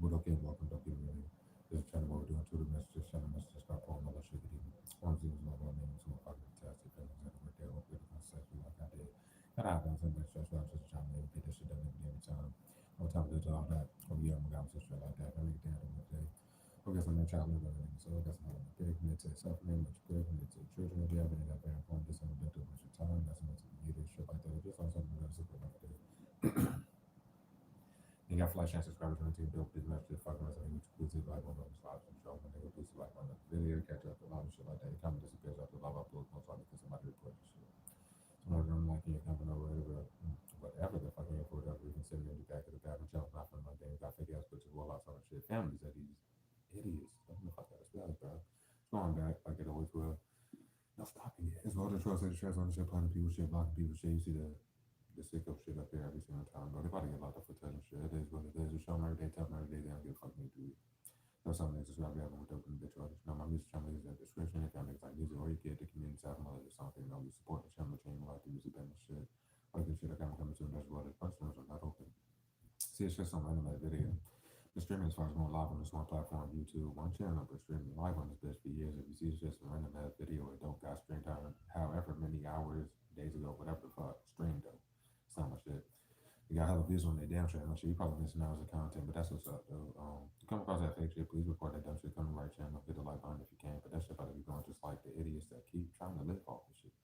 What okay, welcome, don't get me. This channel what we're doing Twitter messages, channel messages, start pulling all that shit. One of these my name is what fucking fantastic feelings that work there. Hope you're gonna say like I did. That happens in the stress. I'm just trying to get this shit done every time. No time to do all that. Oh yeah, I'm gonna some shit like that. Every day I'm gonna say. I guess I'm not child labor and so I guess I'm not big commit to self name, much good commit to children. If you have any that parent point, this I'm addicted with your time. That's enough to be needed, shit like that. Just on something that's super like that. You got flash and subscribers on the team. Don't please match this fucking rest of you. Please hit like on those lives and show. My nigga, please like on the video, catch up, a lot of shit like that. Your comment disappears after live upload, most likely because somebody reported shit. Somebody don't like your comment or whatever the fucking for whatever reason, send me in the back of the bathroom, channel, not from my game. Got fake ass bitches, roll out some shit. Families that these idiots. I don't know if I got a spell, bro. It's going back like it always will. No stopping it. It's all the trust and stress on the shit, playing people shit, blocking people shit. You see the sicko shit up there every single time, bro. They about to get locked up for telling shit. It is what it is. We show them every day, tell them every day, they don't give a fuck me, dude. That's something that's just rather having with open bitch artists. Now, my music channel is in the description. If y'all niggas like music or you get the community tab, I'm gonna let you something. You know, you support the channel, change like the music band and shit. Like this shit, I got coming to and that's what it personal are not open. See, it's just some random video. The streaming as far as going live on this one platform, YouTube, one channel, but streaming live on this bitch for years. If you see it's just a random ass video, it don't got streamed however many hours, days ago, whatever the fuck, streamed though. It's not much shit. You got hella views on their damn channel, so you probably missing hours of content, but that's what's up though. You come across that fake shit, please report that dumb shit, come to the right channel, hit the like button if you can, but that shit about to be going just like the idiots that keep trying to live off this shit.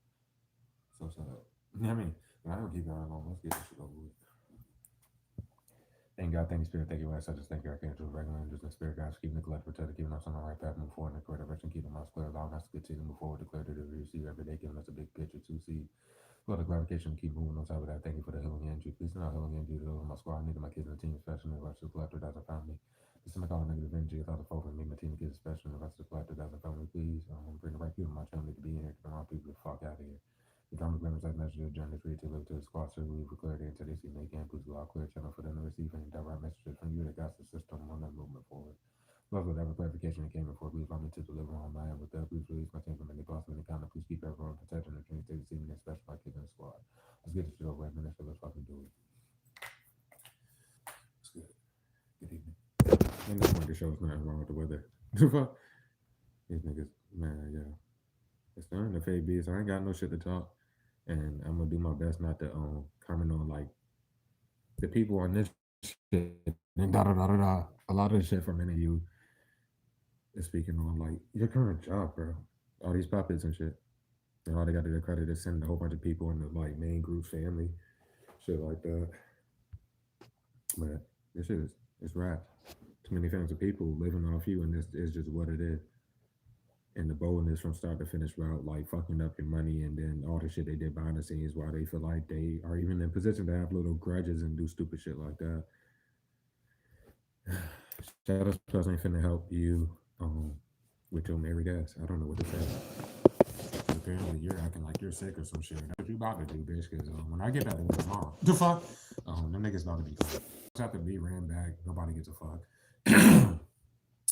So sad. You know what I mean? But I don't keep going on, let's get this shit over with. Thank God, thank you, Spirit, thank you, I just thank you, Archangel, regular angels, and Spirit guys, keeping the collective protected, keeping us on the right path, move forward in the correct direction, keeping us clear, allowing us to continue to move forward, declare that we receive every day, giving us a big picture to see. Lord, the clarification, keep moving on top of that. Thank you for the healing energy. Please send out healing energy to my squad. I need my kids and the team, especially the rest of the collector that I found me. Please send out negative energy without the focus on me, my team, kids, especially the rest of the collector that I found me. Please bring the right people in my channel to be in here. Get the wrong people to fuck out of here. The drama agreements that message of journey creativity to the squad so we for clarity until they see me again. Please allow clear channel for them to receive any direct messages from you that got the system on that movement forward. Love whatever clarification that came before. Please allow me to deliver on my end with that. Please release my team from any boss of any kind. Please keep everyone protected and dreams they receive me, especially my kids in the squad. Let's get this shit over with, man. Let's fucking do it. Let's get it. Good evening. And this point to show us nothing wrong with the weather. These niggas, man, yeah. It's starting to fade beats. I ain't got no shit to talk. And I'm gonna do my best not to comment on like the people on this shit and da da da da da. A lot of the shit from any of you is speaking on like your current job, bro. All these puppets and shit. And all they got to do credit is send a whole bunch of people in the like main group family, shit like that. But this shit is it's rap. Too many fans of people living off you, and this is just what it is. And the boldness from start to finish route, like fucking up your money, and then all the shit they did behind the scenes, why they feel like they are even in position to have little grudges and do stupid shit like that. Shadow Spells ain't finna help you with your married ass. I don't know what to say. Apparently, you're acting like you're sick or some shit. That's what you about to do, bitch. Because when I get back to work tomorrow, the fuck, them niggas about to be cool. Have to be ran back. Nobody gives a fuck.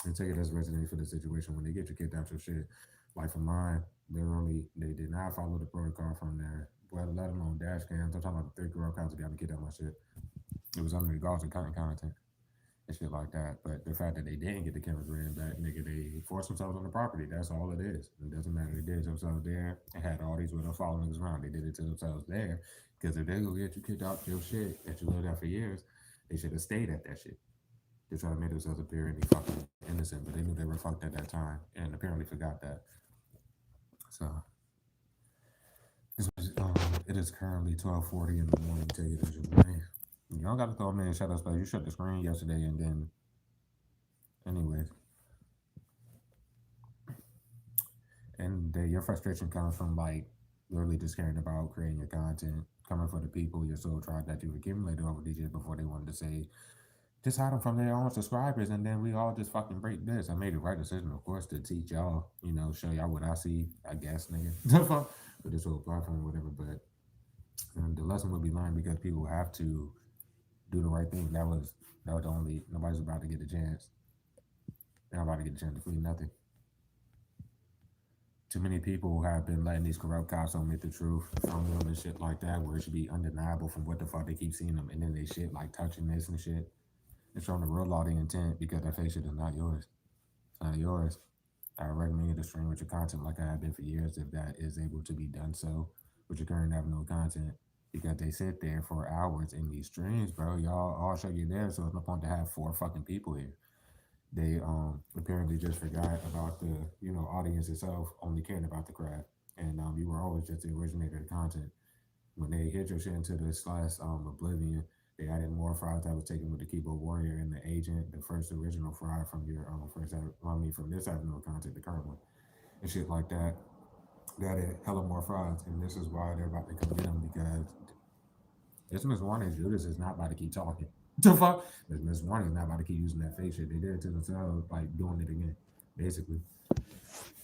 And take it as resident for the situation when they get you kicked out your shit. Like for mine, literally, they did not follow the protocol from there. Well, let alone dash cams. I'm talking about the 3 girl cops that got me kicked out my shit. It was under the guards and content and shit like that. But the fact that they didn't get the cameras ran back, nigga, they forced themselves on the property. That's all it is. It doesn't matter. They did themselves there and had all these with them following niggas around. They did it to themselves there because if they go get you kicked out your shit that you lived out for years, they should have stayed at that shit. They try to make themselves appear and be fucking innocent, but they knew they were fucked at that time and apparently forgot that. So it is currently 12:40 in the morning. Take it as your way. You don't got to throw me in shadow space. You shut the screen yesterday and then, anyways. And your frustration comes from like literally just caring about creating your content, coming for the people, your soul tribe that you've accumulated over these years before they wanted to say, just hide them from their own subscribers, and then we all just fucking break this. I made the right decision, of course, to teach y'all, show y'all what I see, I guess, nigga, for this whole platform or whatever. But the lesson will be learned because people have to do the right thing. That was the only, nobody's about to get a chance. They're not about to get a chance to flee nothing. Too many people have been letting these corrupt cops omit the truth from them and shit like that, where it should be undeniable from what the fuck they keep seeing them, and then they shit like touching this and shit. It's showing the real law the intent because that fake shit is not yours. It's not yours. I recommend you to stream with your content like I have been for years if that is able to be done so with your current avenue of content. Because they sit there for hours in these streams, bro. Y'all all show you there, so it's no point to have four fucking people here. They apparently just forgot about the audience itself only caring about the craft, and you were always just the originator of the content. When they hit your shit into this last Oblivion, they added more fries that was taken with the keyboard warrior and the agent, the first original fry from your from this avenue of content, the current one, and shit like that. They added hella more fries, and this is why they're about to come get them because this Miss Warning Judas is not about to keep talking. The fuck? Miss Warning is not about to keep using that fake shit. They did it to themselves, like doing it again, basically.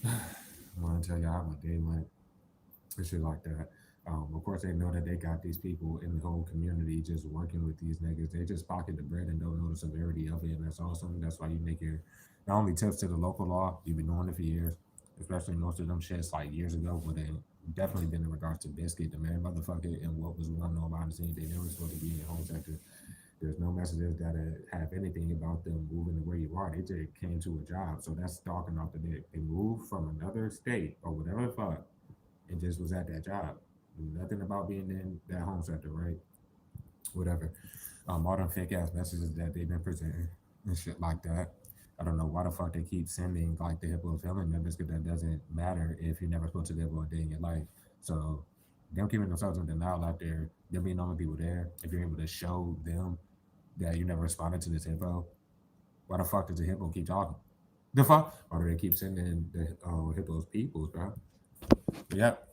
I want to tell y'all how my day went and shit like that. Of course, they know that they got these people in the whole community just working with these niggas. They just pocket the bread and don't know the severity of it, and that's awesome. That's why you make your not only tips to the local law. You've been doing it for years, especially most of them shits like years ago, but they definitely been in regards to Biscuit, the man motherfucker, and what was going on behind the scenes. They never supposed to be in the home sector. There's no messages that have anything about them moving to where you are. They just came to a job, so that's stalking off the dick. They moved from another state or whatever the fuck and just was at that job. Nothing about being in that home sector, right? Whatever. All them fake ass messages that they've been presenting and shit like that. I don't know why the fuck they keep sending like the Hippo family members because that doesn't matter if you're never supposed to live a day in your life. So them keeping themselves in denial out there, them being the only people there, if you're able to show them that you never responded to this Hippo, why the fuck does the Hippo keep talking? The fuck? Why do they keep sending the Hippo's peoples, bro? Yep.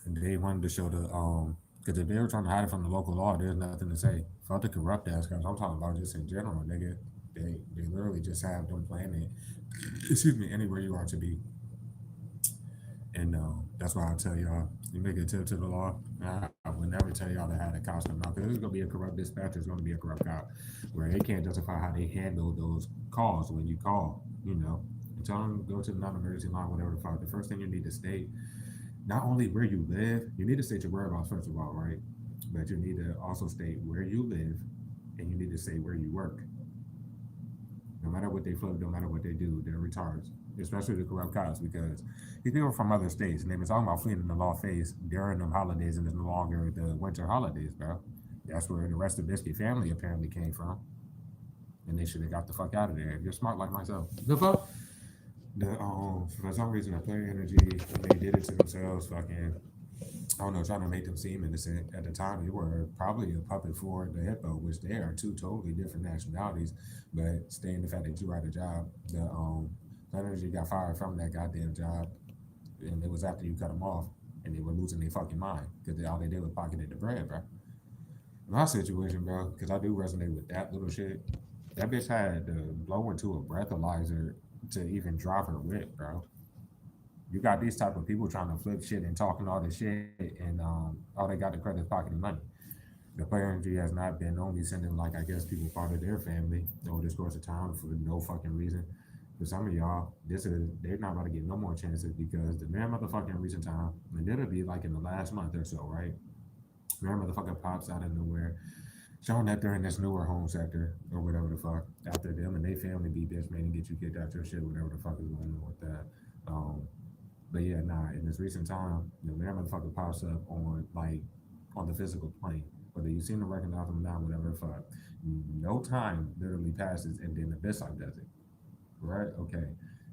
And they wanted to show the because if they were trying to hide it from the local law, there's nothing to say. Fuck the corrupt ass guys. I'm talking about just in general, nigga. They literally just have them planning, excuse me, anywhere you are to be. And that's why I tell y'all, you make a tip to the law. I would never tell y'all to have the cops come out because there's gonna be a corrupt dispatcher. There's gonna be a corrupt cop where they can't justify how they handle those calls when you call. And tell them go to the non-emergency line, whatever the fuck. The first thing you need to state not only where you live, you need to state your whereabouts first of all, right? But you need to also state where you live and you need to say where you work. No matter what they flip, no matter what they do, they're retards. Especially the corrupt cops because these people from other states and they've been talking about fleeing the law phase during them holidays and it's no longer the winter holidays, bro. That's where the rest of the Biscuit family apparently came from. And they should have got the fuck out of there. If you're smart like myself. The fuck? For some reason the player energy they did it to themselves fucking I don't know, trying to make them seem innocent. At the time, they were probably a puppet for the Hippo, which they are two totally different nationalities. But staying the fact that you had a job, the player energy got fired from that goddamn job, and it was after you cut them off, and they were losing their fucking mind because all they did was pocketed the bread, bro. My situation, bro, because I do resonate with that little shit. That bitch had to blow into a breathalyzer to even drive her whip, bro. You got these type of people trying to flip shit and talking all this shit, and all they got the credit is pocketing money. The player energy has not been only sending like I guess people part of their family over this course of time for no fucking reason. For some of y'all, this is they're not about to get no more chances because the man motherfucking recent time, and it'll be like in the last month or so, right? Man motherfucker pops out of nowhere, showing that they're in this newer home sector or whatever the fuck. After them and they family be bitch made and get you kicked out your shit, whatever the fuck is going on with that. Um, but yeah, nah. In this recent time, man motherfucker pops up on on the physical plane, whether you seem to recognize him or not, whatever the fuck. No time literally passes, and then the Bissite does it. Right? Okay.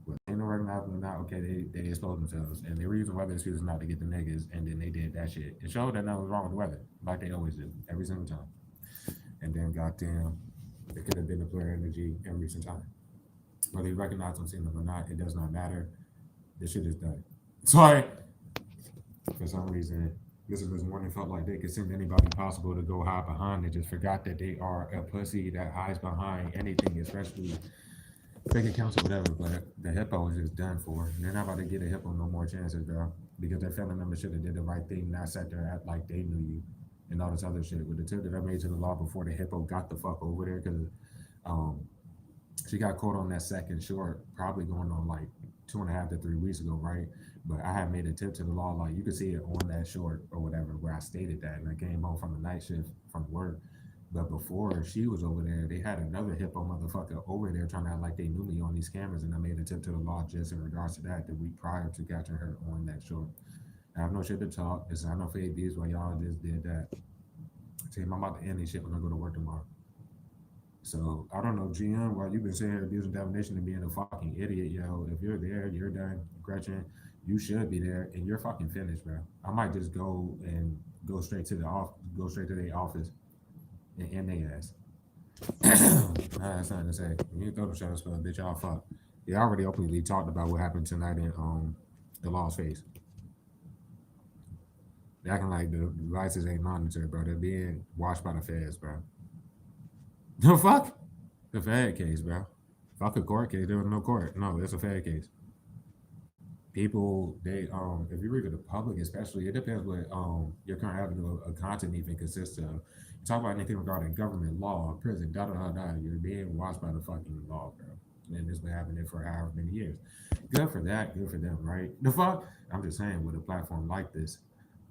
Well, they don't recognize them or not. Okay, they exposed themselves, and they were using weather excuses not to get the niggas, and then they did that shit. It showed that nothing was wrong with the weather, like they always do, every single time. And then goddamn, it could have been the player energy every recent time. Whether you recognize them, seeing them or not, it does not matter. This shit is done. Sorry. For some reason, this morning felt like they could send anybody possible to go hide behind. They just forgot that they are a pussy that hides behind anything, especially fake accounts or whatever. But the Hippo is just done for. And they're not about to get a Hippo no more chances, bro. Because their family members should have did the right thing, not sat there act like they knew you and all this other shit. With the tip that I made to the law before the Hippo got the fuck over there, because um, she got caught on that second short, probably going on like 2.5 to 3 weeks ago, right? But I had made a tip to the law, like you could see it on that short or whatever, where I stated that, and I came home from the night shift from work. But before she was over there, they had another hippo motherfucker over there trying to act like they knew me on these cameras, and I made a tip to the law just in regards to that the week prior to catching her on that short. I have no shit to talk. This is not no fake views why y'all just did that. Tell him I'm about to end this shit when I go to work tomorrow. So I don't know, GM, while you've been saying abuse and defamation and being a fucking idiot, yo, if you're there, you're done. Gretchen, you should be there and you're fucking finished, bro. I might just go and go straight to the off go straight to their office and end their ass. I have something to say. You throw the shadow spell, bitch, y'all fuck. They already openly talked about what happened tonight in the Lost Face. They acting like the devices ain't monitored, bro. They're being watched by the feds, bro. The fuck? The Fed case, bro. Fuck a court case. There was no court. No, it's a Fed case. People, they if you read to the public, especially, it depends what your current avenue of content even consists of. You talk about anything regarding government law, prison, da da da da. You're being watched by the fucking law, bro. And it's been happening for however many years. Good for that. Good for them, right? The fuck. I'm just saying, with a platform like this,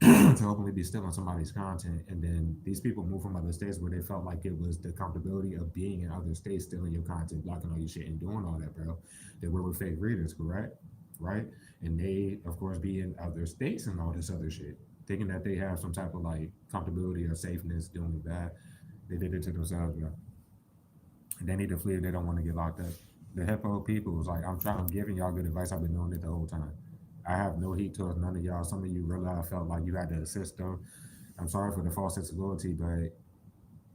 to openly be stealing somebody's content, and then these people move from other states where they felt like it was the comfortability of being in other states, stealing your content, blocking all your shit, and doing all that, bro. They were with fake readers, correct? Right? And they, of course, be in other states and all this other shit, thinking that they have some type of like comfortability or safeness doing that. They did it to themselves, bro. And they need to flee if they don't want to get locked up. The hippo people was like, I'm giving y'all good advice. I've been doing it the whole time. I have no heat towards none of y'all. Some of you really I felt like you had to assist them. I'm sorry for the false sense of loyalty, but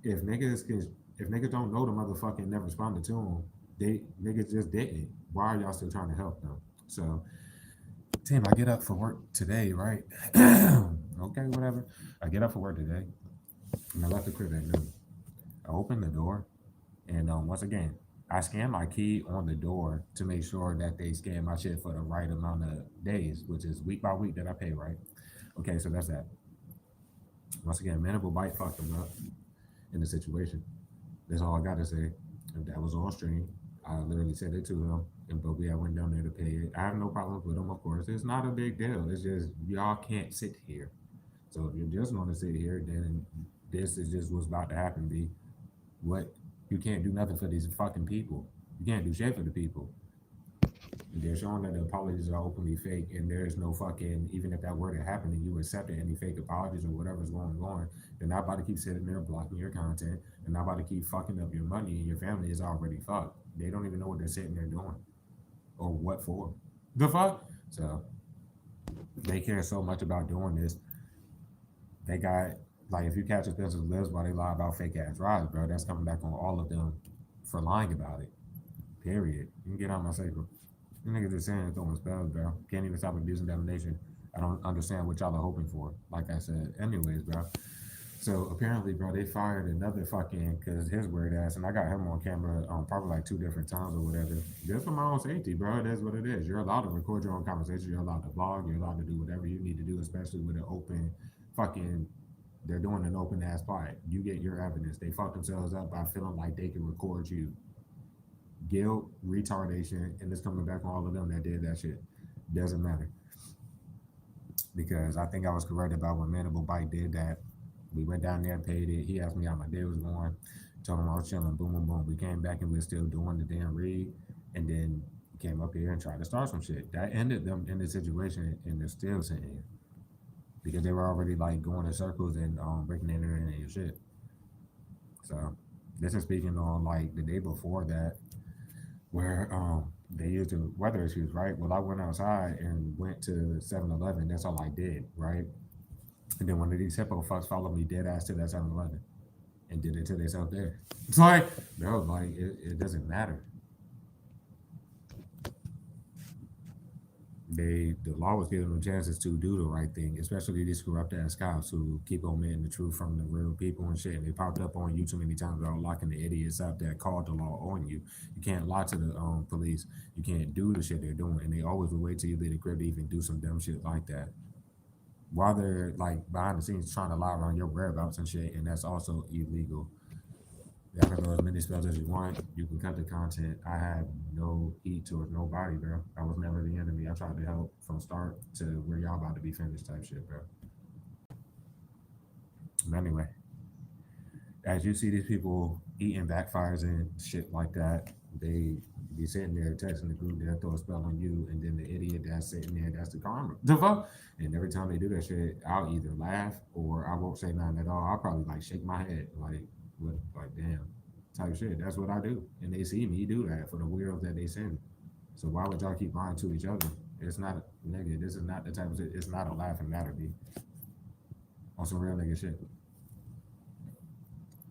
if niggas can, if niggas don't know the motherfucking never responded to them, they niggas just didn't. Why are y'all still trying to help them? So, team, I get up for work today, right? Okay, whatever. I get up for work today, and I left the crib at noon. I opened the door, and once again, I scan my key on the door to make sure that they scan my shit for the right amount of days, which is week by week that I pay, right? Okay, so that's that. Once again, Manable Bite fucked them up in the situation. That's all I got to say. If that was on stream, I literally said it to him, and but I went down there to pay it. I have no problems with him, of course. It's not a big deal. It's just y'all can't sit here. So if you're just going to sit here, then this is just what's about to happen. B, what you can't do nothing for these fucking people. You can't do shit for the people. They're showing that the apologies are openly fake, and there's no fucking, even if that were to happen and you accepted any fake apologies or whatever's going on, they're not about to keep sitting there blocking your content. They're not about to keep fucking up your money, and your family is already fucked. They don't even know what they're sitting there doing or what for. The fuck? So they care so much about doing this. They got, like, if you catch expensive lives while they lie about fake ass rides, bro, that's coming back on all of them for lying about it. Period. You can get on my sacral. You niggas just saying throwing spells, bro. Can't even stop abusing domination. I don't understand what y'all are hoping for. Like I said, anyways, bro. So apparently, bro, they fired another fucking because his weird ass, and I got him on camera probably like two different times or whatever. Just for my own safety, bro. That's what it is. You're allowed to record your own conversation. You're allowed to vlog. You're allowed to do whatever you need to do, especially with an open fucking. They're doing an open ass fight. You get your evidence. They fuck themselves up by feeling like they can record you. Guilt, retardation, and it's coming back on all of them that did that shit. Doesn't matter. Because I think I was correct about when Manable Bite did that. We went down there, paid it. He asked me how my day was going. Told him I was chilling. Boom, boom, boom. We came back and we were still doing the damn read. And then came up here and tried to start some shit. That ended them in the situation, and they're still sitting here because they were already like going in circles and breaking the internet and shit. So this is speaking on like the day before that, where they used the weather issues, right? Well, I went outside and went to 7-Eleven. That's all I did, right? And then one of these hippo fucks followed me dead ass to that 7-Eleven and did it to themselves there. It's like, bro, like it doesn't matter. The law was giving them chances to do the right thing, especially these corrupt ass cops who keep omitting the truth from the real people and shit. And they popped up on you too many times about locking the idiots up that called the law on you. You can't lie to the police. You can't do the shit they're doing, and they always will wait till you leave the crib to even do some dumb shit like that. While they're like behind the scenes trying to lie around your whereabouts and shit, and that's also illegal. Y'all can throw as many spells as you want. You can cut the content. I have no heat towards nobody, bro. I was never the enemy. I tried to help from start to where y'all about to be finished type shit, bro. But anyway, as you see these people eating backfires and shit like that, they be sitting there texting the group, they'll throw a spell on you, and then the idiot that's sitting there, that's the karma. The fuck? And every time they do that shit, I'll either laugh or I won't say nothing at all. I'll probably like shake my head, like, what, like, damn, type shit. That's what I do. And they see me do that for the weirdos that they send. So why would y'all keep lying to each other? It's not, nigga, this is not the type of shit, it's not a laughing matter, B. On some real nigga shit.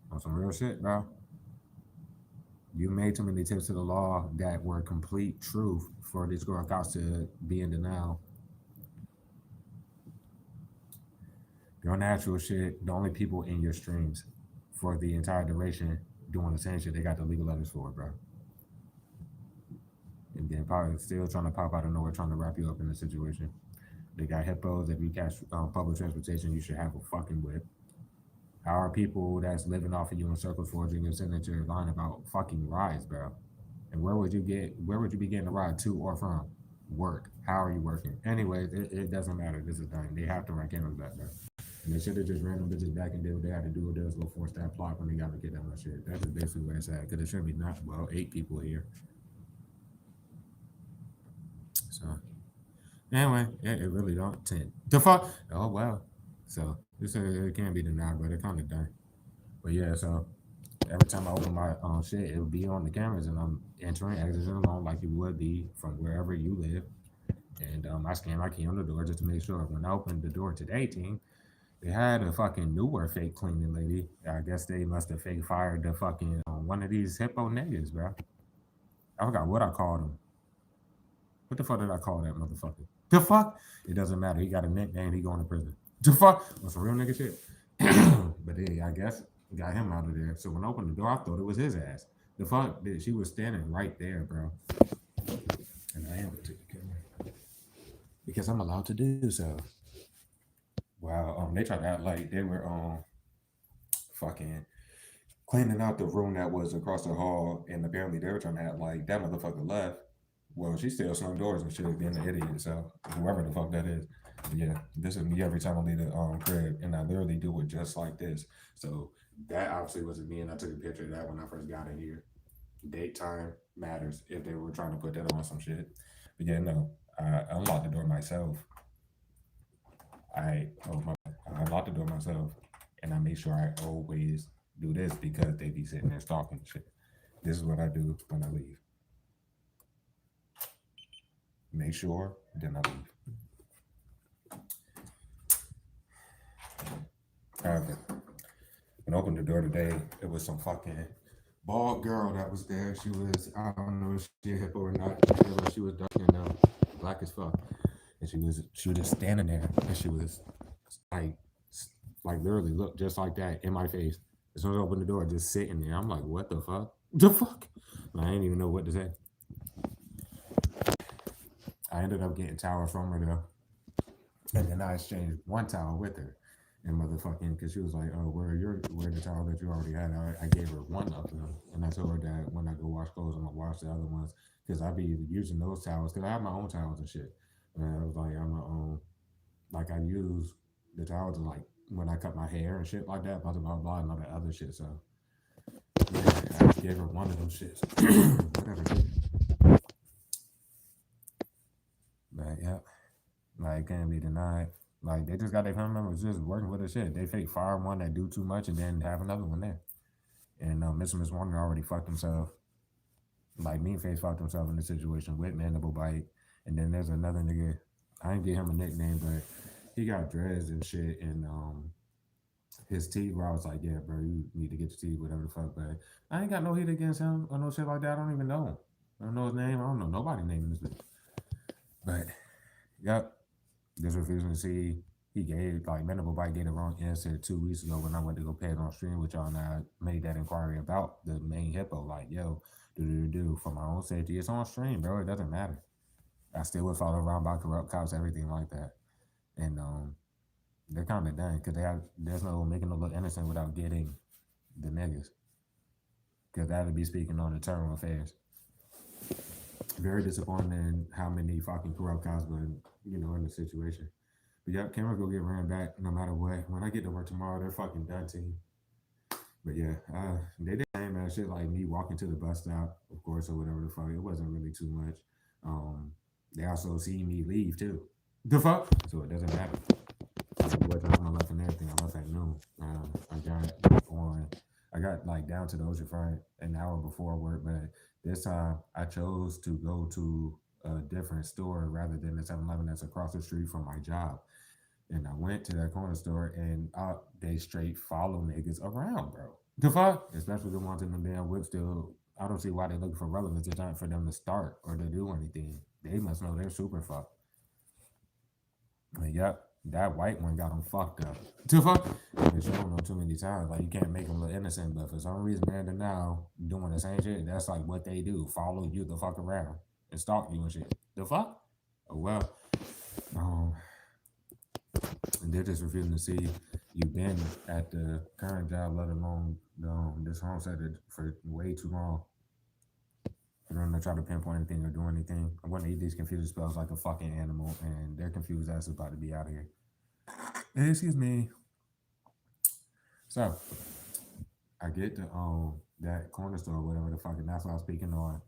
On some real shit, bro. You made too many tips to the law that were complete truth for these girl cops to be in denial. Your natural shit, the only people in your streams for the entire duration doing the same shit they got the legal letters for, bro. And then probably still trying to pop out of nowhere, trying to wrap you up in the situation. They got hippos. If you catch public transportation, you should have a fucking whip. How are people that's living off of you in circles forging your signature lying about fucking rides, bro? And where would you be getting a ride to or from? Work. How are you working? Anyways, it doesn't matter. This is done. They have to run cameras back, bro. And they should have just ran them bitches back and did what they had to do. They was go force that plot when they got to get that much shit. That's just basically where it's at. Because it should be not, well, 8 people here. So, anyway, yeah, it really don't. 10. The fuck? Oh, wow. So, it can be denied, but it kind of done. But yeah, so every time I open my shit, it would be on the cameras, and I'm entering, exiting along like you would be from wherever you live. And I scan my key on the door just to make sure. When I opened the door today, team, they had a fucking newer fake cleaning lady. I guess they must have fake fired the fucking one of these hippo niggas, bro. I forgot what I called him. What the fuck did I call that motherfucker? The fuck? It doesn't matter. He got a nickname. He going to prison. The fuck? That's some real nigga shit. But hey, I guess got him out of there. So when I opened the door, I thought it was his ass. The fuck? She was standing right there, bro. And I am gonna take the camera because I'm allowed to do so. Wow. They tried to act like they were fucking cleaning out the room that was across the hall, and apparently they were trying to act like that motherfucker left. Well, she still slung doors and shit, being an idiot. So whoever the fuck that is, but yeah, this is me every time I leave the crib, and I literally do it just like this. So that obviously wasn't me, and I took a picture of that when I first got in here. Date time matters if they were trying to put that on some shit. But yeah, no, I unlocked the door myself. I unlocked the door myself, and I make sure I always do this because they be sitting there stalking shit. This is what I do when I leave. Make sure, then I leave. However, when I opened the door today, it was some fucking bald girl that was there. She was, I don't know if she a hippo or not. She was dark and black as fuck. And she was just standing there, and she was like literally looked just like that in my face. As soon as I opened the door, just sitting there, I'm like, what the fuck? The fuck? And I didn't even know what to say. I ended up getting towels from her though, and then I exchanged one towel with her. And motherfucking, because she was like, "Oh, where the towel that you already had?" I gave her one of them, and I told her that when I go wash clothes, I'm gonna wash the other ones because I be using those towels because I have my own towels and shit. And I was like, I'm gonna like I use the towels like when I cut my hair and shit like that, blah blah blah, and all that other shit. So yeah, I just gave her one of them shits, whatever. But yeah, like can't be denied. Like they just got their family members just working with the shit. They fake fire one that do too much and then have another one there. And Mr. Miss Wonder already fucked himself. Like me and Face fucked himself in this situation with Mandible Bite. And then there's another nigga. I didn't give him a nickname, but he got dreads and shit. And his teeth, where I was like, yeah, bro, you need to get your teeth, whatever the fuck. But I ain't got no heat against him or no shit like that. I don't even know him. I don't know his name. I don't know nobody naming this bitch. But yep. Just refusing to see. He gave like Mandible Bite gave the wrong answer 2 weeks ago when I went to go pay it on stream with y'all, and I made that inquiry about the main hippo. Like, yo, do for my own safety. It's on stream, bro. It doesn't matter. I still would follow around by corrupt cops, everything like that. And they're kind of done because there's no making them look innocent without getting the niggas. Because that would be speaking on internal affairs. Very disappointed in how many fucking corrupt cops were, in the situation. But yeah, cameras go get ran back no matter what. When I get to work tomorrow, they're fucking done, team. But yeah, they did the same man shit like me walking to the bus stop, of course, or whatever the fuck. It wasn't really too much. Um, they also see me leave too. The fuck? So it doesn't matter. What time I left and everything. I left at noon. I got on. I got like down to the ocean front an hour before work, but this time I chose to go to a different store rather than the 7-Eleven that's across the street from my job. And I went to that corner store and they straight follow niggas around, bro. The fuck? Especially the ones in the damn whip still. I don't see why they're looking for relevance. It's time for them to start or to do anything. They must know they're super fucked. Yep, that white one got them fucked up. The fuck? But you don't know too many times. Like, you can't make them look innocent, but for some reason, they're now doing the same shit. That's like what they do. Follow you the fuck around and stalk you and shit. The fuck? Oh, well. Um, and they're just refusing to see you been at the current job, let alone this homestead for way too long. For them to try to pinpoint anything or do anything. I'm going to eat these confused spells like a fucking animal, and their confused ass is about to be out of here. Excuse me. So, I get to that corner store, whatever the fuck, and that's what I was speaking on.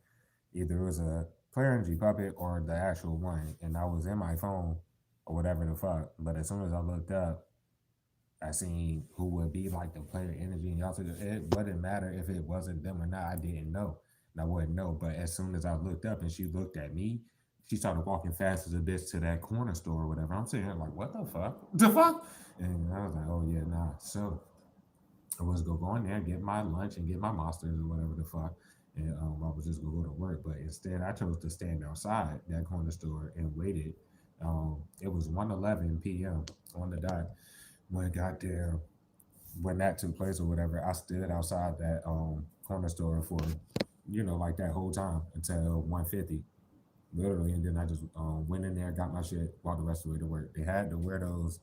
Either it was a player energy puppet or the actual one, and I was in my phone or whatever the fuck. But as soon as I looked up, I seen who would be like the player energy, and y'all said it wouldn't matter if it wasn't them or not. I didn't know, and I wouldn't know. But as soon as I looked up and she looked at me, she started walking fast as a bitch to that corner store or whatever. I'm sitting here like, what the fuck? The fuck? And I was like, oh yeah, nah. So I was gonna go in there, get my lunch, and get my monsters or whatever the fuck. And I was just gonna go to work, but instead I chose to stand outside that corner store and waited. It was 1:11 p.m. on the dot when it got there. When that took place or whatever, I stood outside that corner store for like that whole time until 1:50, literally, and then I just went in there, got my shit, walked the rest of the way to work. They had the weirdos.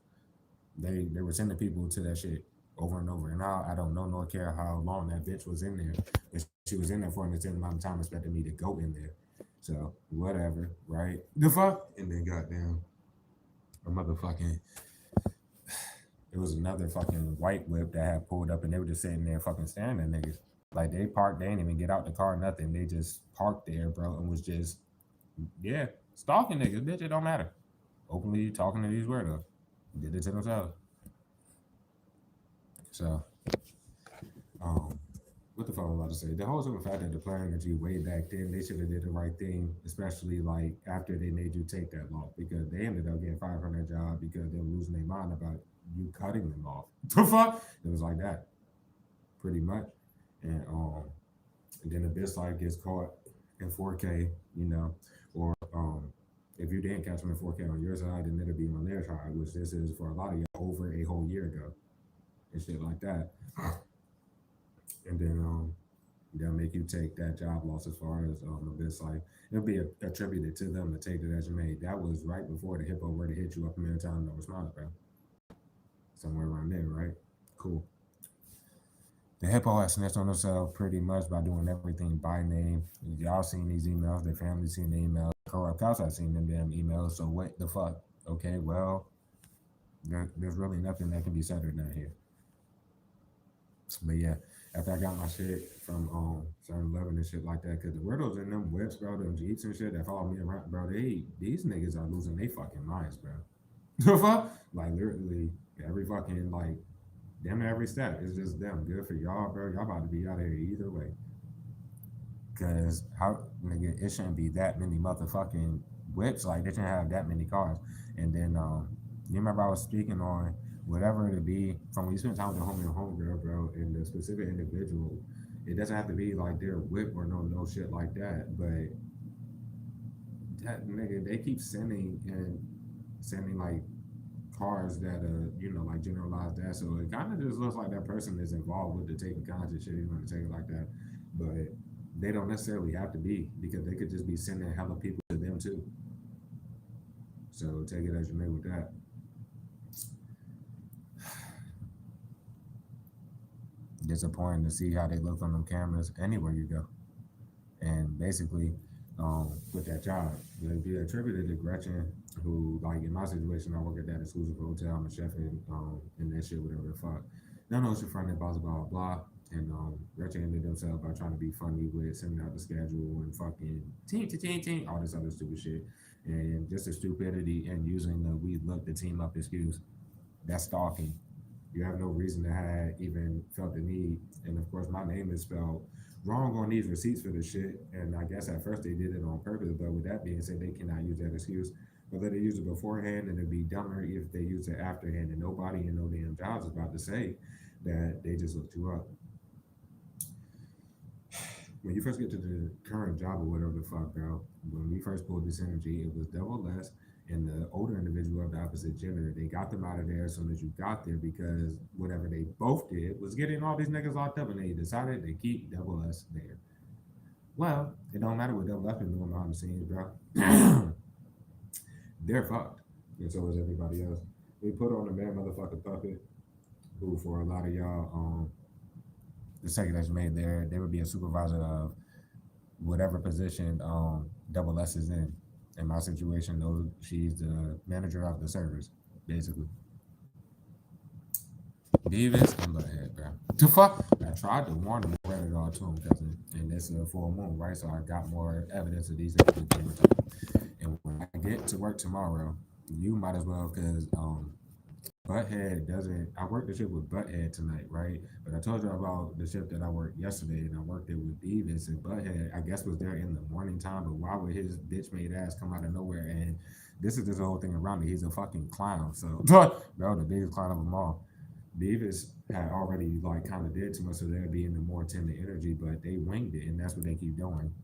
They were sending people to that shit over and over. And I don't know nor care how long that bitch was in there. But she was in there for an extended amount of time, expecting me to go in there. So whatever, right? The fuck? And then goddamn a motherfucking it was another fucking white whip that had pulled up and they were just sitting there fucking staring at niggas. Like they parked, they didn't even get out the car, nothing. They just parked there, bro, and was just yeah, stalking niggas, bitch. It don't matter. Openly talking to these weirdos. Did it to themselves. So Um, what the fuck was I about to say? The whole simple fact that the player energy way back then, they should have did the right thing, especially like after they made you take that loss because they ended up getting fired from their job because they were losing their mind about you cutting them off. The fuck? It was like that, pretty much. And then the bitch like gets caught in 4K, or if you didn't catch them in 4K on your side, then it'll be on their side, which this is for a lot of you over a whole year ago and shit like that. And then they'll make you take that job loss as far as a bit like it'll be attributed to them to take it as you made. That was right before the hippo were to hit you up a million times, no response, bro. Somewhere around there, right? Cool. The hippo has snitched on themselves pretty much by doing everything by name. Y'all seen these emails, their family seen the emails, corrupt cops have seen them damn emails. So what the fuck? Okay, well, there's really nothing that can be centered down here. But yeah, after I got my shit from 7-Eleven and shit like that, because the weirdos in them whips, bro, them Jeeps and shit that follow me around, bro, these niggas are losing their fucking minds, bro. The fuck? Like literally every fucking like damn every step is just them. Good for y'all, bro. Y'all about to be out of here either way. Cause how nigga, it shouldn't be that many motherfucking whips. Like they shouldn't have that many cars. And then you remember I was speaking on whatever it be from when you spend time with the homie and homegirl, bro, and the specific individual. It doesn't have to be like their whip or no shit like that. But that nigga, they keep sending like cars that like generalized that. So it kind of just looks like that person is involved with the taking conscious shit. You want to take it like that, but they don't necessarily have to be because they could just be sending hella people to them too. So take it as you may with that. Disappointing to see how they look on them cameras anywhere you go. And basically, with that job, it'd be attributed to Gretchen, who, like in my situation, I work at that exclusive hotel. I'm a chef in that shit, whatever the fuck. Now, no, it's your friend that blah, blah, blah. and regimented themselves by trying to be funny with sending out the schedule and fucking team, all this other stupid shit, and just the stupidity and using the we look the team up excuse. That's stalking. You have no reason to have even felt the need. And of course, my name is spelled wrong on these receipts for this shit. And I guess at first they did it on purpose, but with that being said, they cannot use that excuse. Whether they use it beforehand, and it'd be dumber if they use it afterhand, and nobody in no damn jobs is about to say that they just looked you up. When you first get to the current job or whatever the fuck, bro, when we first pulled this energy, it was double less and the older individual of the opposite gender. They got them out of there as soon as you got there because whatever they both did was getting all these niggas locked up, and they decided to keep double S there. Well, it don't matter what double S been doing behind the scenes, bro. They're fucked, and so is everybody else. We put on a man motherfucker puppet, who for a lot of y'all, the second that's made there, they would be a supervisor of whatever position double S is in. In my situation, though, she's the manager of the service, basically. Beavis and Butthead, bro. The fuck? I tried to warn them, read it all to him, cousin. And it's a full moon, right? So I got more evidence of these things. And when I get to work tomorrow, you might as well, because Butthead doesn't. I worked the shift with Butthead tonight, right? But I told you about the shift that I worked yesterday, and I worked it with Beavis, and Butthead, I guess, was there in the morning time. But why would his bitch made ass come out of nowhere? And this is this whole thing around me. He's a fucking clown. So, bro, the biggest clown of them all. Beavis had already like kind of did too much, so they'd be in the more tender energy, but they winged it, and that's what they keep doing.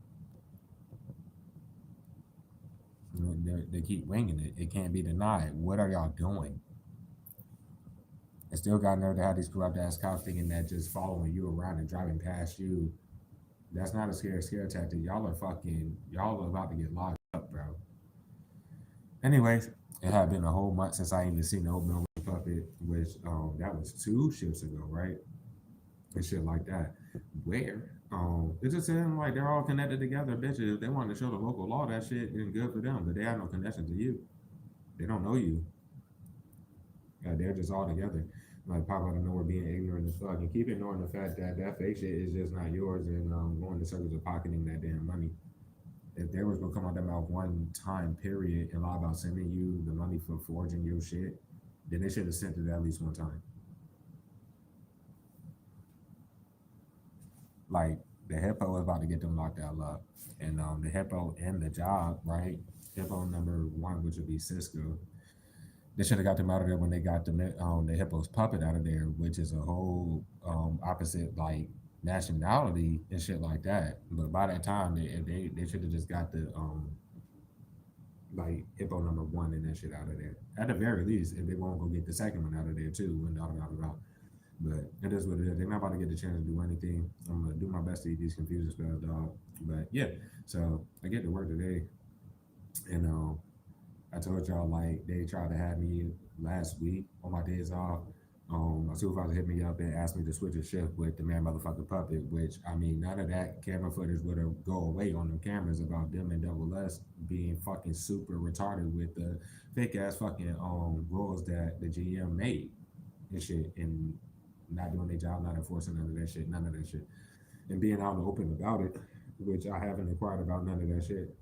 They keep winging it. It can't be denied. What are y'all doing? I still got nerve to have these corrupt ass cops thinking that just following you around and driving past you, that's not a scare tactic. Y'all are about to get locked up, bro. Anyways, it had been a whole month since I even seen the oatmeal puppet, which that was 2 shifts ago, right? And shit like that. Where? It just seemed like they're all connected together, bitches. If they want to show the local law, that shit isn't good for them, but they have no connection to you. They don't know you. They're just all together. Like pop out of nowhere being ignorant as fuck, and keep ignoring the fact that that fake shit is just not yours, and going to circles of pocketing that damn money. If they was gonna come out their mouth one time period and lie about sending you the money for forging your shit, then they should have sent it at least one time. Like the hippo is about to get them locked out up, and the hippo and the job, right? Hippo number 1, which would be Cisco. They should have got them out of there when they got the hippo's puppet out of there, which is a whole opposite like nationality and shit like that. But by that time, they should have just got the like hippo number 1 and that shit out of there. At the very least, if they won't go get the second one out of there too, and da. But it is what it is. They're not about to get the chance to do anything. I'm gonna do my best to eat these confusion spells, dog. But yeah, so I get to work today, and I told y'all like they tried to have me last week on my days off. My supervisor hit me up and asked me to switch a shift with the man motherfucker puppet, which I mean none of that camera footage would have go away on them cameras about them and Double S being fucking super retarded with the fake ass fucking rules that the GM made and shit, and not doing their job, not enforcing none of that shit, and being out and open about it, which I haven't inquired about none of that shit.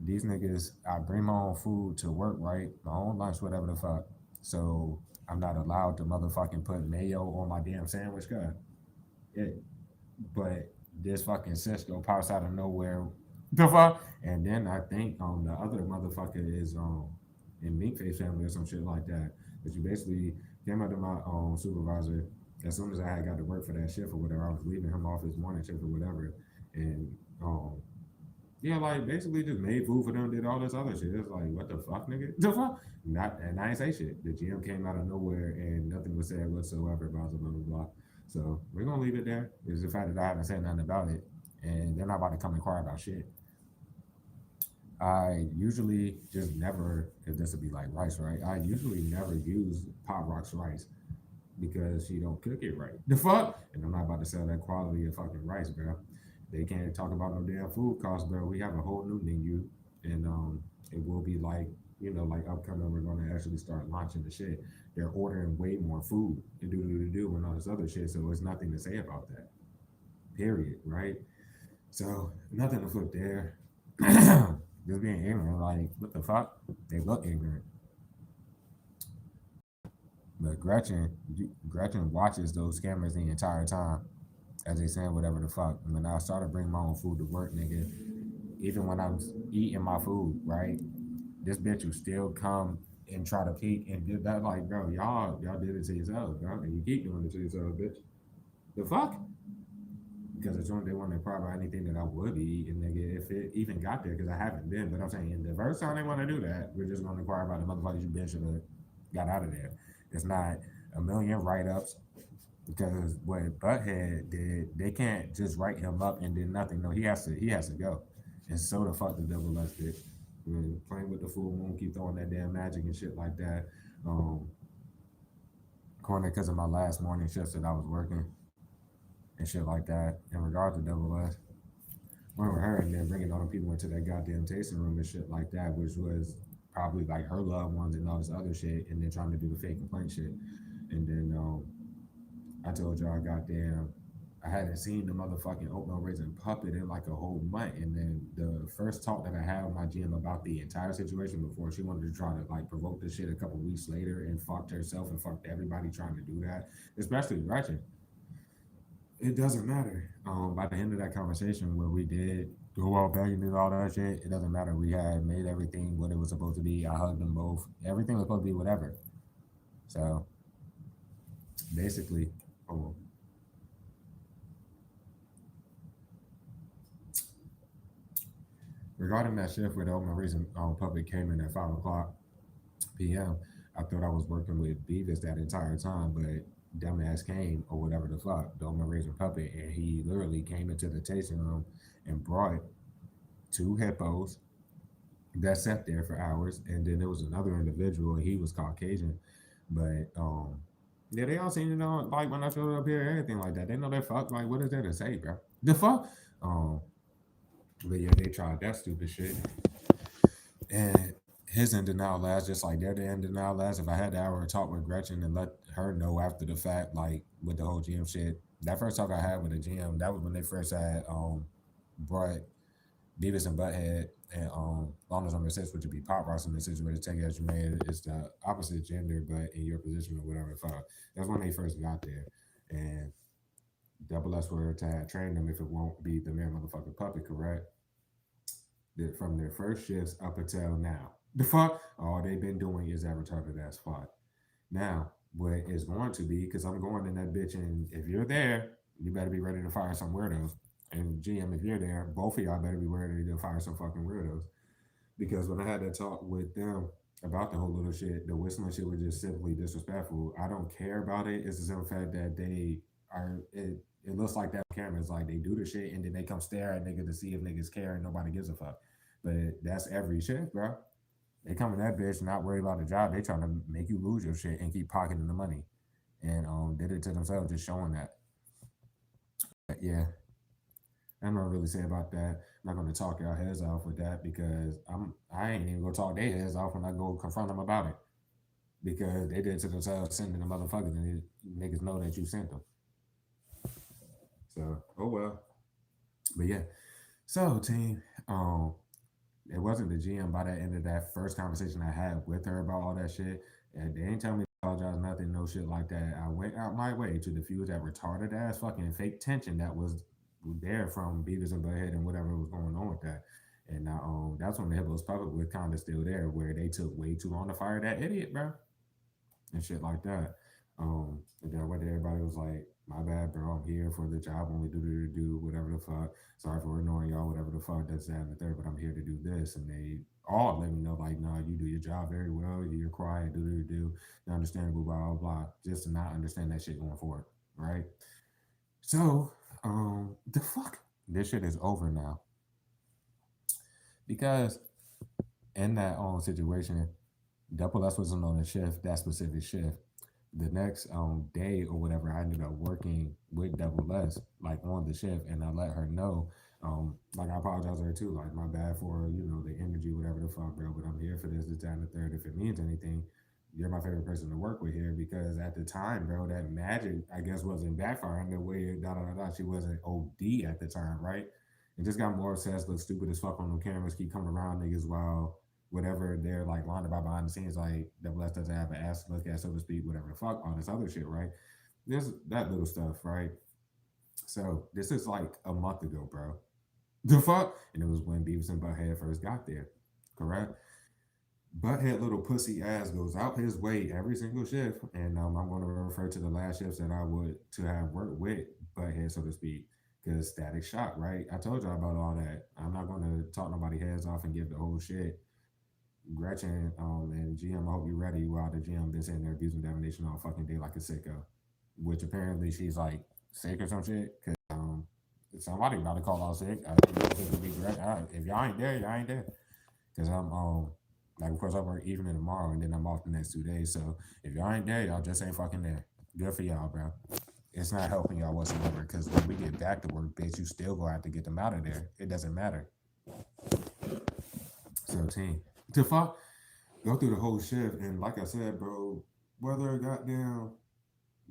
These niggas, I bring my own food to work, right? My own lunch, whatever the fuck. So I'm not allowed to motherfucking put mayo on my damn sandwich, cuz. Yeah. But this fucking Cisco pops out of nowhere. The fuck? And then I think the other motherfucker is in Meatface family or some shit like that. But you basically came up to my supervisor as soon as I had got to work for that shift or whatever. I was leaving him off his morning shift or whatever. And yeah, like basically just made food for them, did all this other shit. It's like, what the fuck, nigga? The fuck? Not, and I ain't say shit. The GM came out of nowhere and nothing was said whatsoever about blah, blah, blah. So we're gonna leave it there. It's the fact that I haven't said nothing about it, and they're not about to come inquire about shit. I usually just never, if this would be like rice, right? I usually never use Pop Rock's rice because she don't cook it right. The fuck? And I'm not about to sell that quality of fucking rice, bro. They can't talk about no damn food costs, bro. We have a whole new menu, and it will be like like upcoming, we're going to actually start launching the shit. They're ordering way more food and do and all this other shit. So there's nothing to say about that. Period. Right. So nothing to flip there. Just being ignorant. Like what the fuck? They look ignorant. But Gretchen watches those cameras the entire time as they saying whatever the fuck. And when I started bringing my own food to work, nigga, even when I'm eating my food, right? This bitch will still come and try to peek and do that. Like, bro, y'all did it to yourselves, bro, and you keep doing it to yourselves, bitch. The fuck? Because it's when they want to inquire about anything that I would be eating, nigga, if it even got there, because I haven't been. But I'm saying the first time they want to do that, we're just going to inquire about the motherfuckers you bitch should have got out of there. It's not a million write ups because what Butthead did, they can't just write him up and then nothing. No, he has to go. And so the fuck the double S did. Playing with the full moon, keep throwing that damn magic and shit like that. Um, Corner because of my last morning shifts that I was working and shit like that. In regard to double S, went with her and then bringing all the people into that goddamn tasting room and shit like that, which was probably like her loved ones and all this other shit, and then trying to do the fake complaint shit. And then I told y'all, goddamn, I hadn't seen the motherfucking oatmeal raisin puppet in like a whole month. And then the first talk that I had with my GM about the entire situation before she wanted to try to like provoke this shit a couple weeks later and fucked herself and fucked everybody trying to do that, especially Gretchen. It doesn't matter. By the end of that conversation where we did go out back and do all that shit, it doesn't matter. We had made everything what it was supposed to be. I hugged them both. Everything was supposed to be whatever. So basically, oh, regarding that shift where the open reason public came in at 5 o'clock p.m., I thought I was working with Beavis that entire time, but dumbass came or whatever the fuck, the open Razor puppet, and he literally came into the tasting room and brought two hippos that sat there for hours, and then there was another individual. He was Caucasian, but yeah, they all seem to know. Like when I showed up here, everything like that, they know that fuck. Like, what is there to say, bro? The fuck. Um, but yeah, they tried that stupid shit, and his end denial last just like their end denial last. If I had the hour to talk with Gretchen and let her know after the fact, like with the whole GM shit, that first talk I had with the GM, that was when they first had brought Beavis and Butthead and long as I'm obsessed with to be pop rocks in the situation, take it as you may, it's the opposite gender, but in your position or whatever. Fuck. That's when they first got there. And double S were to have trained them if it won't be the mere motherfucking puppet, correct? That from their first shifts up until now. The fuck? All they've been doing is that retarded ass fuck. Now, what is going to be, because I'm going in that bitch, and if you're there, you better be ready to fire some weirdos. And GM, if you're there, both of y'all better be ready to fire some fucking weirdos. Because when I had that talk with them about the whole little shit, the whistling shit was just simply disrespectful. I don't care about it. It's the simple fact that they are. It looks like that cameras like they do the shit and then they come stare at niggas to see if niggas care and nobody gives a fuck. But that's every shit, bro. They come in that bitch not worried about the job. They trying to make you lose your shit and keep pocketing the money. And did it to themselves, just showing that. But yeah, I'm not really say about that. I'm not gonna talk y'all heads off with that because I ain't even gonna talk their heads off when I go confront them about it. Because they did it to themselves sending the motherfuckers and niggas know that you sent them. So oh well. But yeah. So team, it wasn't the GM by the end of that first conversation I had with her about all that shit. And they ain't tell me to apologize, nothing, no shit like that. I went out my way to diffuse that retarded ass fucking fake tension that was there from Beavis and Butthead and whatever was going on with that. And now that's when the Hippos puppet was kind of still there, where they took way too long to fire that idiot, bro, and shit like that. And then when everybody was like, "My bad, bro. I'm here for the job. Only do whatever the fuck. Sorry for annoying y'all. Whatever the fuck. That's that and the third. But I'm here to do this." And they all let me know like, "Nah, you do your job very well. You're quiet. Do. You're understandable. Blah blah blah." Just to not understand that shit going forward, right? So, the fuck. This shit is over now because in that situation, Double S wasn't on the shift, that specific shift. The next day or whatever, I ended up working with Double S, like on the shift, and I let her know Like I apologize to her too. Like my bad for the energy, whatever the fuck, bro. But I'm here for this, that, and the third. If it means anything, you're my favorite person to work with here because at the time, bro, that magic I guess wasn't backfiring the way da da da da. She wasn't OD at the time, right? And just got more obsessed, look stupid as fuck on the cameras, keep coming around niggas while whatever they're like lying about behind the scenes, like Double S doesn't have an ass to look at, so to speak, whatever the fuck, all this other shit, right? There's that little stuff, right? So this is like a month ago, bro. The fuck? And it was when Beavis and Butthead first got there. Correct? Butthead little pussy ass goes out his way every single shift. And I'm going to refer to the last shifts that I would to have worked with Butthead, so to speak. Because Static Shock, right? I told y'all about all that. I'm not going to talk nobody heads off and give the whole shit. Gretchen and GM, I hope you're ready while the GM been sitting there abusing domination all fucking day like a sicko. Which apparently she's like sick or some shit. Because somebody about to call out sick. I think it's going to be great. If y'all ain't there, y'all ain't there. Because I'm like of course I work evening tomorrow and then I'm off the next 2 days. So if y'all ain't there, y'all just ain't fucking there. Good for y'all, bro. It's not helping y'all whatsoever because when we get back to work, bitch, you still gonna have to get them out of there. It doesn't matter. So team. To fuck go through the whole shift and like I said, bro, whether goddamn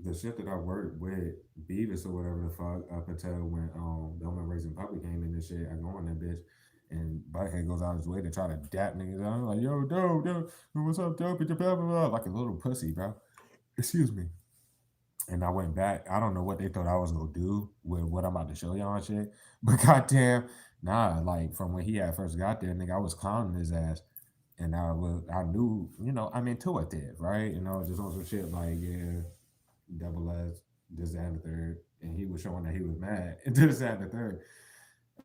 the shit that I worked with Beavis or whatever the fuck up until when the Woman Raising Puppy came in and shit, I go on that bitch and Butthead goes out his way to try to dap niggas. I'm like, yo, dope, what's up, dope? Blah, blah, blah, like a little pussy, bro. Excuse me. And I went back. I don't know what they thought I was gonna do with what I'm about to show y'all and shit. But goddamn, nah, like from when he had first got there, nigga, I was clowning his ass. And I knew, I'm intuitive, right? Just on some shit like, yeah, double S, this, that, and the third. And he was showing that he was mad. And this, that, and the third.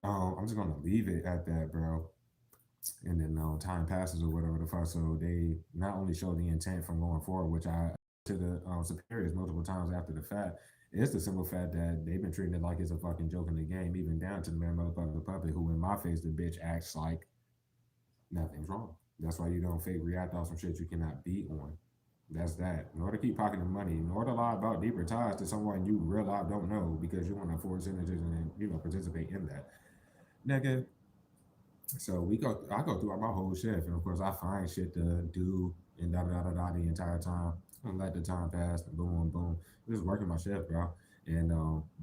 I'm just gonna leave it at that, bro. And then time passes or whatever the fuck. So they not only show the intent from going forward, which I to the superiors multiple times after the fact. It's the simple fact that they've been treating it like it's a fucking joke in the game, even down to the man motherfucker puppet, who in my face the bitch acts like nothing's wrong. That's why you don't fake react off some shit you cannot beat on. That's that. In order to keep pocketing money, in order to lie about deeper ties to someone you real life don't know because you want to force sentences and participate in that. Nigga, so I go throughout my whole shift, and of course I find shit to do and da da da da the entire time. And let the time pass, and boom, boom. Just working my shift, bro. And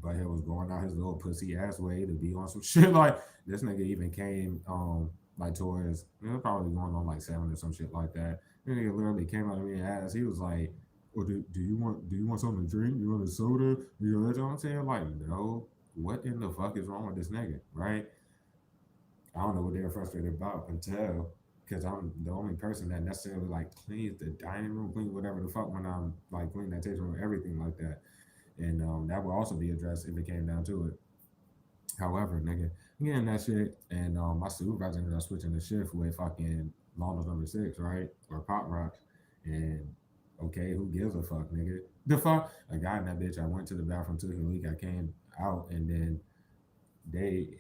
Butthead was going out his little pussy ass way to be on some shit. Like this nigga even came like towards probably going on like 7 or some shit like that. And nigga literally came out of me and asked, he was like, "Oh, do you want something to drink? You want a soda? You know what I'm saying?" Like, no. What in the fuck is wrong with this nigga, right? I don't know what they're frustrated about until because I'm the only person that necessarily like cleans the dining room, clean whatever the fuck when I'm like cleaning that tasting room, everything like that. And that will also be addressed if it came down to it. However, nigga, again that shit, and my supervisor ended up switching the shift with fucking Lawless number 6, right? Or Pop Rocks. And okay, who gives a fuck, nigga? The fuck? A guy in that bitch, I went to the bathroom, took a leak, I came out, and then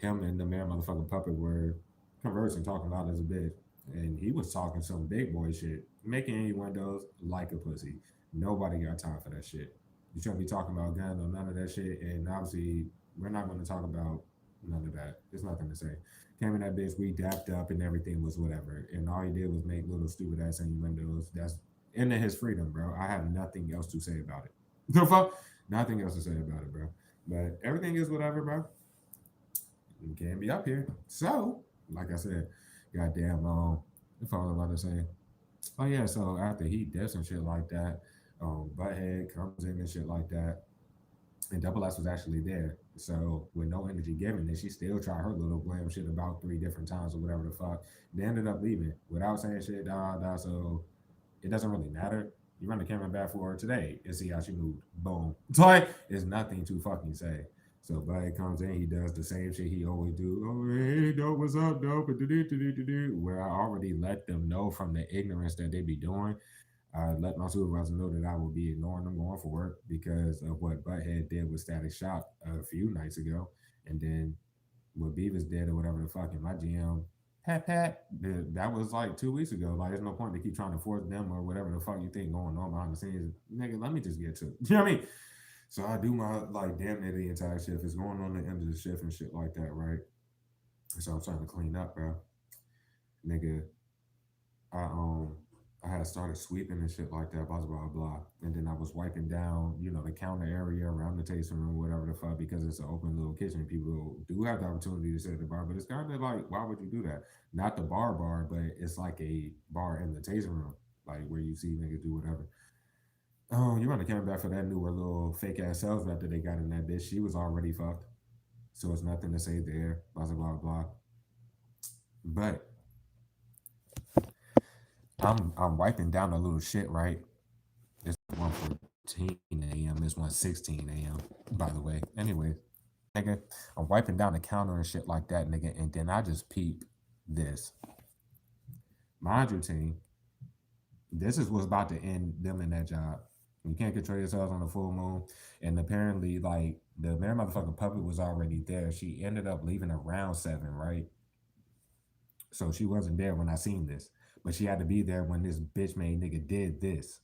him and the man motherfucking puppet were conversing, talking loud as a bitch. And he was talking some big boy shit, making innuendos like a pussy. Nobody got time for that shit. You shouldn't be talking about guns or none of that shit. And obviously, we're not going to talk about none of that. There's nothing to say. Came in that bitch, we dapped up, and everything was whatever. And all he did was make little stupid ass innuendos. That's into his freedom, bro. I have nothing else to say about it. The fuck? Nothing else to say about it, bro. But everything is whatever, bro. You can't be up here. So, like I said, goddamn, if I was about to say, oh yeah, so after he did some shit like that, Butthead comes in and shit like that, and Double S was actually there. So with no energy given, then she still tried her little blam shit about 3 different times or whatever the fuck. They ended up leaving without saying shit, da da. So it doesn't really matter. You run the camera back for her today and see how she moved. Boom. It's like there's nothing to fucking say. So Buddy comes in, he does the same shit he always do. Oh, hey, dope, what's up, dope? Where I already let them know from the ignorance that they be doing. I let my supervisor know that I will be ignoring them going for work because of what Butthead did with Static Shock a few nights ago. And then what Beavis did or whatever the fuck in my GM, pat, that was like 2 weeks ago. Like, there's no point to keep trying to force them or whatever the fuck you think going on behind the scenes. Nigga, let me just get to it. You know what I mean? So I do my, like, damn near the entire shift. It's going on the end of the shift and shit like that, right? So I'm trying to clean up, bro. Nigga, I I had started sweeping and shit like that, blah blah blah. And then I was wiping down, the counter area around the tasting room, whatever the fuck, because it's an open little kitchen. People do have the opportunity to sit at the bar, but it's kind of like, why would you do that? Not the bar, but it's like a bar in the tasting room, like where you see niggas do whatever. Oh, you want to come back for that newer little fake ass sales rep that they got in that bitch. She was already fucked, so it's nothing to say there. Blah blah blah blah. But I'm wiping down a little shit, right? It's 1:14 a.m. It's 1:16 a.m. By the way. Anyway, nigga, I'm wiping down the counter and shit like that, nigga, and then I just peep this. Mind you, team, this is what's about to end them in that job. You can't control yourselves on the full moon. And apparently, like, the man motherfucking puppet was already there. She ended up leaving around 7, right? So she wasn't there when I seen this. But she had to be there when this bitch made nigga did this.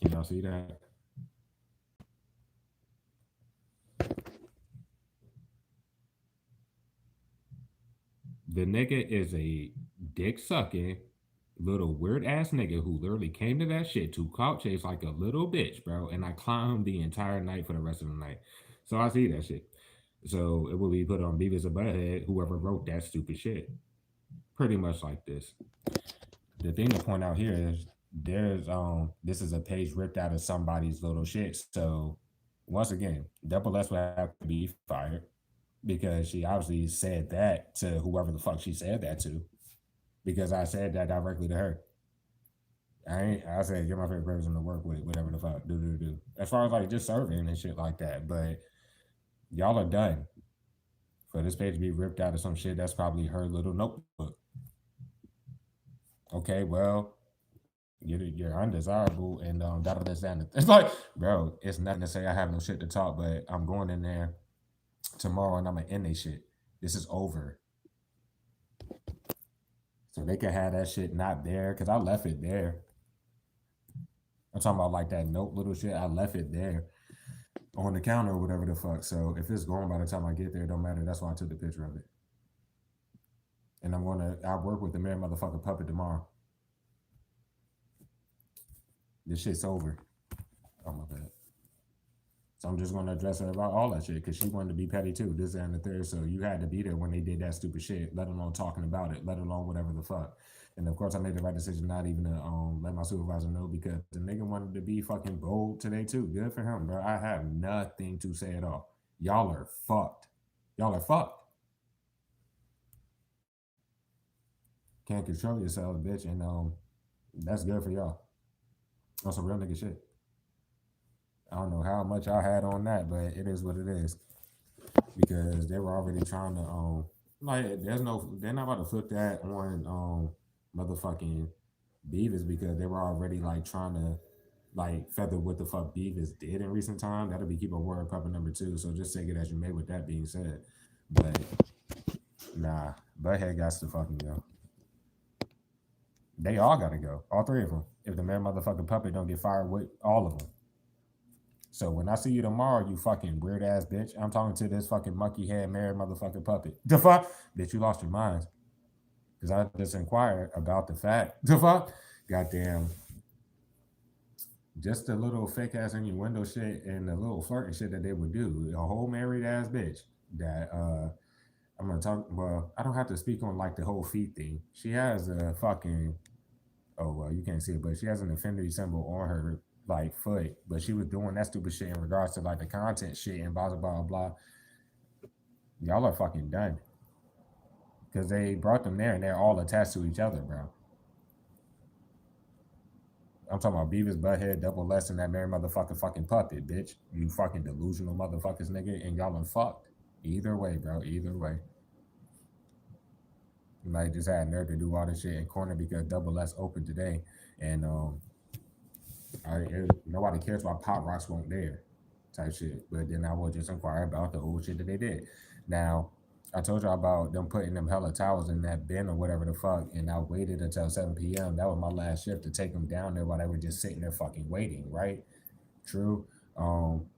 Can y'all see that? The nigga is a dick sucking little weird ass nigga who literally came to that shit to clout chase like a little bitch, bro. And I clowned the entire night for the rest of the night. So I see that shit. So it will be put on Beavis and Butthead, whoever wrote that stupid shit. Pretty much like this. The thing to point out here is there's this is a page ripped out of somebody's little shit. So once again, Double S would have to be fired because she obviously said that to whoever the fuck she said that to. Because I said that directly to her. I said you're my favorite person to work with, whatever the fuck, do. As far as like just serving and shit like that. But y'all are done. For this page to be ripped out of some shit, that's probably her little notebook. Okay, well, you're undesirable and da da da. It's like, bro, it's nothing to say I have no shit to talk, but I'm going in there tomorrow and I'm gonna end this shit. This is over. So they can have that shit not there because I left it there. I'm talking about like that note little shit. I left it there on the counter or whatever the fuck. So if it's gone by the time I get there, it don't matter. That's why I took the picture of it. And I work with the mayor motherfucking puppet tomorrow. This shit's over. Oh my bad. So I'm just gonna address her about all that shit because she wanted to be petty too. This and the third. So you had to be there when they did that stupid shit, let alone talking about it, let alone whatever the fuck. And of course, I made the right decision not even to let my supervisor know because the nigga wanted to be fucking bold today too. Good for him, bro. I have nothing to say at all. Y'all are fucked. Y'all are fucked. Can't control yourselves, bitch, and that's good for y'all. On some real nigga shit. I don't know how much I had on that, but it is what it is. Because they were already trying to like they're not about to flip that on motherfucking Beavis because they were already like trying to like feather what the fuck Beavis did in recent time. That'll be keep a word puppet number 2. So just take it as you may with that being said. But nah, Butthead got to fucking go. They all gotta go. All 3 of them. If the man motherfucking puppet don't get fired with all of them. So when I see you tomorrow, you fucking weird ass bitch, I'm talking to this fucking monkey head married motherfucking puppet. The fuck? Bitch, you lost your mind. Because I just inquired about the fact. The fuck? Goddamn. Just a little fake ass innuendo shit and the little flirting shit that they would do. A whole married ass bitch that I'm gonna talk. Well, I don't have to speak on like the whole feet thing. She has a fucking. Oh well, you can't see it, but she has an infinity symbol on her like foot. But she was doing that stupid shit in regards to like the content shit and blah blah blah blah. Y'all are fucking done because they brought them there and they're all attached to each other, bro. I'm talking about Beavis, Butthead, Double Less, and that married motherfucking fucking puppet, bitch. You fucking delusional motherfuckers, nigga, and y'all are fucked. Either way, bro. Either way. Like just had nerve to do all this shit in corner because Double Less open today, and nobody cares why Pop Rocks won't there, type shit. But then I will just inquire about the old shit that they did. Now, I told y'all about them putting them hella towels in that bin or whatever the fuck, and I waited until 7 p.m. That was my last shift to take them down there while they were just sitting there fucking waiting, right? True.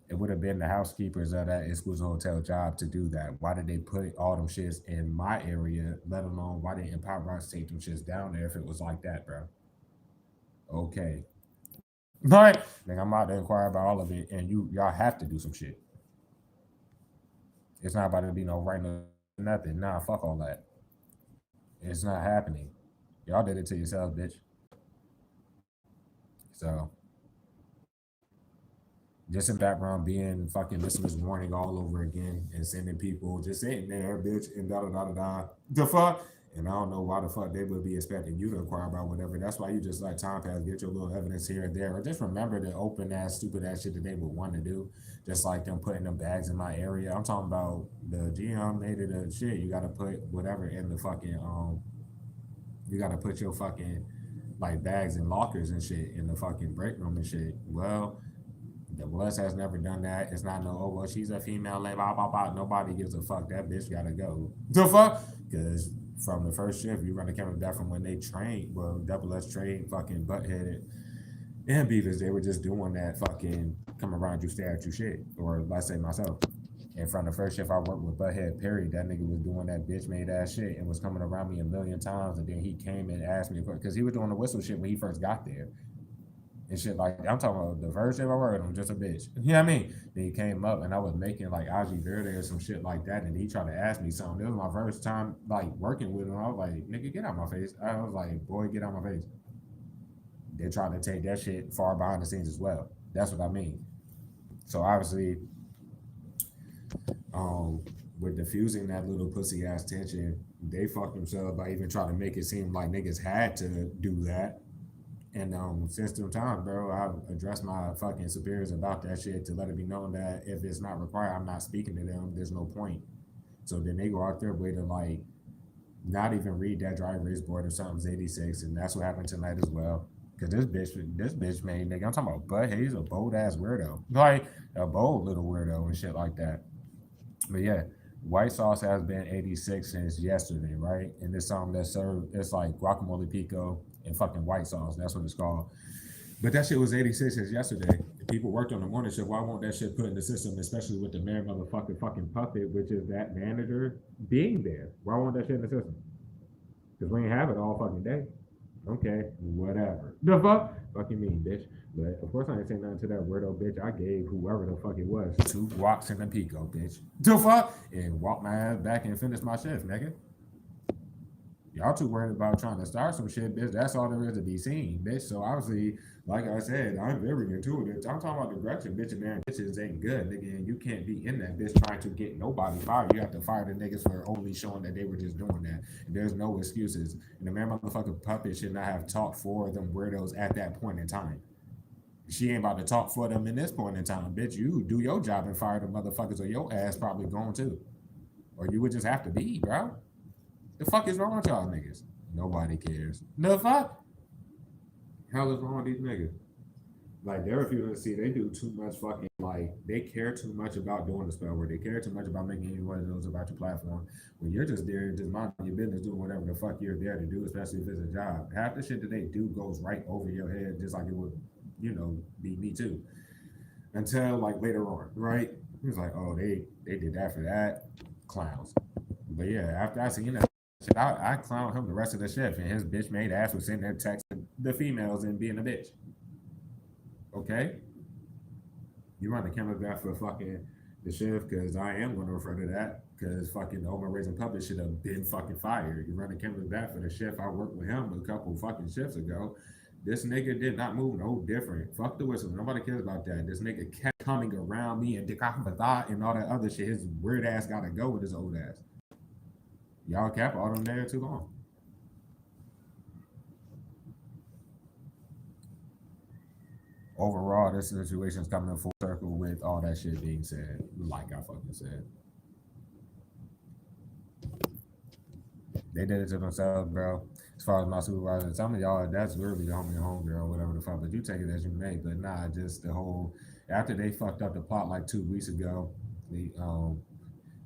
It would have been the housekeepers of that exclusive hotel job to do that. Why did they put all them shits in my area, let alone why didn't Pop Rocks take them shits down there if it was like that, bro? Okay. Right. Like I'm out to inquire about all of it, and y'all have to do some shit. It's not about to be no right no nothing. Nah, fuck all that. It's not happening. Y'all did it to yourselves, bitch. So just in the background being fucking listeners warning all over again and sending people just sitting there, bitch, and da da da da da. The fuck? And I don't know why the fuck they would be expecting you to inquire about whatever. That's why you just let time pass, get your little evidence here and there. Or just remember the open ass, stupid ass shit that they would want to do. Just like them putting them bags in my area. I'm talking about the GM made it a shit. You gotta put whatever in the fucking you gotta put your fucking like bags and lockers and shit in the fucking break room and shit. Well, the West has never done that. It's not no, oh, well, she's a female, like, blah, blah, blah. Nobody gives a fuck. That bitch gotta go. The fuck? Because from the first shift, you run the camera back from when they trained, well, double S trained, fucking butt headed and beavers, they were just doing that fucking come around you, stare at you shit. Or let's say myself. And from the first shift I worked with Butthead Perry, that nigga was doing that bitch made ass shit and was coming around me a million times. And then he came and asked me, because he was doing the whistle shit when he first got there and shit like that. I'm talking about the first time I worked with him, just a bitch. You know what I mean? Then he came up and I was making like Aji Verde or some shit like that, and he tried to ask me something. It was my first time like working with him. I was like, nigga, get out my face. I was like, boy, get out my face. They're trying to take that shit far behind the scenes as well. That's what I mean. So obviously, um, with diffusing that little pussy ass tension, they fucked themselves by even trying to make it seem like niggas had to do that. And since them time, bro, I've addressed my fucking superiors about that shit to let it be known that if it's not required, I'm not speaking to them. There's no point. So then they go out their way to like not even read that dry erase board if something's 86, and that's what happened tonight as well. Cause this bitch made nigga. I'm talking about Bud. He's a bold ass weirdo, like a bold little weirdo and shit like that. But yeah, white sauce has been 86 since yesterday, right? And this something that's served, it's like guacamole pico and fucking white sauce. That's what it's called. But that shit was 86 since yesterday. People worked on the morning shift. Why won't that shit put in the system, especially with the mayor motherfucking fucking puppet, which is that manager being there? Why won't that shit in the system? Because we ain't have it all fucking day. Okay, whatever. The fuck? Fucking mean, bitch. But of course I ain't saying nothing to that weirdo bitch. I gave whoever the fuck it was 2 guacs and a pico, bitch. The fuck? And walked my ass back and finished my shift, nigga. Y'all too worried about trying to start some shit, bitch. That's all there is to be seen, bitch. So obviously, like I said, I'm very intuitive. I'm talking about the direction, bitch, and man, bitches ain't good, nigga. And you can't be in that bitch trying to get nobody fired. You have to fire the niggas for only showing that they were just doing that. And there's no excuses. And the man motherfucking puppet should not have talked for them weirdos at that point in time. She ain't about to talk for them in this point in time, bitch. You do your job and fire the motherfuckers, or your ass probably going too. Or you would just have to be, bro. The fuck is wrong with y'all niggas? Nobody cares. The fuck? Hell is wrong with these niggas? Like they're refusing to see they do too much fucking like they care too much about doing the spell work. They care too much about making anyone knows about your platform. When you're just there, just minding your business, doing whatever the fuck you're there to do, especially if it's a job. Half the shit that they do goes right over your head, just like it would, be me too. Until like later on, right? He's like, oh, they did that for that, clowns. But yeah, after I seen that shit, I clown him the rest of the shift, and his bitch made ass was sitting there texting the females and being a bitch. Okay, you run the camera back for fucking the shift because I am going to refer to that because fucking Omar Raising Puppet should have been fucking fired. You run the camera back for the shift. I worked with him a couple fucking shifts ago. This nigga did not move no different. Fuck the whistle. Nobody cares about that. This nigga kept coming around me and and all that other shit. His weird ass gotta go with his old ass. Y'all kept all them there too long. Overall, this situation is coming full circle with all that shit being said. Like I fucking said, they did it to themselves, bro. As far as my supervisor, some of y'all, that's really the homie and homegirl, whatever the fuck. But you take it as you may. But nah, just the whole after they fucked up the plot like 2 weeks ago, the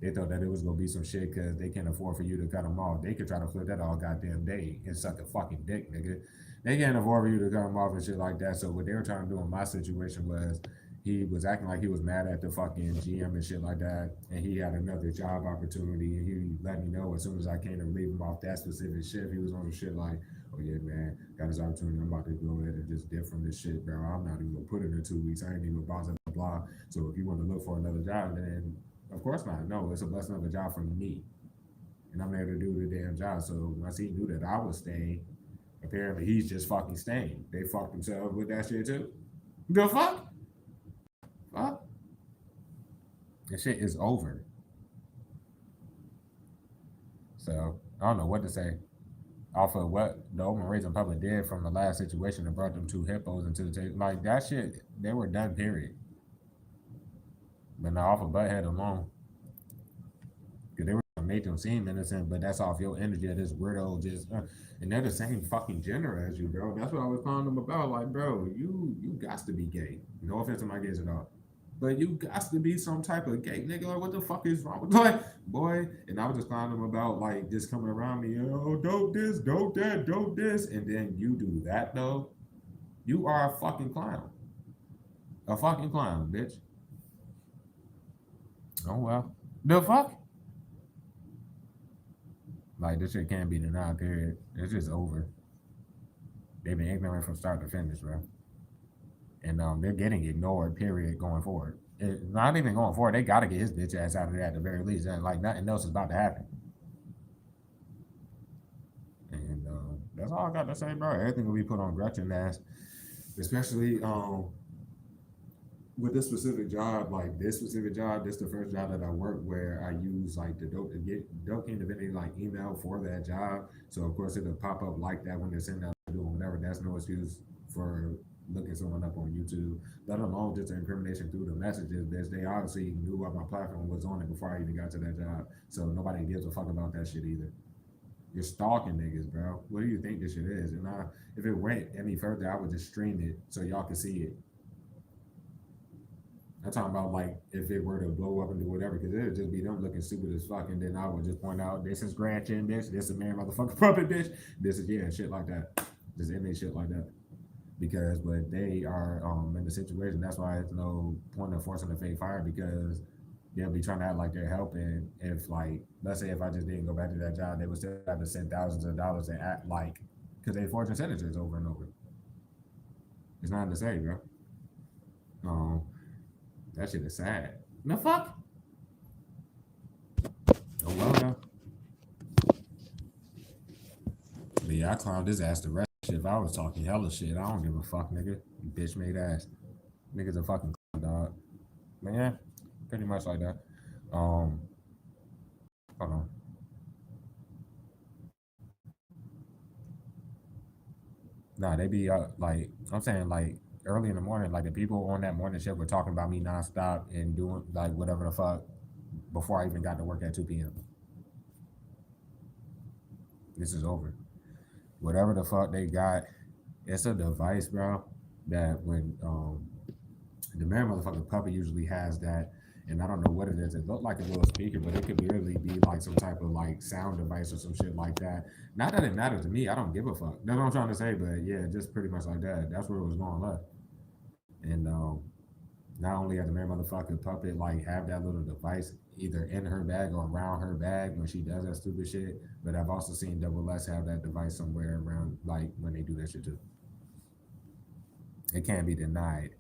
They thought that it was gonna be some shit because they can't afford for you to cut them off. They could try to flip that all goddamn day and suck a fucking dick, nigga. They can't afford for you to cut them off and shit like that. So what they were trying to do in my situation was he was acting like he was mad at the fucking GM and shit like that, and he had another job opportunity, and he let me know as soon as I came to relieve him off that specific shift. He was on some shit like, "Oh yeah, man, got this opportunity. I'm about to go ahead and just dip from this shit, bro. I'm not even gonna put it in 2 weeks. I ain't even about to blah. So if you want to look for another job, then of course not. No, it's a blessing of a job from me, and I'm there to do the damn job. So once he knew that I was staying, apparently he's just fucking staying. They fucked themselves with that shit too. The fuck? Fuck. This shit is over. So I don't know what to say off of what the open raising public did from the last situation that brought them two hippos into the table. Like that shit, they were done. Period. But now off of Butthead alone, because they were gonna make them seem innocent, but that's off your energy of this weirdo just. And they're the same fucking gender as you, bro. That's what I was calling them about. Like, bro, you got to be gay. No offense to my gays at all. But you got to be some type of gay nigga. Like, what the fuck is wrong with like, boy? And I was just clowning them about like just coming around me, oh, dope this, dope that, dope this, and then you do that though. You are a fucking clown. A fucking clown, bitch. Oh well. The fuck? Like this shit can't be denied, period. It's just over. They've been ignorant from start to finish, bro. And they're getting ignored, period, going forward. Not even going forward, they gotta get his bitch ass out of there at the very least. And like nothing else is about to happen. And that's all I got to say, bro. Everything will be put on Gretchen ass. Especially with this specific job, like this specific job, this is the first job that I worked where I use like the dope to get dope independent like email for that job. So of course it'll pop up like that when they're sending out doing whatever. That's no excuse for looking someone up on YouTube, let alone just the incrimination through the messages. Bitch, they obviously knew what my platform was on it before I even got to that job. So nobody gives a fuck about that shit either. You're stalking niggas, bro. What do you think this shit is? And if it went any further, I would just stream it so y'all could see it. I'm talking about like if it were to blow up and do whatever, because it would just be them looking stupid as fuck, and then I would just point out this is Gretchen, bitch, this is man motherfucking puppet, bitch, this is shit like that, just any shit like that. Because but they are in the situation, that's why it's no point of forcing a fake fire because they'll be trying to act like they're helping. If like let's say if I just didn't go back to that job, they would still have to send thousands of dollars and act like because they forging signatures over and over. It's nothing to say, bro. That shit is sad. The fuck? Oh well, no. But yeah, I clowned his ass the rest of shit. If I was talking hella shit, I don't give a fuck, nigga. You bitch made ass. Niggas a fucking clown, dog. But yeah, pretty much like that. Hold on. Nah, they be like I'm saying like early in the morning, like the people on that morning shift were talking about me nonstop and doing like whatever the fuck before I even got to work at 2 p.m. This is over. Whatever the fuck they got, it's a device, bro, that when the man motherfucking puppet usually has that, and I don't know what it is. It looked like a little speaker, but it could really be like some type of like sound device or some shit like that. Not that it matters to me. I don't give a fuck. That's what I'm trying to say. But yeah, just pretty much like that. That's where it was going left. And not only had the man motherfucking puppet like have that little device either in her bag or around her bag when she does that stupid shit, but I've also seen Double S have that device somewhere around like when they do that shit too. It can't be denied.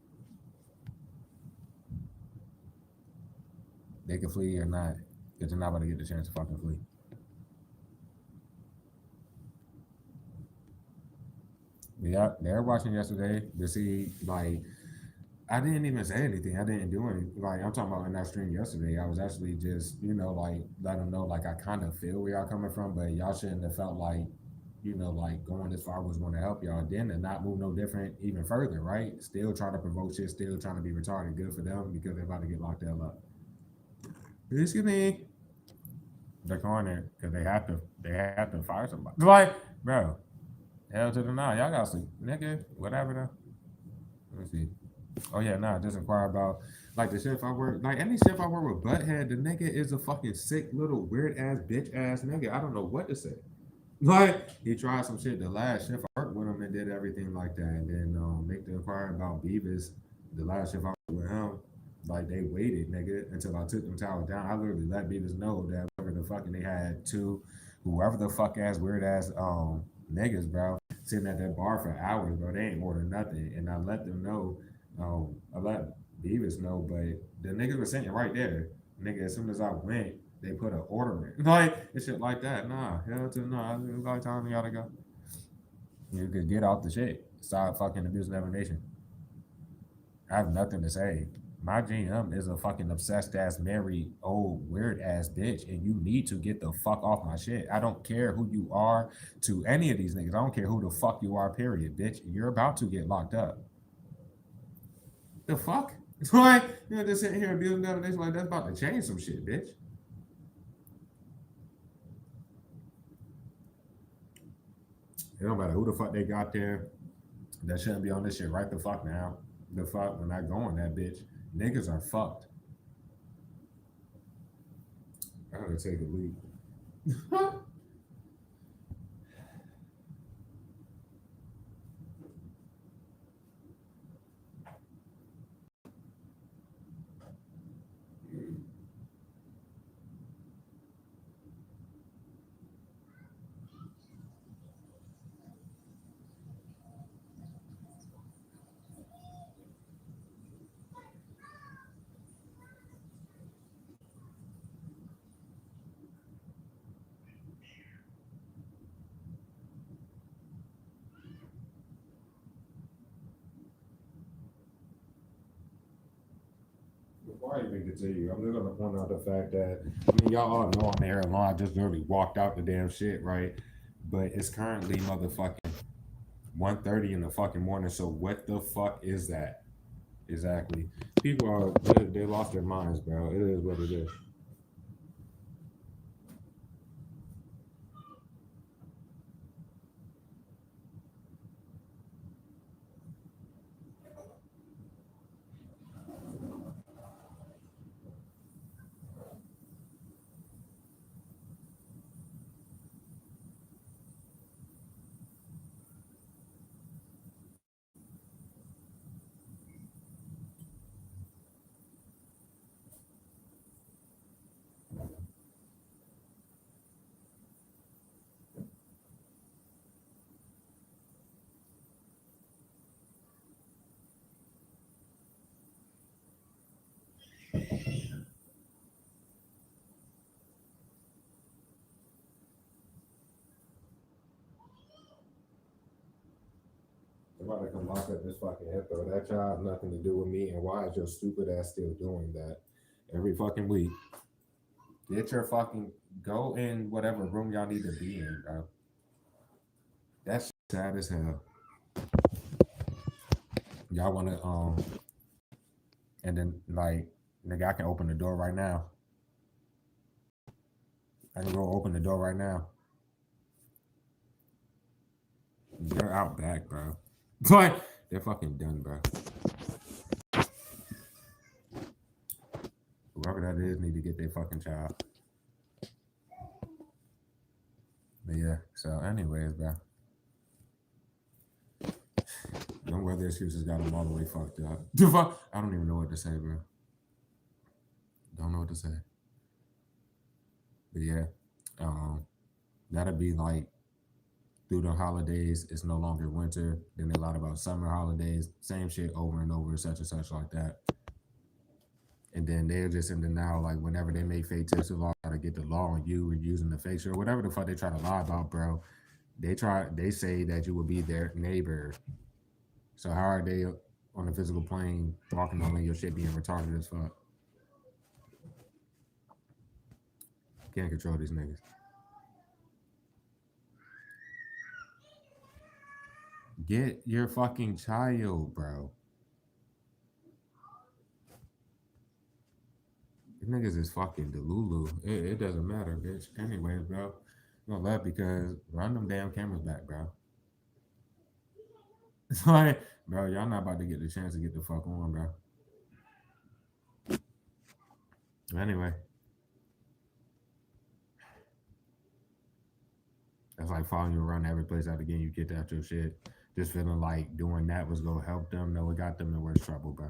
They can flee or not, because they're not about to get the chance to fucking flee. Yeah, they were watching yesterday to see like I didn't even say anything. I didn't do anything. Like I'm talking about in that stream yesterday. I was actually just, like let them know like I kind of feel where y'all coming from, but y'all shouldn't have felt like, like going this far was going to help y'all. Then and not move no different even further, right? Still trying to provoke shit, still trying to be retarded. Good for them because they're about to get locked the hell up. Excuse me. They're corner because they have to fire somebody. Like, bro, hell to the nah. Y'all got some nigga, whatever though. Let me see. Oh yeah, nah, just inquire about like the shift I work, like any shift I work with Butthead, the nigga is a fucking sick little weird ass bitch ass nigga. I don't know what to say. Like he tried some shit the last shift I worked with him and did everything like that. And then make the inquiry about Beavis, the last shift I worked with him, like they waited, nigga, until I took them towers down. I literally let Beavis know that whatever the fucking they had two, whoever the fuck ass weird ass niggas, bro, sitting at that bar for hours, bro. They ain't ordered nothing. And I let them know, I let Beavis know, but the niggas were sitting right there. Nigga, as soon as I went, they put an order in. Like, and shit like that. Nah, hell to no. It was like time y'all to go. You could get off the shit. Stop fucking abusing every nation. I have nothing to say. My GM is a fucking obsessed ass, married, old, weird ass bitch, and you need to get the fuck off my shit. I don't care who you are to any of these niggas. I don't care who the fuck you are, period, bitch. You're about to get locked up. The fuck? Like, you know, just sitting here abusing the other nation like that's about to change some shit, bitch. It don't matter who the fuck they got there. That shouldn't be on this shit right the fuck now. The fuck when I go on that bitch. Niggas are fucked. I gotta take a leak. Before I even continue, I'm just gonna point out the fact that I mean y'all all know I'm here alone. I just literally walked out the damn shit, right? But it's currently motherfucking 1:30 in the fucking morning. So what the fuck is that? Exactly. People are they lost their minds, bro. It is what it is. Somebody come lock up this fucking hippo. That child has nothing to do with me. And why is your stupid ass still doing that every fucking week? Get your fucking go in whatever room y'all need to be in, bro. That's sad as hell. Y'all wanna and then like nigga, I can open the door right now. I can go open the door right now. They're out back, bro. Like they're fucking done, bro. Whoever that is need to get their fucking child. But yeah, so anyways, bro. Them weather excuses got them all the way fucked up. The fuck? I don't even know what to say, bro. Don't know what to say. But yeah, that'll be like through the holidays. It's no longer winter. Then they lied about summer holidays. Same shit over and over, such and such like that. And then they're just in the now, like whenever they make fake tips of law, try to get the law on you or using the fake shirt, whatever the fuck they try to lie about, bro. They say that you will be their neighbor. So how are they on the physical plane walking on your shit being retarded as fuck? Can't control these niggas. Get your fucking child, bro. These niggas is fucking delulu. It doesn't matter, bitch. Anyways, bro. I'm gonna laugh because run them damn cameras back, bro. It's like, bro, y'all not about to get the chance to get the fuck on, bro. Anyway, that's like following you around every place out the game you get out your shit. Just feeling like doing that was gonna help them. No, it got them in worse trouble, bro.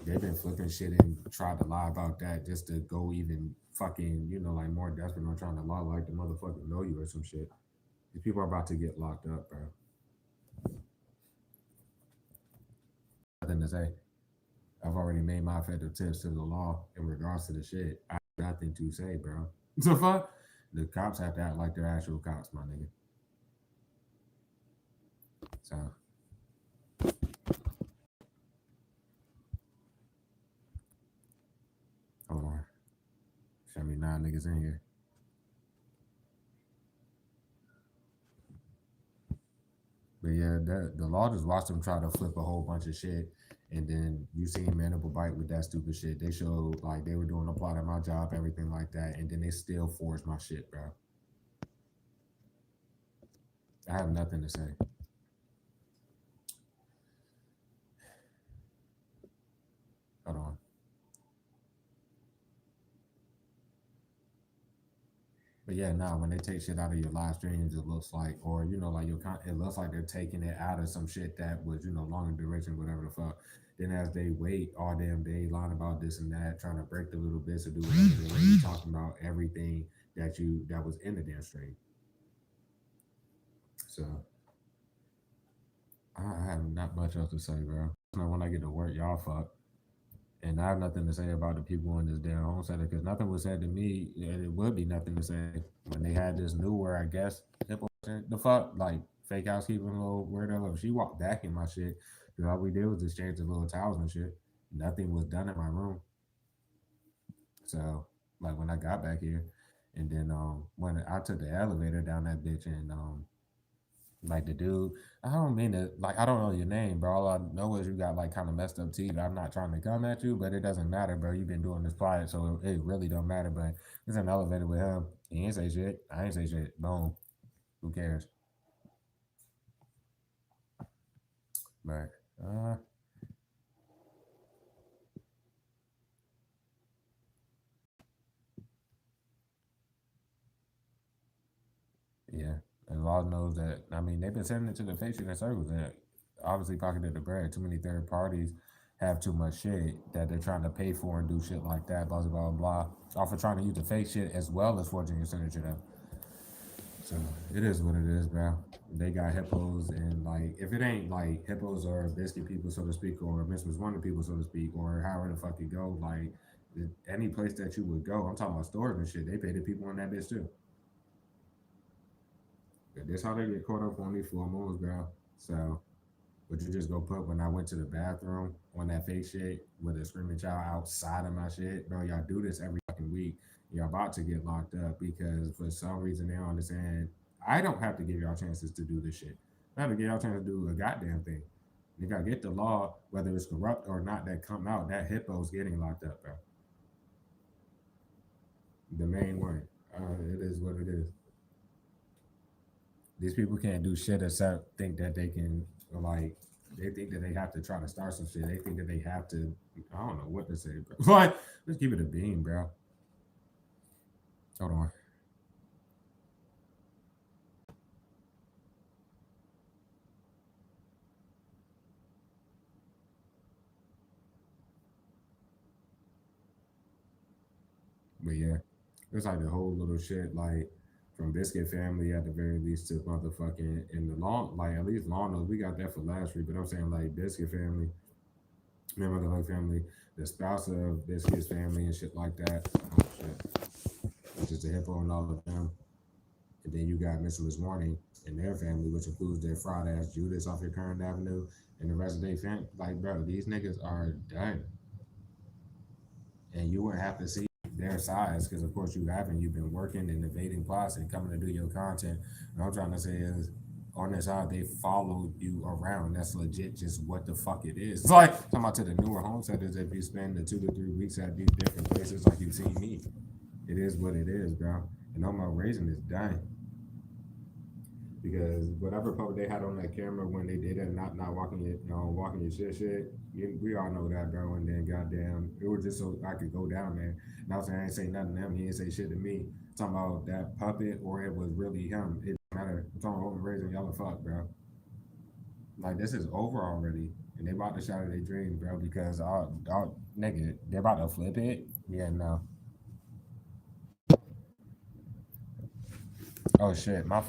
They've been flipping shit and tried to lie about that just to go even fucking, like more desperate on trying to lie like the motherfucker know you or some shit. These people are about to get locked up, bro. Nothing to say. I've already made my effective tips to the law in regards to the shit. I have nothing to say, bro. So fuck. The cops have to act like they're actual cops, my nigga. So hold on. Show me 9 niggas in here. But yeah, the law just watched them try to flip a whole bunch of shit. And then you see Manable Bite with that stupid shit. They showed like they were doing a plot of my job, everything like that. And then they still forged my shit, bro. I have nothing to say. Hold on. But yeah, nah, when they take shit out of your live streams, it looks like, or like it looks like they're taking it out of some shit that was, longer duration, whatever the fuck. Then as they wait all damn day, lying about this and that, trying to break the little bits or do whatever, they you talking about everything that was in the damn stream. So I have not much else to say, bro. When I get to work, y'all fuck. And I have nothing to say about the people in this damn home center because nothing was said to me, and it would be nothing to say when they had this newer, I guess, hippo the fuck, like fake housekeeping little weirdo. She walked back in my shit. Because all we did was exchange the little towels and shit. Nothing was done in my room. So, like when I got back here, and then when I took the elevator down that bitch and like the dude, I don't mean to, like, I don't know your name, bro. All I know is you got like kind of messed up teeth. I'm not trying to come at you, but it doesn't matter, bro. You've been doing this quiet, so it really don't matter. But it's an elevator with him. He ain't say shit. I ain't say shit. Boom. Who cares? But yeah, and law knows that. I mean, they've been sending it to the patient in circles, and obviously pocketed the bread. Too many third parties have too much shit that they're trying to pay for and do shit like that. Blah blah blah blah. All for trying to use the fake shit as well as forging your signature. Though. So it is what it is, bro. They got hippos and like if it ain't like hippos or biscuit people, so to speak, or Miss Wonder people, so to speak, or however the fuck it go, like any place that you would go, I'm talking about stores and shit. They pay the people on that bitch too. That's how they get caught up on these full moons, bro. So, but you just go put when I went to the bathroom on that fake shit with a screaming child outside of my shit, bro. Y'all do this every fucking week. You're about to get locked up because for some reason they don't understand. I don't have to give y'all chances to do this shit. I have to give y'all a chance to do a goddamn thing. You gotta get the law, whether it's corrupt or not, that come out. That hippo's getting locked up, bro. The main one. It is what it is. These people can't do shit except think that they can like they think that they have to try to start some shit. They think that they have to I don't know what to say, bro. Like, let's keep it a beam, bro. Hold on. But yeah, it's like the whole little shit, like from Biscuit Family at the very least to motherfucking in the long like at least long nose, we got that for last week, but I'm saying like Biscuit Family, remember the whole family, the spouse of Biscuit's family and shit like that. Oh shit. Which is the hippo and all of them. And then you got Mr. Warning and their family, which includes their fraud ass Judas off your current avenue and the rest of their family. Like, bro, these niggas are done. And you wouldn't have to see their size because, of course, you haven't. You've been working and evading plots and coming to do your content. What I'm trying to say is, on this side, they follow you around. That's legit just what the fuck it is. It's like, talking about to the newer home centers, if you spend the 2 to 3 weeks at these different places, like you've seen me, it is what it is, bro. And no more raising is done. because whatever puppet they had on that camera when they did it, not walking it, walking your shit, we all know that, bro. And then goddamn, it was just so I could go down there. And I was saying I ain't say nothing to him. He didn't say shit to me. Talking about that puppet or it was really him. It don't matter. I'm talking about raising yellow fuck, bro. Like this is over already, and they about to shatter their dreams, bro. Because all nigga, they about to flip it. Yeah, no. Oh shit, my.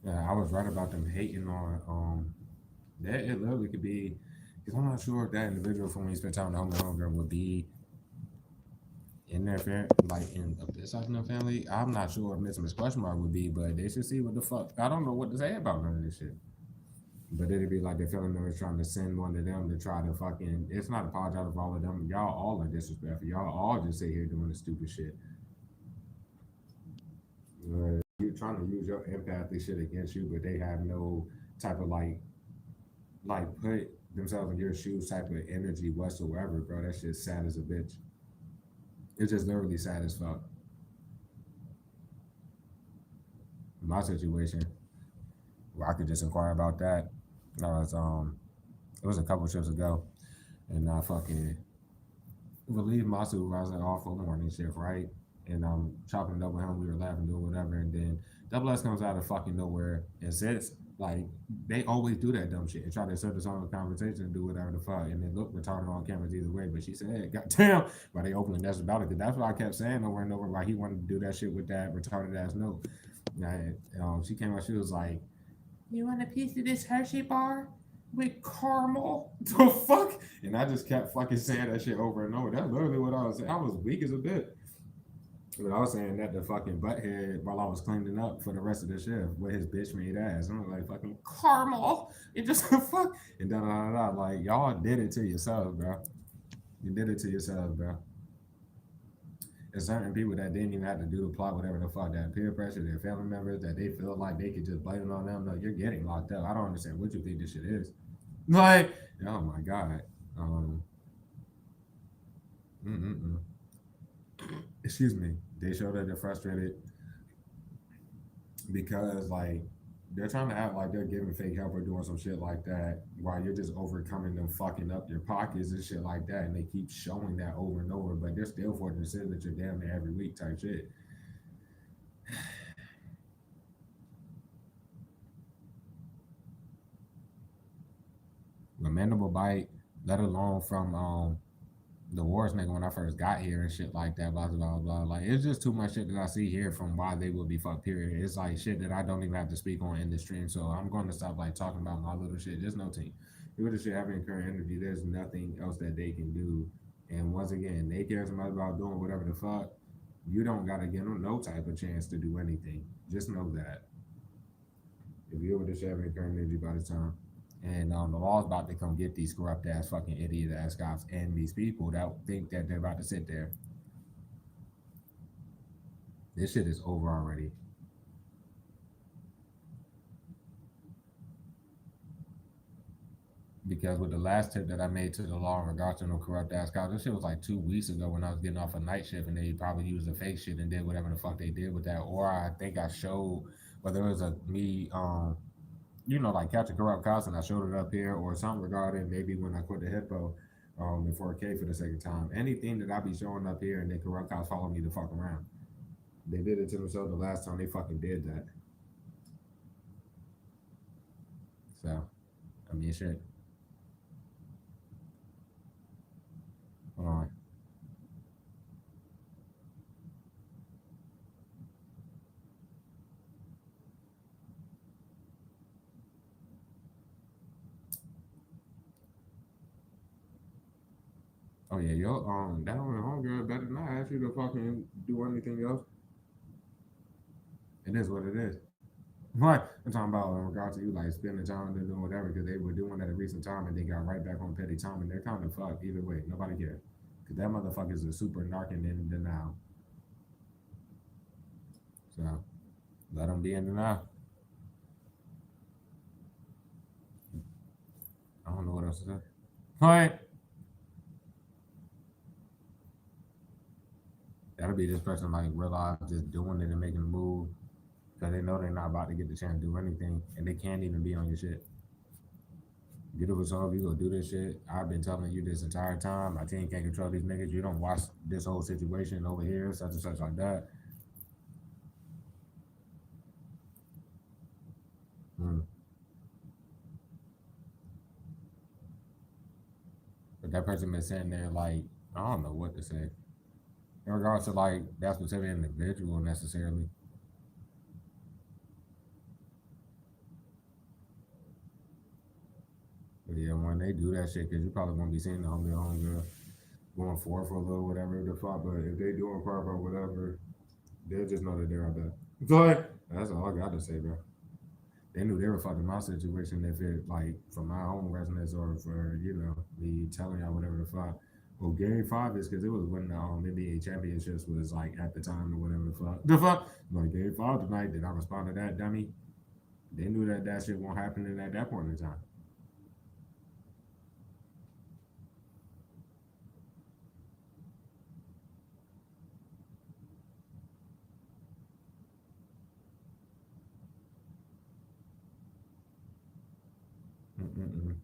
Yeah, I was right about them hating on that. It literally could be because I'm not sure if that individual from when you spent time with the homegirl would be in their like in this side of their family. I'm not sure if Miss Question Mark would be, but they should see what the fuck. I don't know what to say about none of this shit. But it'd be like their family members trying to send one of them to try to fucking. It's not apologize for all of them. Y'all all are disrespectful. Y'all all just sit here doing the stupid shit. You're trying to use your empathy shit against you, but they have no type of like put themselves in your shoes type of energy whatsoever, bro. That shit's sad as a bitch. It's just literally sad as fuck. In my situation, where I could just inquire about that. I was it was a couple trips ago, and I fucking relieved my supervisor off for morning shift, right? And I'm chopping it up with him. We were laughing, doing whatever, and then Double S comes out of fucking nowhere and says like they always do that dumb shit and try to insert us on the conversation and do whatever the fuck, and then look retarded on cameras either way. But she said, hey, "Goddamn!" Why they opening that's about it? Because that's what I kept saying over and over. Why he wanted to do that shit with that retarded ass note. And she came out. She was like, "You want a piece of this Hershey bar with caramel?" The fuck? And I just kept fucking saying that shit over and over. That's literally what I was saying. I was weak as a bit. But I was saying that the fucking butthead while I was cleaning up for the rest of the shift with his bitch made ass. And I'm like, fucking caramel. It just fuck. And da da da da. Like, y'all did it to yourselves, bro. You did it to yourselves, bro. There's certain people that didn't even have to do the plot, whatever the fuck, that peer pressure, their family members, that they feel like they could just blame it on them. No, you're getting locked up. I don't understand what you think this shit is. Like, oh my god. Um, mm-mm-mm. Excuse me. They show that they're frustrated because like they're trying to act like they're giving fake help or doing some shit like that while you're just overcoming them fucking up your pockets and shit like that, and they keep showing that over and over, but they're still forcing to say that you're damn near every week type shit. Lamentable bite, let alone from the wars nigga when I first got here and shit like that, blah blah blah. Like it's just too much shit that I see here from why they would be fucked. Period. It's like shit that I don't even have to speak on in the stream. So I'm going to stop like talking about my little shit. Just no team. People that shit having current energy. There's nothing else that they can do. And once again, they care so much about doing whatever the fuck. You don't gotta give them no type of chance to do anything. Just know that if you're with the shit having current energy by the time. And the law's about to come get these corrupt ass fucking idiot ass cops and these people that think that they're about to sit there. This shit is over already. Because with the last tip that I made to the law in regards to no corrupt ass cops, this shit was like 2 weeks ago when I was getting off a night shift and they probably used the fake shit and did whatever the fuck they did with that. Or I think I showed whether it was a me like catching corrupt cops and I showed it up here or something regarding maybe when I quit the hippo in 4K for the second time. Anything that I be showing up here and the corrupt cops follow me the fuck around. They did it to themselves the last time they fucking did that. So, I mean, shit. Hold on. Oh yeah, yo, that one homegirl better not ask you to fucking do anything else. It is what it is. Right. I'm talking about in regards to you like spending time and doing whatever because they were doing that at a recent time and they got right back on petty time and they're kind of fucked either way. Nobody cares. Because that motherfucker is a super narc and in denial. So Let them be in and out. I don't know what else to say. What? That'll be this person like realize just doing it and making a move because they know they're not about to get the chance to do anything and they can't even be on your shit. Beautiful soul, you go do this shit. I've been telling you this entire time. My team can't control these niggas. You don't watch this whole situation over here, such and such like that. Mm. But that person been sitting there like, I don't know what to say. In regards to like that specific individual necessarily. But yeah, when they do that shit, because you probably won't be seeing the homie girl going forth for a little whatever the fuck. But if they doing proper or whatever, they'll just know that they're out there. But that's all I got to say, bro. They knew they were fucking my situation if it like from my own resonance or for me telling y'all whatever the fuck. Well, Game 5 is because it was when the NBA championships was like at the time or whatever the fuck. The fuck like Game 5 tonight. Did I respond to that dummy? They knew that that shit won't happen at that point in time. Mm-mm-mm.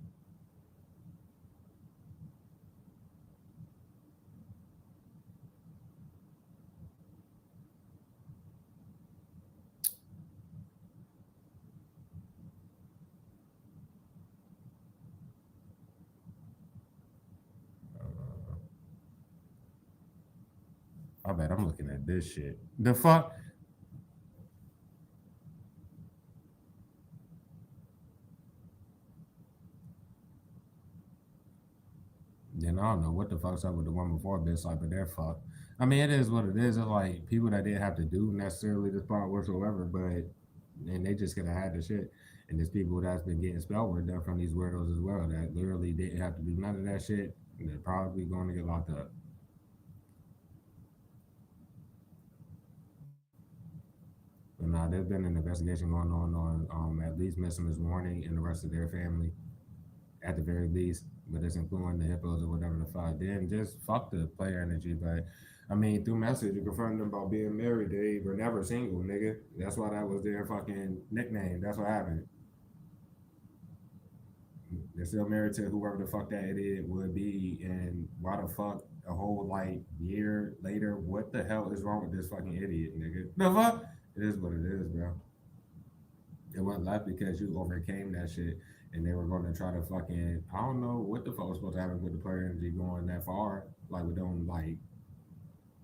I bet I'm looking at this shit. The fuck. Then I don't know what the fuck's up with the one before this, like, but they're fucked. I mean, it is what it is. It's like people that didn't have to do necessarily this part whatsoever, but and they just could have had the shit. And there's people that's been getting spell work done from these weirdos as well that literally didn't have to do none of that shit. And they're probably going to get locked up. But now there's been an investigation going on at least Miss Warning and the rest of their family at the very least, but it's including the hippos or whatever the fuck. Then just fuck the player energy. But I mean, through message, you confirmed them about being married. They were never single, nigga. That's why that was their fucking nickname. That's what happened. They're still married to whoever the fuck that idiot would be. And why the fuck a whole like year later, what the hell is wrong with this fucking idiot, nigga? The fuck? It is what it is, bro. It wasn't left because you overcame that shit and they were going to try to fucking I don't know what the fuck was supposed to happen with the player energy going that far, like with them like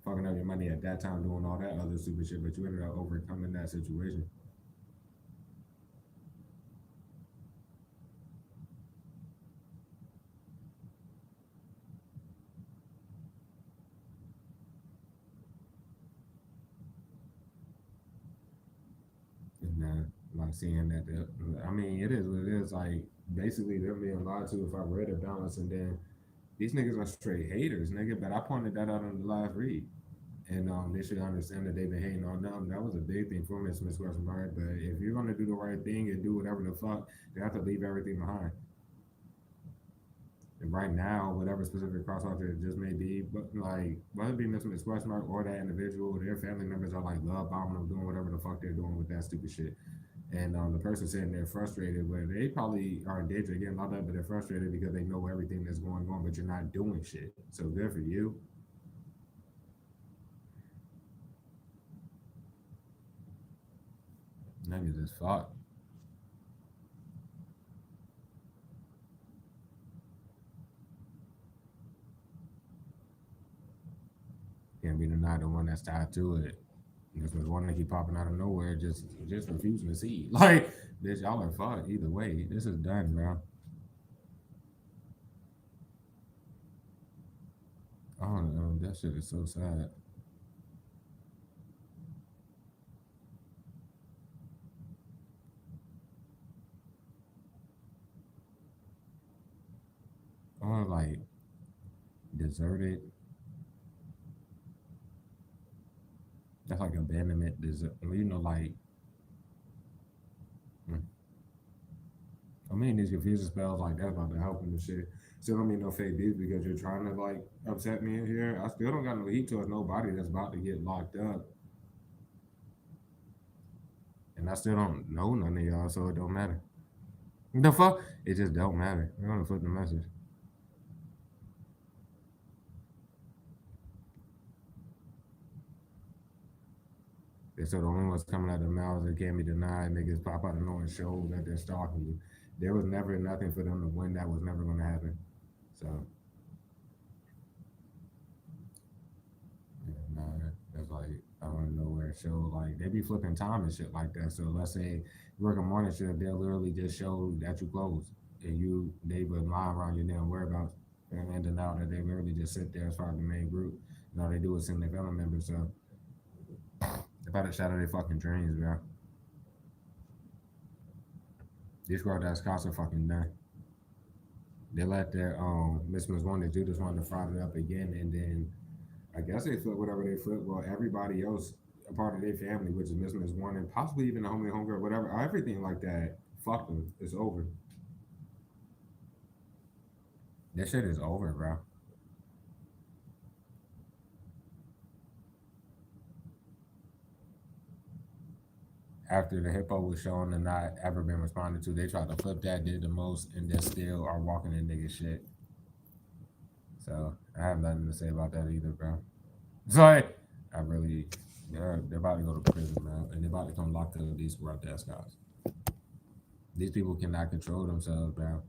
fucking up your money at that time doing all that other stupid shit, but you ended up overcoming that situation. And like seeing that I mean it is what it is, like basically they're being lied to if I read it balance, and then these niggas are straight haters, nigga, but I pointed that out on the live read. And they should understand that they've been hating on them. That was a big thing for Miss Westbrook. But if you're gonna do the right thing and do whatever the fuck, you have to leave everything behind. And right now, whatever specific crosswalk it just may be, but like whether it be Miss Westbrook or that individual, their family members are like love bombing them, doing whatever the fuck they're doing with that stupid shit. And the person sitting there frustrated, but they probably are in danger of getting locked up, but they're frustrated because they know everything that's going on, but you're not doing shit. So good for you. Niggas is fucked. Can't be denied the one that's tied to it. This was one that keep popping out of nowhere, just refusing to see. Like, bitch, y'all are fucked either way. This is done, bro. I don't know. That shit is so sad. Or like deserted. That's like abandonment. Desert. Like mean, these confusion spells like that about to help him and shit. Still don't mean no fake beef because you're trying to like upset me in here. I still don't got no heat towards nobody that's about to get locked up. And I still don't know none of y'all, so it don't matter. The fuck? It just don't matter. I'm gonna flip the message. They said the only ones coming out of their mouths that can't be denied. Niggas pop out of nowhere and show that they're stalking you. There was never nothing for them to win. That was never gonna happen. So yeah, nah, that's like I don't know where it show like they be flipping time and shit like that. So let's say you work a morning shift, they'll literally just show that you closed and they would lie around your damn whereabouts and then out that they literally just sit there as far as the main group. And all they do is send their family members. So they about to shatter their fucking dreams, bro. These girl that's Casa fucking done. They let their Miss One that Judas wanted to fry it up again, and then I guess they flip whatever they flip. Well, everybody else, a part of their family, which is Miss One, and possibly even the homie, homegirl, whatever, everything like that. Fuck them. It's over. That shit is over, bro. After the hippo was shown and not ever been responded to, they tried to flip that, did the most, and then still are walking in nigga shit. So I have nothing to say about that either, bro. Sorry. I really, they're about to go to prison, man, and they're about to come locked up with these corrupt ass guys. These people cannot control themselves, bro.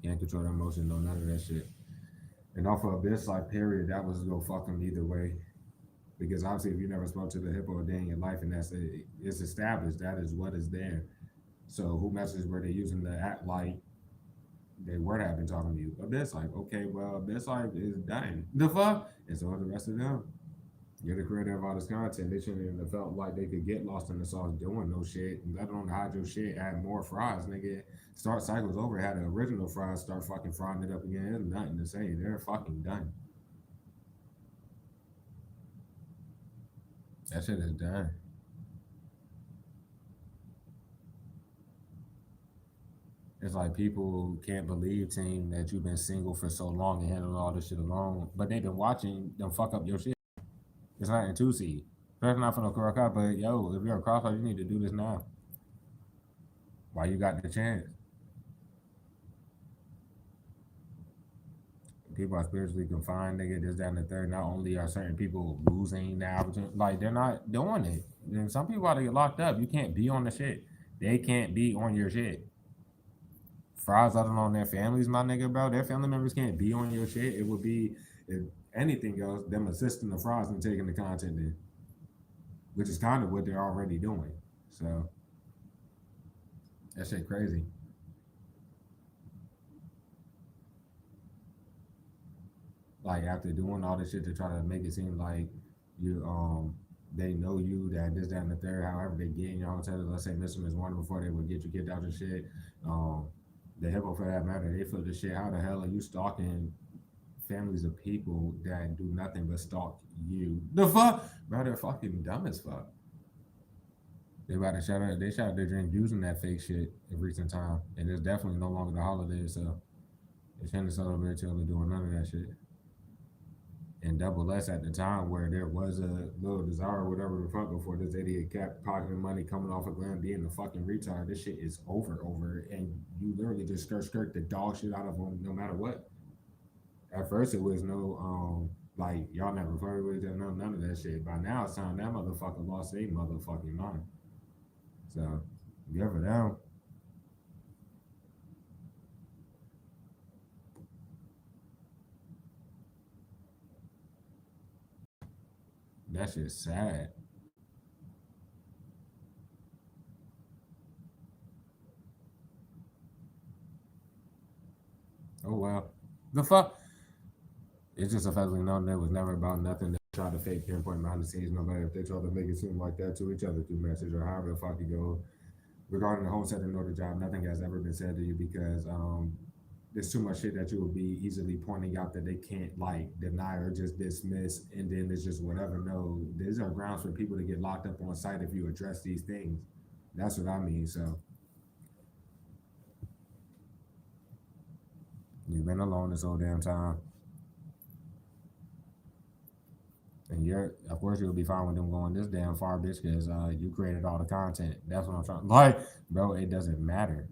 Can't control their emotions, no none of that shit. And off of this like period, that was go fuck them either way. Because obviously, if you never spoke to the hippo a day in your life, and that's it, it's established that is what is there. So who messages were they using to act like they were having talking to you? Abyss like, okay, well, Abyss like is dying. The fuck? And so are the rest of them. You're the creator of all this content. They shouldn't even have felt like they could get lost in the sauce doing no shit. Let alone hide your shit, add more fries, nigga. Start cycles over. Had the original fries, start fucking frying it up again. There's nothing to say. They're fucking done. That shit is done. It's like people can't believe, team, that you've been single for so long and handling all this shit alone, but they've been watching them fuck up your shit. It's not in 2C. That's not for no cross out, but yo, if you're a crossout, you need to do this now. Why you got the chance? People are spiritually confined, nigga, this, that, and the third. Not only are certain people losing the opportunity, like they're not doing it. And some people are to get locked up. You can't be on the shit. They can't be on your shit. Fries letting on their families, my nigga, bro. Their family members can't be on your shit. It would be, if anything else, them assisting the fries and taking the content in, which is kind of what they're already doing. So that shit crazy. Like after doing all this shit to try to make it seem like you they know you, that this, that, and the third. However, they get in your hotel. Let's say Mr. Miss One before they would get you kicked out and shit. Um, the hippo for that matter, they flip the shit. How the hell are you stalking families of people that do nothing but stalk you? The fuck, bro, they're fucking dumb as fuck. They about to shout out. They shot their drink using that fake shit in recent time, and it's definitely no longer the holidays. So they shouldn't celebrate till they're doing none of that shit. And double S at the time where there was a little desire or whatever the fuck before this idiot kept pocketing money coming off of Glenn being the fucking retard. This shit is over, and you literally just skirt the dog shit out of them no matter what. At first it was no like y'all never flirted with each other, none of that shit. By now it's time that motherfucker lost their motherfucking mind. So good for them. That shit's sad. Oh well. The fuck? It's just effectively known that it was never about nothing. They tried to fake pinpoint behind the scenes, no matter if they tried to make it seem like that to each other through message or however the fuck you go. Regarding the whole setting order job, nothing has ever been said to you because there's too much shit that you will be easily pointing out that they can't like deny or just dismiss, and then it's just whatever. No, these are grounds for people to get locked up on site if you address these things. That's what I mean. So You've been alone this whole damn time. And of course, you'll be fine with them going this damn far, bitch, because you created all the content. That's what I'm trying. Like, bro, it doesn't matter.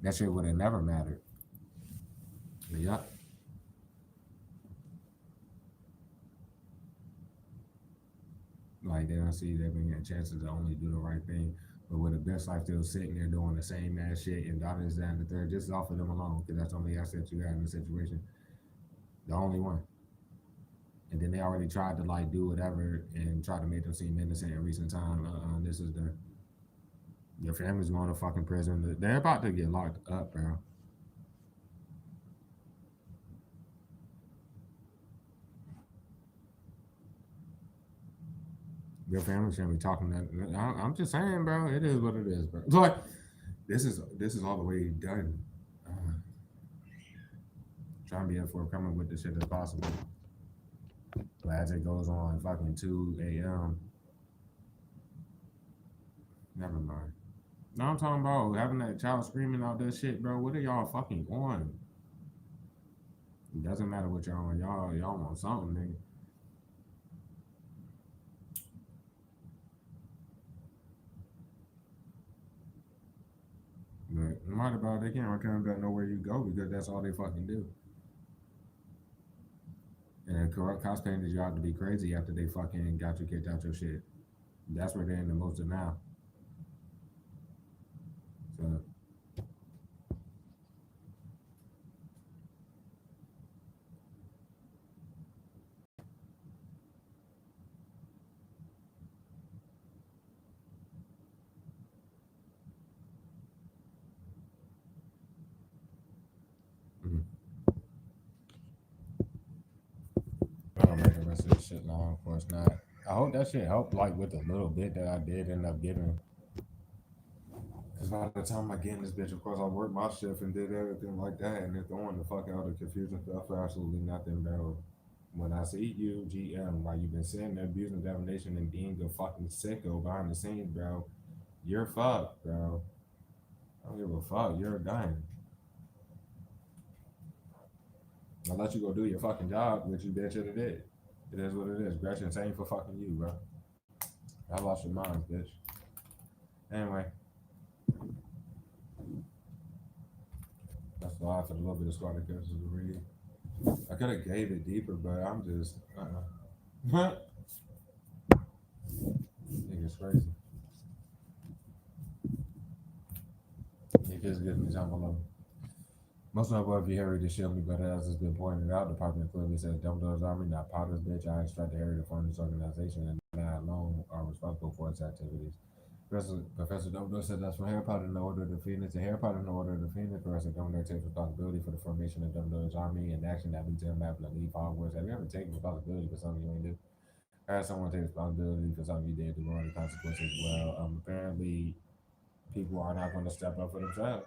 That shit would have never mattered. Yeah. Like, they don't see they've been getting chances to only do the right thing. But with the best life still sitting there doing the same ass shit and that is that and the third, just offer them alone because that's the only asset you have in the situation. The only one. And then they already tried to like do whatever and try to make them seem innocent in recent time. This is the your family's going to fucking prison. They're about to get locked up, bro. Your family shouldn't be talking that. I'm just saying, bro. It is what it is, bro. Like this is all the way done. Uh, Trying to be as forthcoming with the shit as possible. But as it goes on, fucking 2 a.m. Never mind. No, I'm talking about having that child screaming out that shit, bro. What are y'all fucking on? It doesn't matter what y'all on. Y'all want something, nigga. But no matter about it, they can't return back nowhere you go because that's all they fucking do. And corrupt cops painted you out to be crazy after they fucking got you kicked out your shit. That's where they're in the most of now. So, mm, I don't make the rest of this shit long. Of course not. I hope that shit helped, like with the little bit that I did end up giving. Because by the time I get in this bitch, of course, I worked my shift and did everything like that, and they're throwing the fuck out of confusion stuff for absolutely nothing, bro. When I see you, GM, like you've been sitting there abusing defamation and being a fucking sicko behind the scenes, bro, you're fucked, bro. I don't give a fuck. You're done. I'll let you go do your fucking job, which you bitch should have did. It is what it is. Gretchen, same for fucking you, bro. I lost your mind, bitch. Anyway, that's the lie for the little bit of squad cases to read. I could have gave it deeper, but I'm just, Nigga's crazy. It just gives me time alone. Most notable, if you hear this shit, but as has been pointed out, the Department clearly says Dumbledore's Army, not Potter's bitch. I extract the area to fund this organization and I alone are responsible for its activities. Professor Dumbledore said that's from Harry Potter in the Order of the Phoenix. And Harry Potter in the Order of the Phoenix, Professor Dumbledore takes responsibility for the formation of Dumbledore's Army and action that leads him to leave Hogwarts. Have you ever taken responsibility for something you ain't do? I had someone take responsibility for something you did to learn the consequences. Well, apparently people are not going to step up for themselves.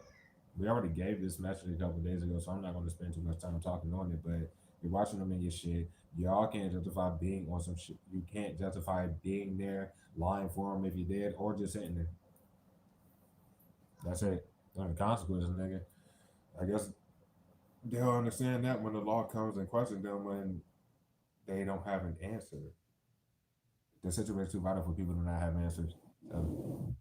We already gave this message a couple days ago, so I'm not going to spend too much time talking on it. But you're watching them in your shit. Y'all can't justify being on some shit. You can't justify being there, lying for them if you did, or just sitting there. That's it. And the consequences, nigga. I guess they'll understand that when the law comes and questions them when they don't have an answer. The situation's too vital for people to not have answers. So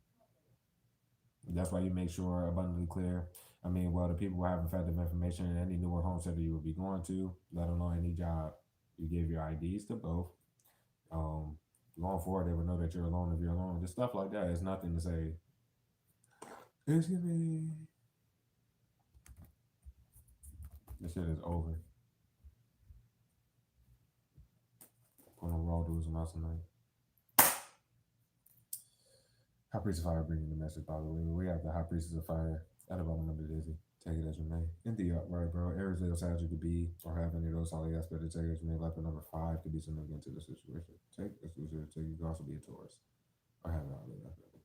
that's why you make sure abundantly clear. I mean, well, the people will have effective information in any newer home center you will be going to, let alone any job. You give your IDs to both. Um, Going forward, they will know that you're alone if you're alone. Just stuff like that. It's nothing to say. Excuse me. This shit is over. Gonna roll through some else tonight. High Priest of Fire bringing the message, by the way. We have the High Priestess of Fire at the bottom of the Dizzy. Take it as you may. In the upright, bro. Aries little sad you could be, or have any of those solid aspects. Take it as you may. Like number 5 could be significant to the situation. Take as you should. Take. You could also be a Taurus, or have an outlet aspect.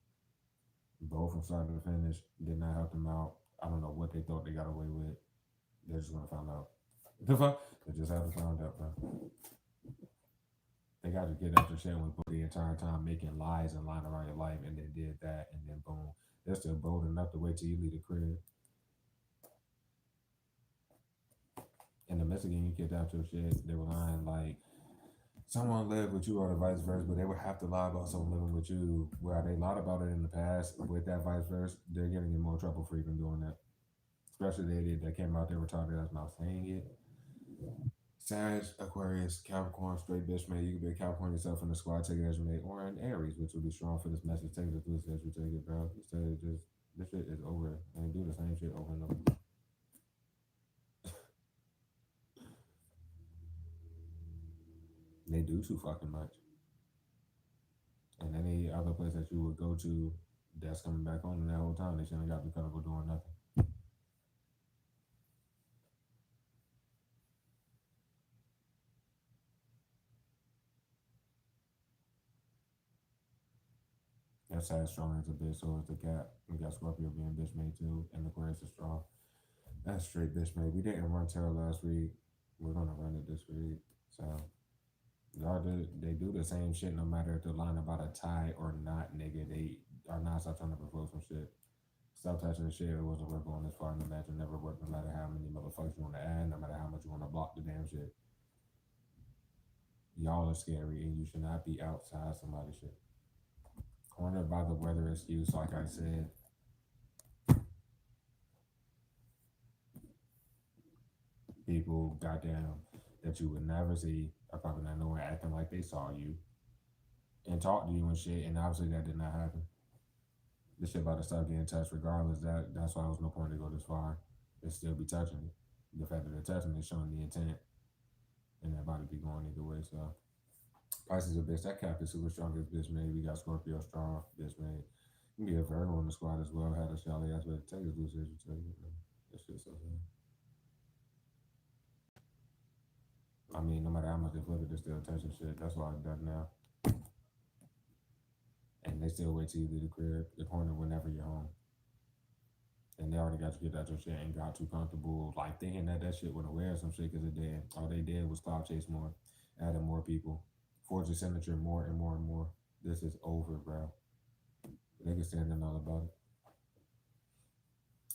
Both from start to finish did not help them out. I don't know what they thought they got away with. They're just gonna find out. The fuck? They just haven't found out, bro. They got to get after shit with the entire time making lies and lying around your life, and they did that, and then boom, they're still bold enough to wait till you leave the crib. investigating, you kidnapped your shit. They were lying like someone lived with you or the vice versa, but they would have to lie about someone living with you. Where they lied about it in the past with that vice versa, they're getting in more trouble for even doing that. Especially they did that came out, they were talking that's not saying it. Sag, Aquarius, Capricorn, straight bitch mate. You could be a Capricorn yourself in the squad, take it as you mate, or an Aries, which would be strong for this message. Take it as you take it, bro. Instead of just this shit is over and do the same shit over and over. They do too fucking much. And any other place that you would go to that's coming back on in that whole time, they shouldn't have got to kind of doing nothing. That's how strong as a bitch, so is the cat. We got Scorpio being bitch made too, and Aquarius is strong. That's straight bitch made. We didn't run tarot last week. We're gonna run it this week. So y'all they do the same shit no matter if they're lying about a tie or not, nigga. They are not stop trying to provoke some shit. Stop touching the shit. It wasn't working on this far in the match. It never worked no matter how many motherfuckers you want to add, no matter how much you want to block the damn shit. Y'all are scary and you should not be outside somebody's shit. Cornered by the weather excuse, like I said. People, goddamn, that you would never see are probably not knowing, acting like they saw you and talk to you and shit, and obviously that did not happen. This shit about to start getting touched regardless. That's why there was no point to go this far. They still be touching it. The fact that they're touching it is showing the intent, and that about to be going either way. So Pisces a bitch. That cap is super strong as bitch made. We got Scorpio strong, bitch made. You can be a Virgo in the squad as well. Had a Charlie ass, but take it loose as you take it. That shit's so sad. I mean, no matter how much they flip it, they're still touching shit. That's why it's done now. And they still wait till you leave the crib, the corner, whenever you're home. And they already got you get out your shit and got too comfortable, like thinking that that shit would aware some shit because it did. All they did was cloud chase more, added more people, forge your signature more and more and more. This is over, bro. They can stand in all about it.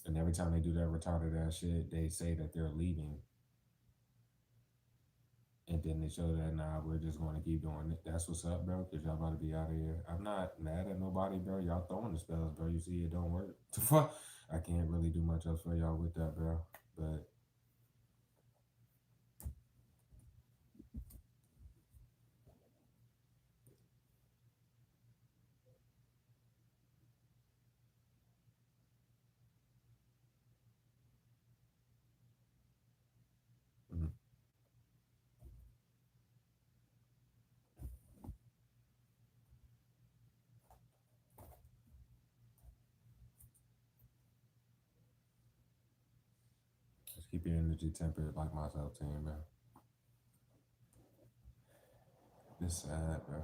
And every time they do that retarded ass shit, they say that they're leaving. And then they show that, nah, we're just going to keep doing it. That's what's up, bro, because y'all about to be out of here. I'm not mad at nobody, bro. Y'all throwing the spells, bro. You see it don't work. The fuck? I can't really do much else for y'all with that, bro. But mm, just keep your energy tempered like myself, team, bro. It's sad, bro.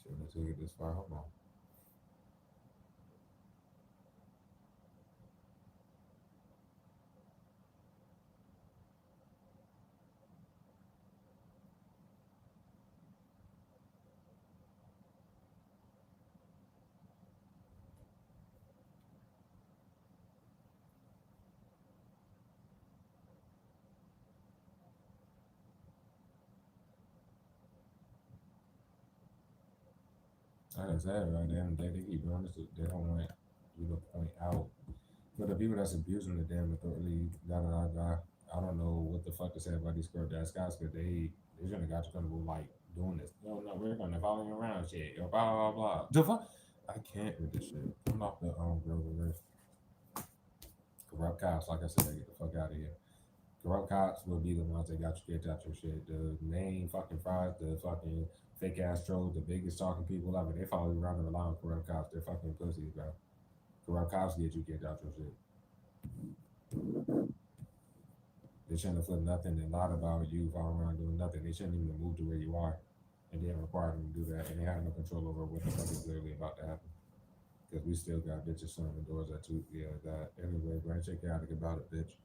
Shouldn't have took it this far. Hold on. Like I said, right there, and they keep doing this. They don't want you to point out. For the people that's abusing the damn authority, da da da da. I don't know what the fuck to say about these corrupt ass guys, because they shouldn't have got you comfortable like doing this. No, no, we're gonna follow you around, shit. Or blah blah blah. The fuck? I can't with this shit. I'm not the reverse. Corrupt cops, like I said, get the fuck out of here. Corrupt cops will be the ones that got you kicked out your shit. The main fucking fries, the fucking fake ass trolls, the biggest talking people ever, they follow you around and rely on corrupt cops. They're fucking pussies, bro. Corrupt cops get you kicked out your shit. They shouldn't have flipped nothing and lied about you following around doing nothing. They shouldn't even have moved to where you are. And they required them to do that. And they had no control over what the fuck is literally about to happen. Because we still got bitches slamming doors at 2. Yeah, that. Anyway, go ahead and check out about it, bitch.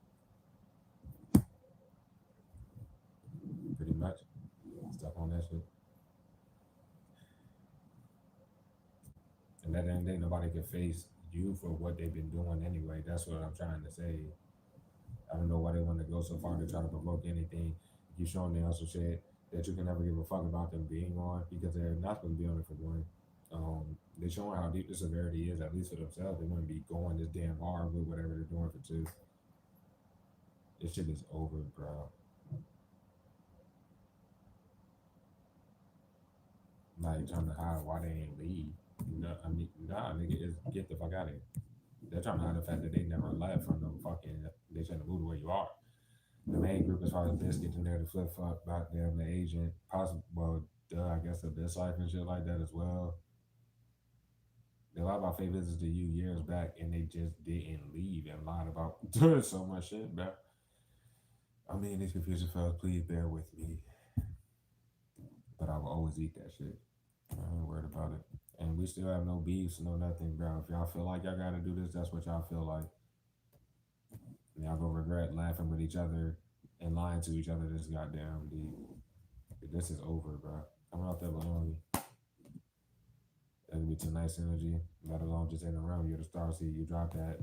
Pretty much. Stuck on that shit. And at the end of the day, nobody can face you for what they've been doing anyway. That's what I'm trying to say. I don't know why they want to go so far to try to provoke anything. Keep showing them some shit that you can never give a fuck about them being on because they're not supposed to be on it for one. They're showing how deep the severity is, at least for themselves. They wouldn't be going this damn hard with whatever they're doing for two. This shit is over, bro. Like trying to hide why they ain't leave. No, I mean, nah, nigga, is get the fuck out of here. They're trying to hide the fact that they never left from the fucking. They shouldn't have moved where you are. The main group, as far as this, getting there to flip flop about them, the agent, possible, well, I guess the best life and shit like that as well. They lied about fake visits to you years back, and they just didn't leave and lied about doing so much shit, bro. I mean, these confusion fellas, please bear with me, but I will always eat that shit. I ain't worried about it. And we still have no beefs, no nothing, bro. If y'all feel like y'all gotta do this, that's what y'all feel like. And y'all gonna regret laughing with each other and lying to each other this goddamn deep. This is over, bro. Coming out that balloon, that'll be tonight's energy. Let alone just in the room, you're the star seed. You drop that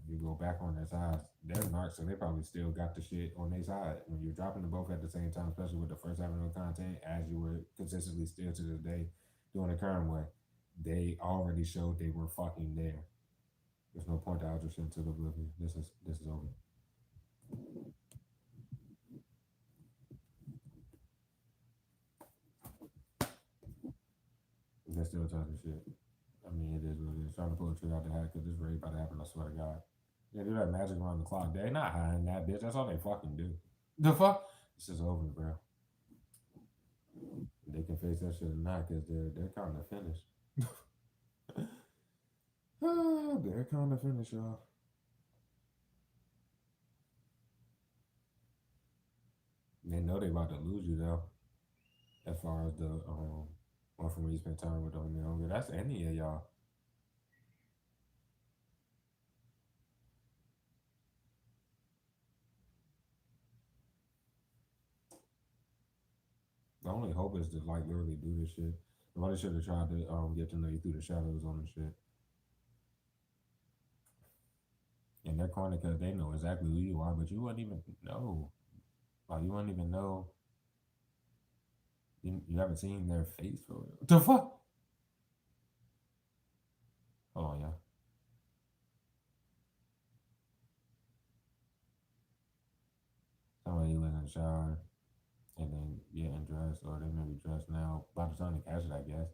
you go back on their side. They're narcs, so they probably still got the shit on their side. When you're dropping them both at the same time, especially with the first having no content, as you were consistently still to this day doing the current way, they already showed they were fucking there. There's no point to out your shit to the oblivion. This is over. They're still talking shit. I mean, it is what it is. Trying to pull a trick out the hat because this raid about to happen. I swear to God. They do that magic around the clock. They not hiding that bitch. That's all they fucking do. The fuck? This is over, bro. They can face that shit or not because they're kind of finished. They're kind of finished, y'all. They know they about to lose you though. As far as the one from where you spend time with them, you know, that's any of y'all. The only hope is to like literally do this shit. Nobody should have tried to get to know you through the shadows on the shit. In their corner because they know exactly who you are, but you wouldn't even know. Like you wouldn't even know. You haven't seen their face for real. What the fuck? Hold on, y'all. Somebody was in the shower and then getting dressed, or they may be dressed now. By the time they catch it, I guess.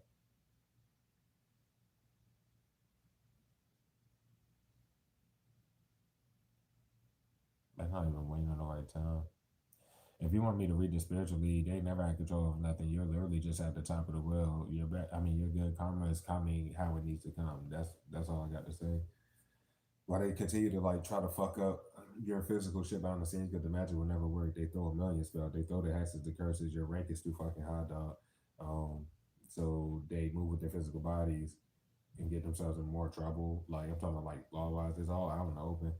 They're not even waiting on the right time. If you want me to read the spiritual lead, they never had control of nothing. You're literally just at the top of the well. Your back, I mean, your good karma is coming how it needs to come. That's all I got to say. Why they continue to like try to fuck up your physical shit behind the scenes because the magic will never work. They throw a million spell. They throw the hexes, the curses. Your rank is too fucking high, dog. So they move with their physical bodies and get themselves in more trouble. Like I'm talking about like law wise, it's all out in the open.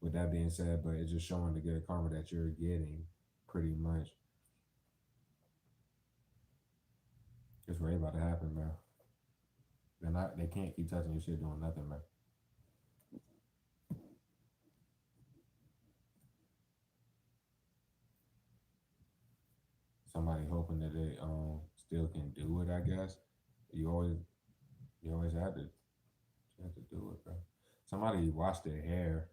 With that being said, but it's just showing the good karma that you're getting, pretty much. It's really about to happen, bro. They're not. They can't keep touching your shit doing nothing, man. Somebody hoping that they still can do it. I guess you always you always have to do it, bro. Somebody wash their hair.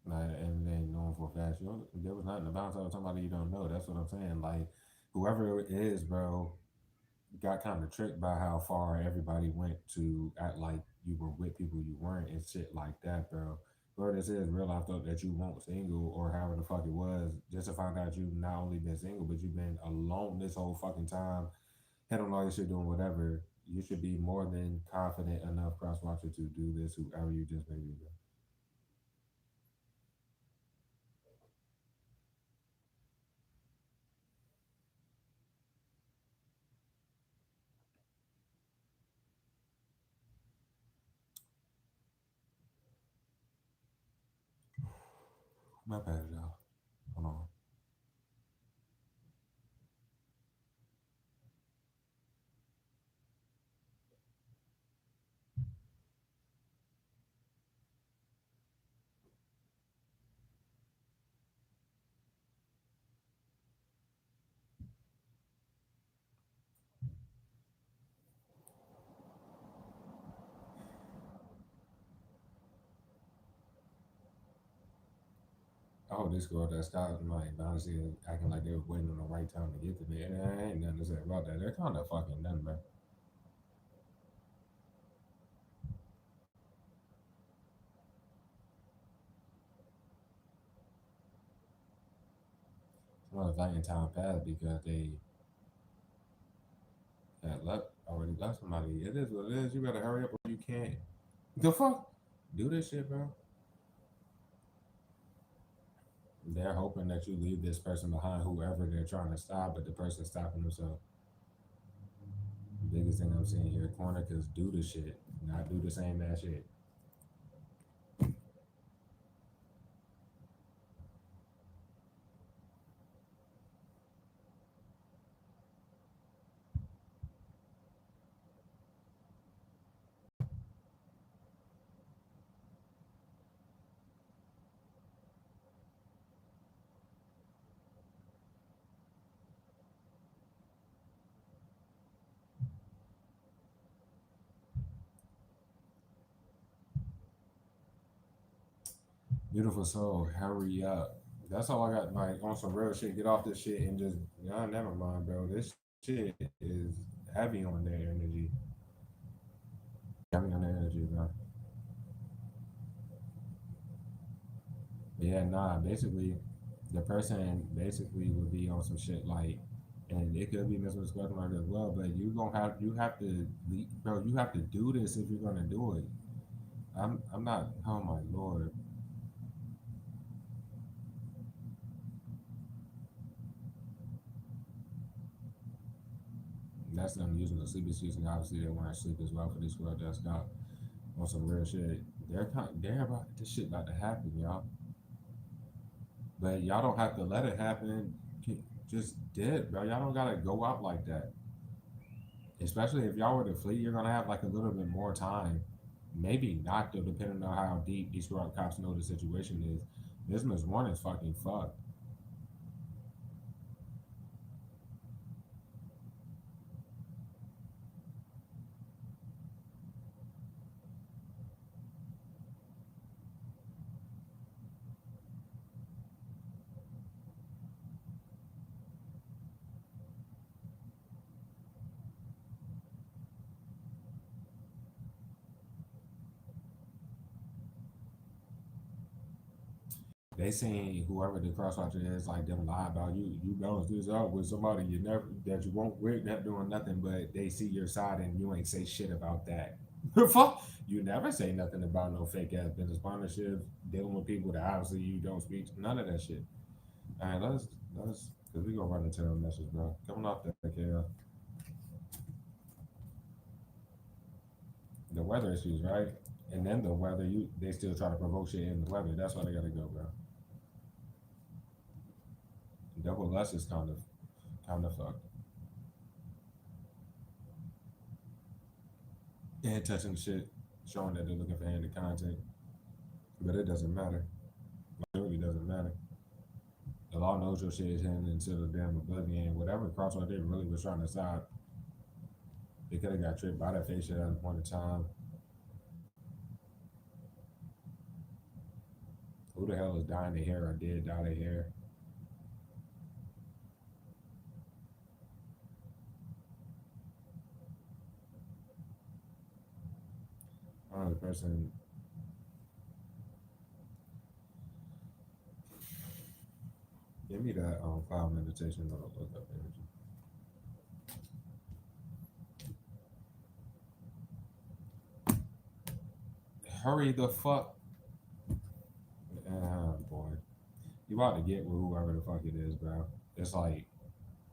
Like, and they known for a fact. There was nothing about somebody you don't know. That's what I'm saying. Like whoever it is, bro, got kind of tricked by how far everybody went to act like you were with people you weren't and shit like that, bro. Whoever this is, real life thought that you weren't single or however the fuck it was, just to find out you not only been single, but you've been alone this whole fucking time, head on all your shit doing whatever. You should be more than confident enough, cross watcher, to do this, whoever you just maybe, bro. My bad, y'all. Hold on. hope this girl that's got like honestly acting like they were waiting on the right time to get to me. And there ain't nothing to say about that. They're kind of fucking done, man. Some of the thinking time passed because they had left already left somebody. It is what it is. You better hurry up or you can't. The fuck? Do this shit, bro. They're hoping that you leave this person behind, whoever they're trying to stop, but the person stopping themselves. Biggest thing I'm seeing here, corner, cause do the shit, not do the same ass shit. Beautiful soul, hurry up. That's all I got. Like on some real shit, get off this shit and just never mind, bro. This shit is heavy on their energy. Heavy on their energy, bro. But yeah, nah. Basically, the person basically would be on some shit like, and it could be misconstrued like as well. But you have to, bro. You have to do this if you're gonna do it. I'm not. Oh my lord. That's them using the sleep excuse, and obviously they want to sleep as well for this world that's not on some real shit. They're about this shit about to happen, y'all. But y'all don't have to let it happen. Just did, bro. Y'all don't gotta go out like that. Especially if y'all were to flee, you're gonna have like a little bit more time. Maybe not though, depending on how deep these cops know the situation is. Business one is fucking fucked. They saying whoever the crosswatcher is, like them lie about you. You balance this out with somebody you never that you won't with not doing nothing, but they see your side and you ain't say shit about that. Fuck, you never say nothing about no fake ass business partnerships, dealing with people that obviously you don't speak. None of that shit. All right, let's because we gonna run into a message, bro. Coming off that, the weather issues, right? And then the weather, they still try to provoke shit in the weather. That's why they gotta go, bro. Double less is kind of fucked. And touching shit, showing that they're looking for handed content, but it doesn't matter. It really doesn't matter. The law knows your shit is hidden into the damn oblivion. Whatever crossword they really was trying to stop, they could have got tripped by that face shit at a point in time. Who the hell is dying their hair or did dye their hair? I don't know, the person. Give me that cloud meditation or look up energy. Hurry the fuck. Boy. You about to get with whoever the fuck it is, bro. It's like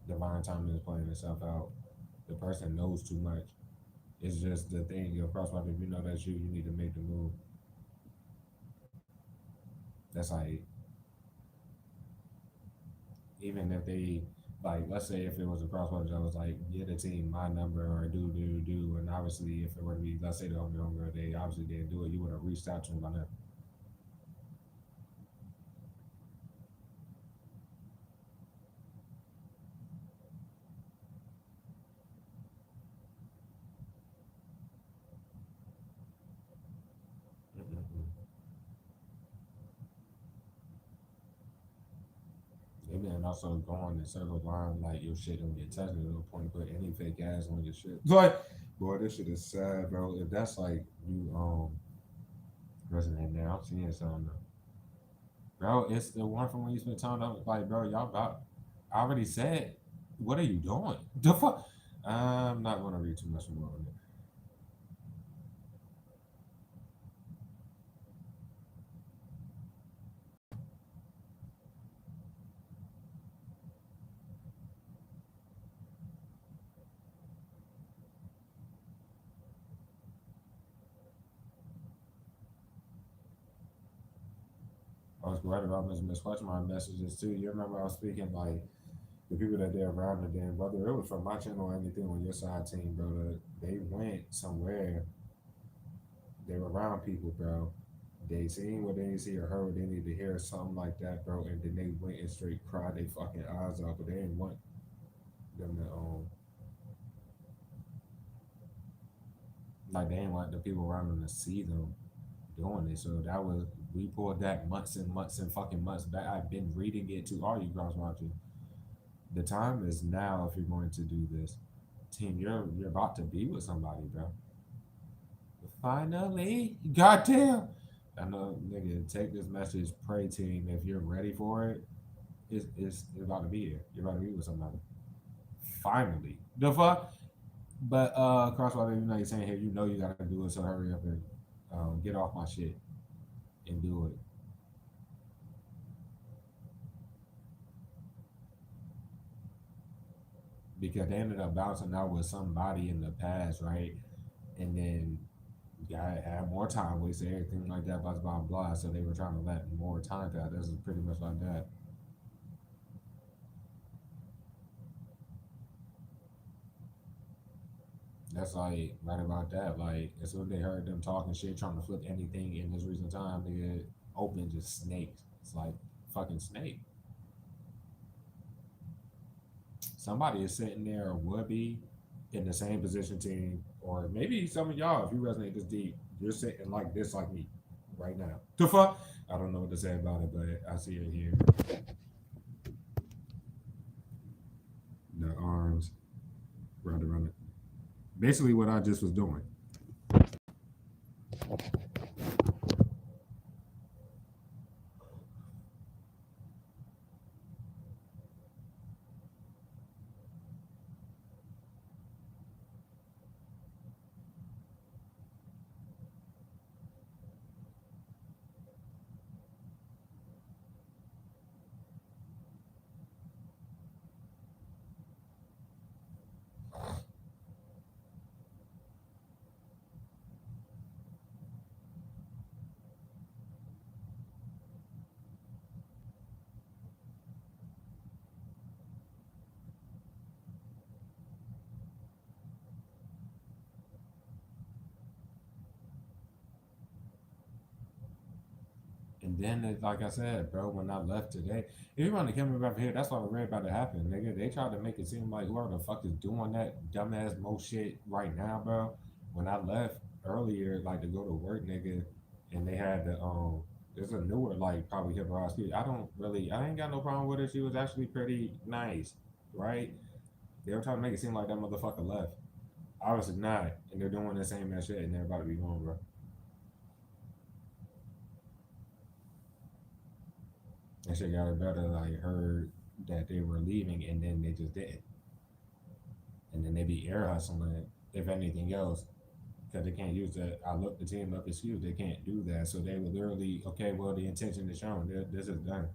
divine timing is playing itself out. The person knows too much. It's just the thing. Your crosswalk. If you know that's you, you need to make the move. That's like even if they like, let's say if it was a crosswalk that was like, get a team my number or do, and obviously if it were to be, let's say the homie homegirl, they obviously didn't do it. You would have reached out to them by now. Mm-mm-mm. And then also going in circles line like your shit don't get touched. There's no point to put any fake ass on your shit. Like, boy, this shit is sad, bro. If that's like you resonate now, I'm seeing something. Bro, it's the one from when you spent time. Like, bro, y'all about. I already said. What are you doing? The fuck. I'm not gonna read too much more on it. I was worried about Miss Question my messages too. You remember I was speaking like the people that they're around, and then whether it was from my channel or anything on your side team, bro, they went somewhere. They were around people, bro. They seen what they need to see or heard what they need to hear, or something like that, bro. And then they went and straight cried their fucking eyes out, but they didn't want them to like they didn't want the people around them to see them doing it. So that was we pulled that months and months and fucking months back. I've been reading it to all you guys watching. The time is now if you're going to do this. Team, you're about to be with somebody, bro. Finally, goddamn. I know, nigga. Take this message, pray team. If you're ready for it, it's about to be here. You're about to be with somebody. Finally, the fuck. But Crosswater, you know you're saying here. You know you gotta do it. So hurry up and get off my shit and do it. Because they ended up bouncing out with somebody in the past, right? And then guy had more time wasted, everything like that, blah blah blah. So they were trying to let more time pass. This is pretty much like that. That's like right about that. Like as soon as they heard them talking shit, trying to flip anything in this recent time, they get open just snakes. It's like fucking snake. Somebody is sitting there or would be in the same position team, or maybe some of y'all, if you resonate this deep, you're sitting like this, like me, right now. The fuck? I don't know what to say about it, but I see it here. The arms wrapped around it. Basically, what I just was doing. And then, like I said, bro, when I left today, everyone that came up here, that's why I read about it happen, nigga. They tried to make it seem like whoever the fuck is doing that dumbass mo shit right now, bro. When I left earlier, like to go to work, nigga, and they had the there's a newer like probably hip hop speed. I ain't got no problem with her. She was actually pretty nice, right? They were trying to make it seem like that motherfucker left. Obviously not, and they're doing the same ass shit, and they're about to be gone, bro. And shit got it better. Like heard that they were leaving, and then they just didn't, and then they be air hustling. If anything else, because they can't use that. I looked the team up excuse. They can't do that, so they were literally okay. Well, the intention is shown. This is done.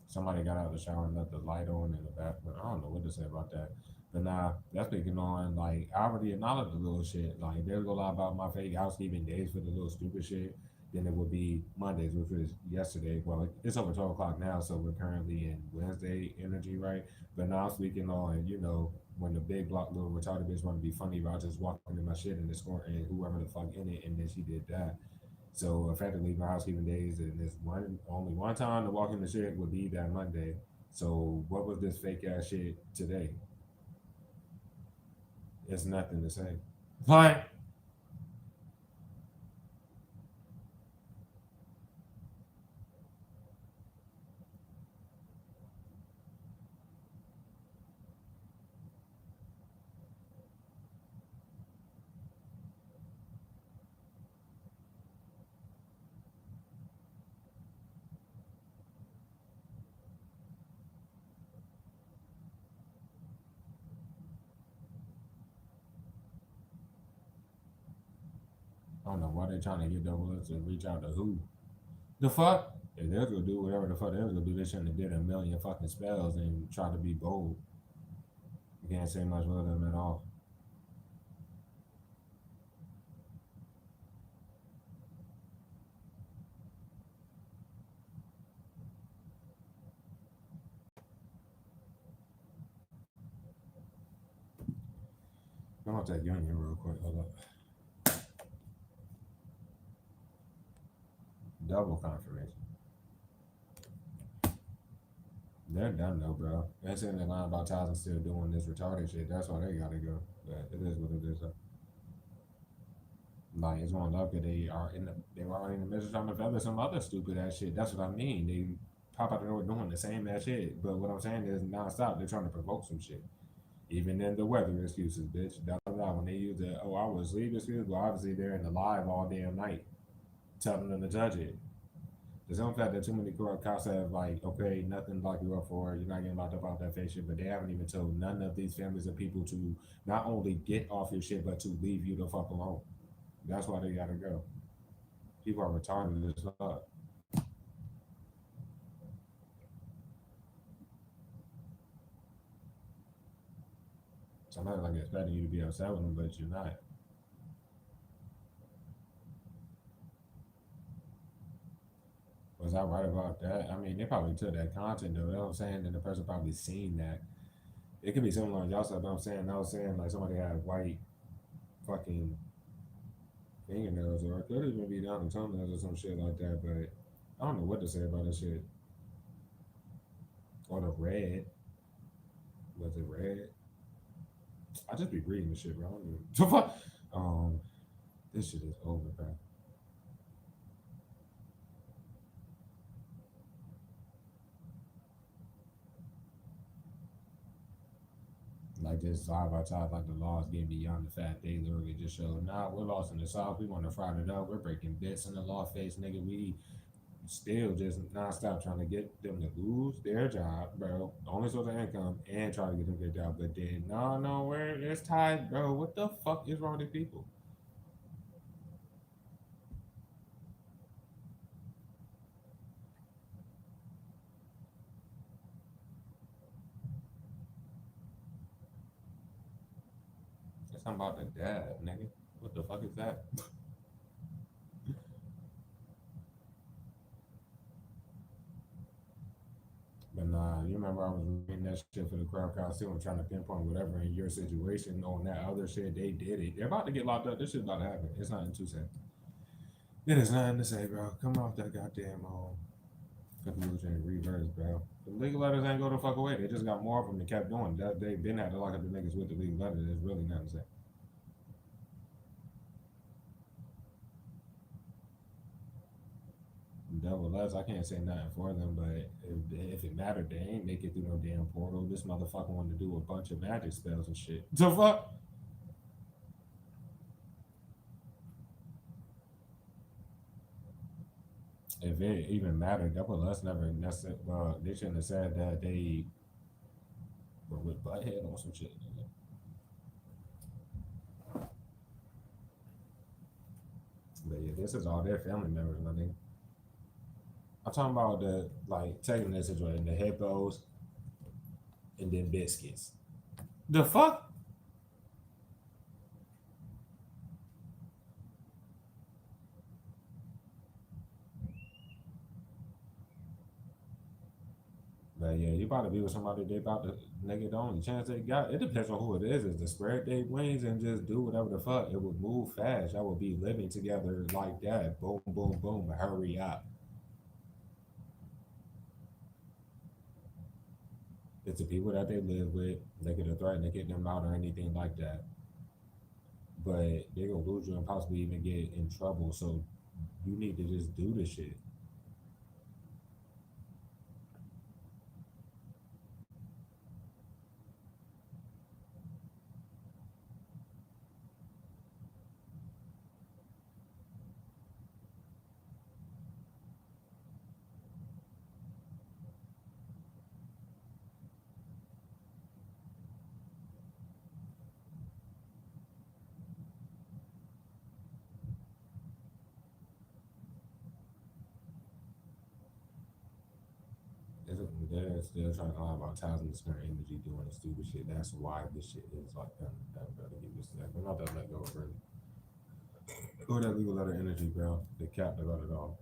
Somebody got out of the shower and left the light on in the bathroom. I don't know what to say about that. But nah, that's speaking on like I already acknowledged the little shit. Like there's a lot about my fake housekeeping days for the little stupid shit. Then it would be Mondays, which was yesterday. Well, it's over 12 o'clock now, so we're currently in Wednesday energy, right? But now I'm speaking on, when the big block little retarded bitch want to be funny about just walking in my shit and the score and whoever the fuck in it, and then she did that. So effectively, my housekeeping days and this one only one time to walk in the shit would be that Monday. So what was this fake ass shit today? It's nothing to say. Like, I don't know why they trying to get double X to reach out to who. The fuck? If they're gonna do whatever the fuck they're gonna do, they shouldn't have did a million fucking spells and try to be bold. You can't say much with them at all. I'm gonna take Union real quick. Hold up. Double confirmation. They're done though, bro. They're saying they're lying about Tyson still doing this retarded shit. That's why they gotta go. But it is what it is. Though. Like it's going up because they were already in the midst of trying to feather some other stupid ass shit. That's what I mean. They pop out the door doing the same ass shit. But what I'm saying is nonstop. They're trying to provoke some shit. Even in the weather excuses, bitch. Da, da, da. When they use the I was asleep excuse, well obviously they're in the live all damn night, telling them to judge it. The simple fact that too many cops have like, okay, nothing to lock you up for, you're not getting locked up off that fake shit, but they haven't even told none of these families of people to not only get off your shit, but to leave you the fuck alone. That's why they gotta go. People are retarded as fuck. Somebody like expecting you to be upset with them, but you're not. Was I right about that? I mean, they probably took that content though. You know what I'm saying? And the person probably seen that. It could be similar on y'all stuff, but I'm saying, I was saying like somebody had white fucking fingernails, or it could even be down the toenails or some shit like that. But I don't know what to say about that shit. Or the red. Was it red? I just be reading the shit, bro. I don't even. So fuck. Um, this shit is over, bro. Like this side by side, like the laws getting beyond the fact they literally just showed, nah, we're lost in the south. We want to fry it up. We're breaking bits in the law face, nigga. We still just nonstop trying to get them to lose their job, bro. Only source of income and try to get them their job. But then, no, no, where it's tied, bro. What the fuck is wrong with people? It's something about the dad, nigga. What the fuck is that? But nah, you remember I was reading that shit for the crowd costume, trying to pinpoint whatever in your situation on that other shit. They did it. They're about to get locked up. This shit's about to happen. It's nothing to say. It is nothing to say, bro. Come off that goddamn conclusion reverse, bro. The legal letters ain't go the fuck away. They just got more of them and kept doing. That they been had to lock up the niggas with the legal letters. There's really nothing to say. Double less, I can't say nothing for them, but if it mattered, they ain't make it through no damn portal. This motherfucker wanted to do a bunch of magic spells and shit. So fuck. If it even mattered, double us never necessarily. Well, they shouldn't have said that they were with Butthead or some shit. But yeah, this is all their family members, my nigga. I'm talking about the like taking this situation, the hippos and then biscuits. The fuck? But yeah, you about to be with somebody they about to nigga the only chance they got. It depends on who it is to spread their wings and just do whatever the fuck. It would move fast. Y'all would be living together like that. Boom, boom, boom. Hurry up. It's the people that they live with. They could have threatened to get them out or anything like that. but they're gonna lose you and possibly even get in trouble. So you need to just do the shit. They're still trying to lie about thousands of spare energy doing the stupid shit. That's why this shit is like that better get this step. I'm not that let go of really. Or that legal letter energy, bro. The cap about it all.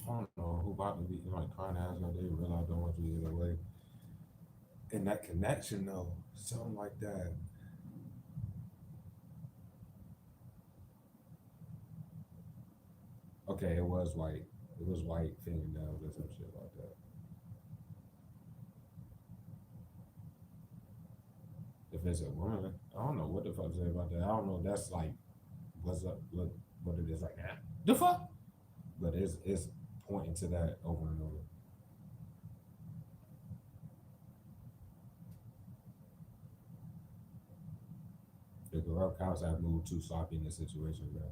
I don't know who about to be like crying ass all day, realize I don't want you either way. And that connection though, something like that. Okay, it was white. It was white fingernails or some shit like that. If it's a woman, I don't know what the fuck to say about that. I don't know. That's like what's up, what it is right now. The fuck? But it's pointing to that over and over. The corrupt cops have moved too sloppy in this situation, bro.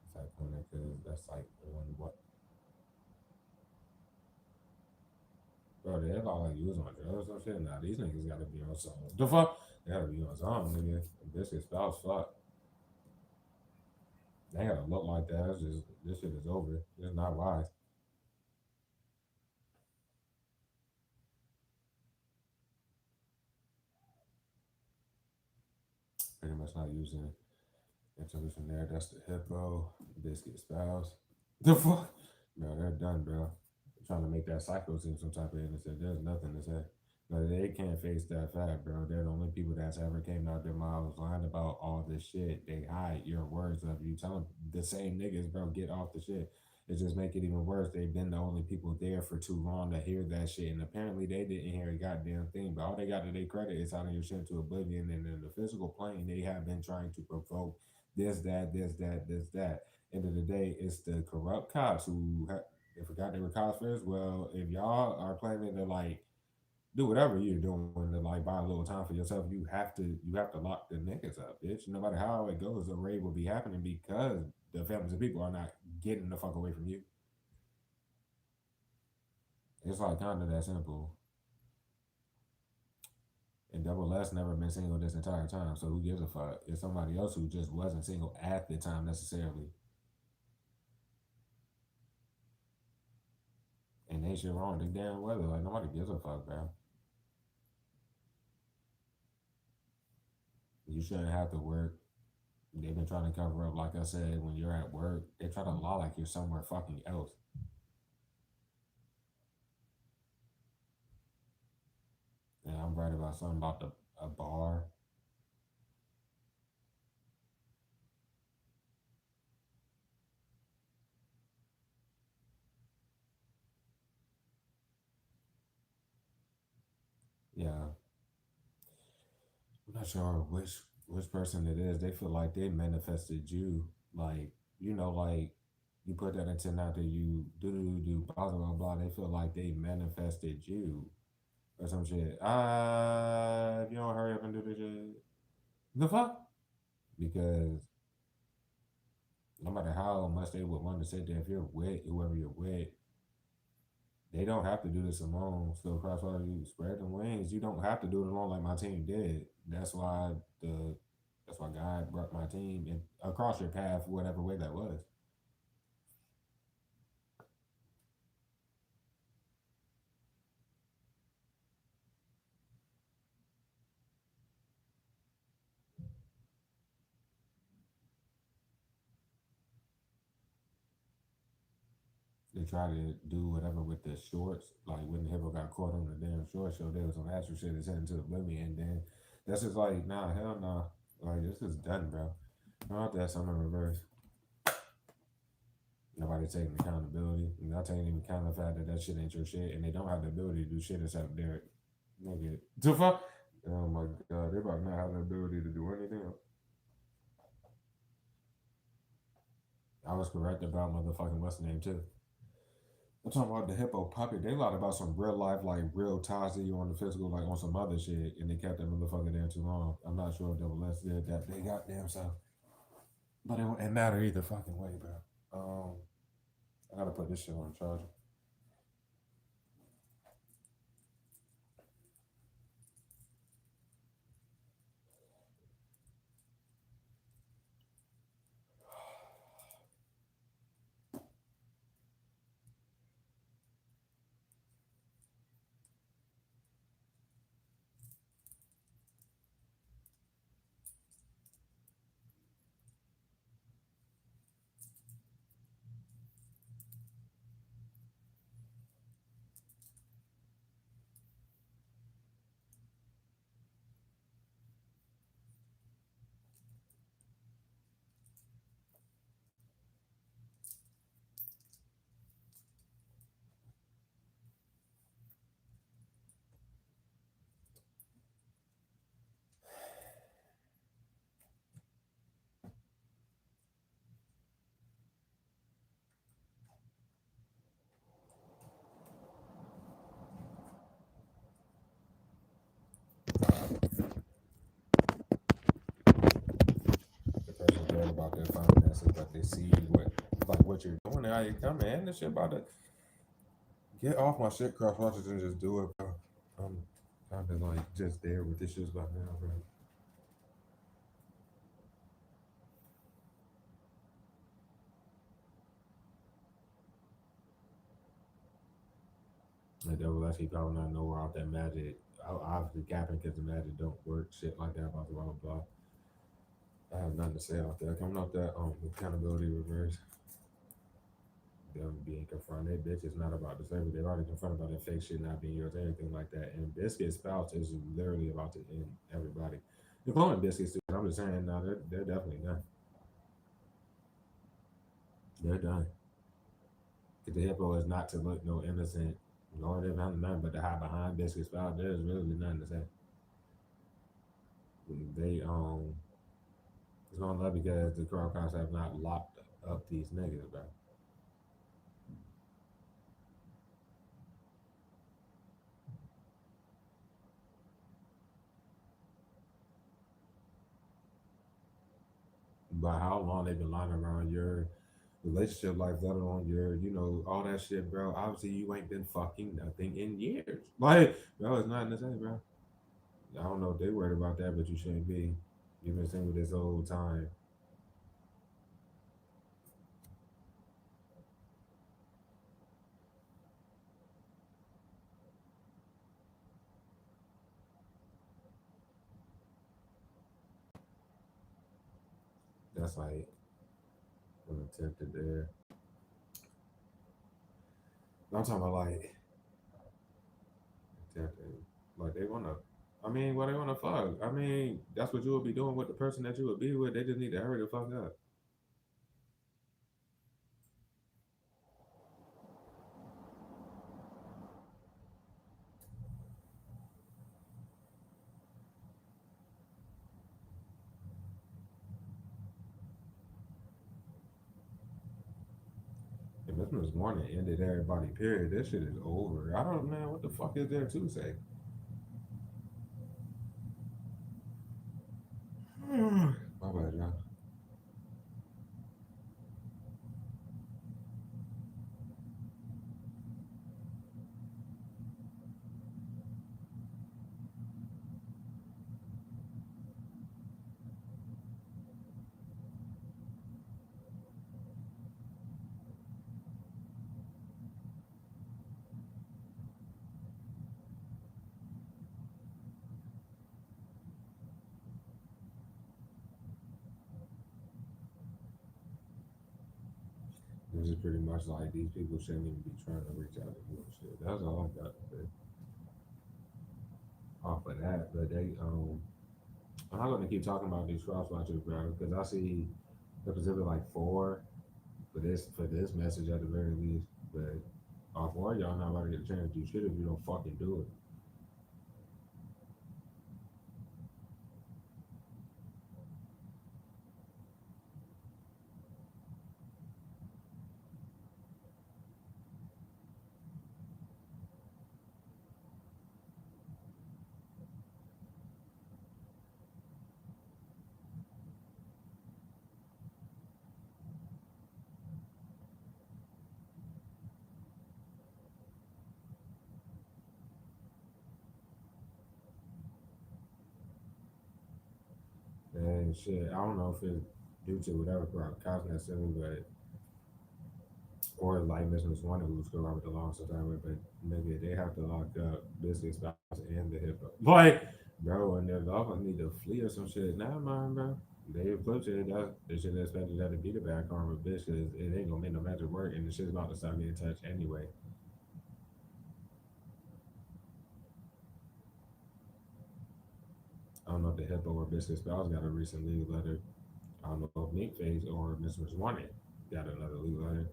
It's like when because that's like when what, bro? They look like you was on drugs or some shit. Nah, these niggas gotta be on something. The fuck? They gotta be on something, nigga. This is spouse fuck. They gotta look like that. It's just this shit is over. It's not wise. Pretty much not using intuition there. That's the hippo. Biscuit spouse. The fuck? No, they're done, bro. Trying to make that cycle seem some type of innocent. There's nothing to say. No, they can't face that fact, bro. They're the only people that's ever came out their mouths lying about all this shit. They hide your words of you telling the same niggas, bro, get off the shit. It just make it even worse. They've been the only people there for too long to hear that shit, and apparently they didn't hear a goddamn thing. But all they got to their credit is hiding your shit to oblivion. And in the physical plane, they have been trying to provoke this, that. End of the day, it's the corrupt cops who they forgot they were cops first. Well, if y'all are planning to like do whatever you're doing to like buy a little time for yourself, you have to lock the niggas up, bitch. No matter how it goes, the raid will be happening because the families of people are not getting the fuck away from you. It's like kind of that simple. And Double S never been single this entire time, so who gives a fuck? It's somebody else who just wasn't single at the time necessarily, and they shit wrong. They damn weather like nobody gives a fuck, bro. You shouldn't have to work. They've been trying to cover up, like I said, when you're at work, they try to lie like you're somewhere fucking else. And I'm right about something about a bar. Yeah, I'm not sure which person it is. They feel like they manifested you, like like you put that intent out there, you do blah blah blah. They feel like they manifested you or some shit. If you don't hurry up and do this shit, the fuck? Because no matter how much they would want to sit there, if you're with whoever you're with, they don't have to do this alone. So crossfire, you spread the wings. You don't have to do it alone like my team did. The that's why God brought my team in, across your path, whatever way that was. they tried to do whatever with the shorts, like when the hippo got caught on the damn short show, there was some actual shit that's heading to oblivion. And then that's just like, nah, hell nah. Like, this is done, bro. Not that something in reverse. Nobody taking accountability. You're not taking into account the fact that that shit ain't your shit, and they don't have the ability to do shit except their nigga. The fuck? Oh my god, they about not have the ability to do anything. I was correct about motherfucking what's the name too. I'm talking about the hippo puppet. They lied about some real life, like real ties to you on the physical, like on some other shit, and they kept that motherfucker there too long. I'm not sure if Double S did that. They goddamn self, but it matter either fucking way, bro. I gotta put this shit on the charger. The person cared about their finances, but they see what you're doing and how you coming, and this shit about to get off my shit cross watches and just do it, bro. I'm I've been like just there with this shit by now, bro. Like that was actually probably not nowhere out that magic. I obviously capping because the magic don't work, shit like that about the blah blah blah. I have nothing to say out there. Coming out that accountability reverse. Them being confronted, bitch, it's not about the service. They're already confronted about that fake shit not being yours, anything like that. And Biscuit Spouts is literally about to end everybody. Including Biscuits too. I'm just saying, no, they're definitely done. They're done. Because the hippo is not to look no innocent, nor them having nothing but to hide behind Biscuit Spout. There's really nothing to say. They it's gonna love because the crowd cops have not locked up these niggas, bro. By how long they've been lying around your relationship life, let alone your, all that shit, bro. Obviously, you ain't been fucking nothing in years. Like, bro, it's nothing to say, bro. I don't know if they worried about that, but you shouldn't be. You've been single this whole time. That's like an attempted there. I'm talking about like attempted. Like they wanna. I mean, what they wanna fuck? I mean, that's what you would be doing with the person that you would be with. They just need to hurry the fuck up. If this was morning ended everybody period, this shit is over. I don't know what the fuck is there to say. My bad, y'all. Which is pretty much like these people shouldn't even be trying to reach out and do shit. That's all I got to say off of that. But I'm not gonna keep talking about these cross watchers, bro, because I see specifically like four for this message at the very least. But all four of y'all not about to get a chance to do shit if you don't fucking do it. And shit, I don't know if it's due to whatever crowd cops necessarily, but or like Mr. Swanee who's still out with the law sometime with, but nigga, they have to lock up business spouse and the hippo. Like, bro, and the law need to flee or some shit. Nah, man, bro. They put you that they should have expected that to be the back arm of bitch because it ain't gonna make no magic work and the shit's about to stop getting touched anyway. I don't know if the hippo or business spouse got a recent legal letter. I don't know if Nick Face or Mr. Swanee got another legal letter.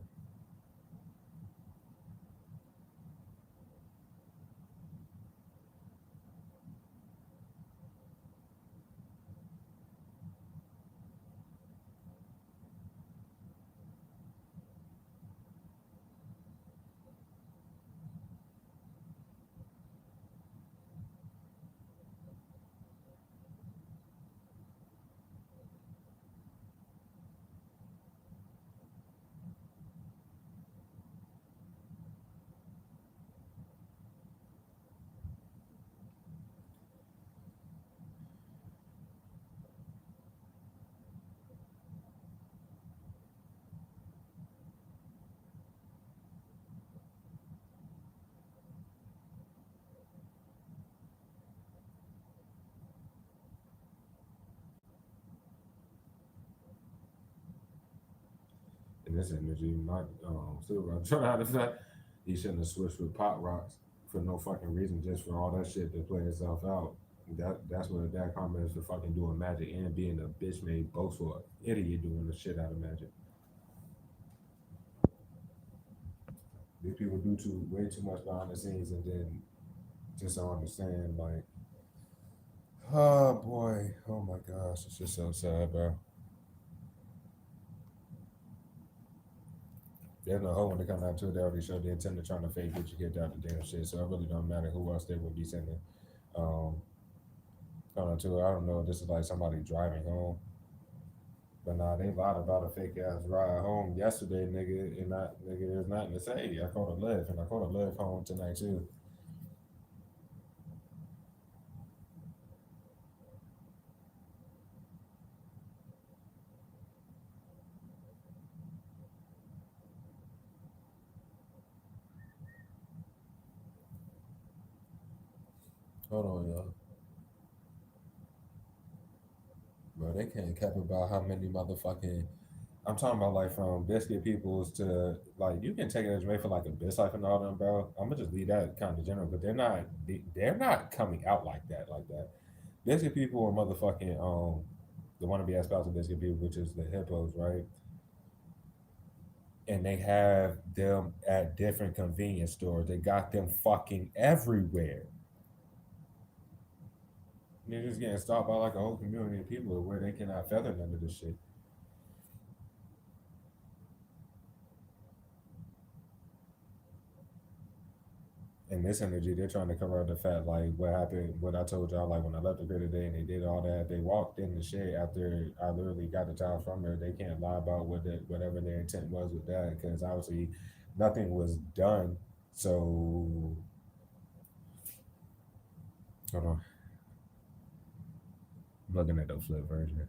In this energy, my supervisor trying out the fact he shouldn't have switched with pot rocks for no fucking reason, just for all that shit to play itself out. That's what that comment is for fucking doing magic and being a bitch made boastful idiot doing the shit out of magic. These people do too way too much behind the scenes and then just don't understand like oh boy, oh my gosh, it's just so sad, bro. There's no hope when they come out to it. They already showed the intent of trying to fake get you kicked out the damn shit. So it really don't matter who else they would be sending. Um, coming to it. I don't know. If this is like somebody driving home, but nah, they lied about a fake ass ride home yesterday, nigga. And not nigga, there's nothing to say. I caught a lift, and I caught a lift home tonight too. Hold on, y'all. Bro, they can't cap about how many motherfucking. I'm talking about like from biscuit peoples to like you can take it as for like a biz life and all them, bro. I'm gonna just leave that kind of general, but they're not coming out like that. Biscuit people are motherfucking the wannabe ass spouse of biscuit people, which is the hippos, right? And they have them at different convenience stores. They got them fucking everywhere. They're just getting stopped by like a whole community of people where they cannot feather none of this shit. In this energy, they're trying to cover up the fact like what happened, what I told y'all, like when I left the crib today and they did all that, they walked in the shed after I literally got the child from her. They can't lie about whatever their intent was with that because obviously nothing was done. So hold on, I'm looking at the flip version.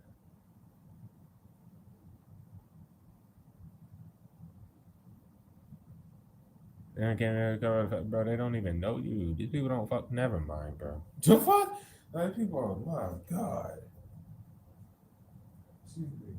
They can't cover, bro. They don't even know you. These people don't fuck. Never mind, bro. The fuck? Like people are, my God. Excuse me.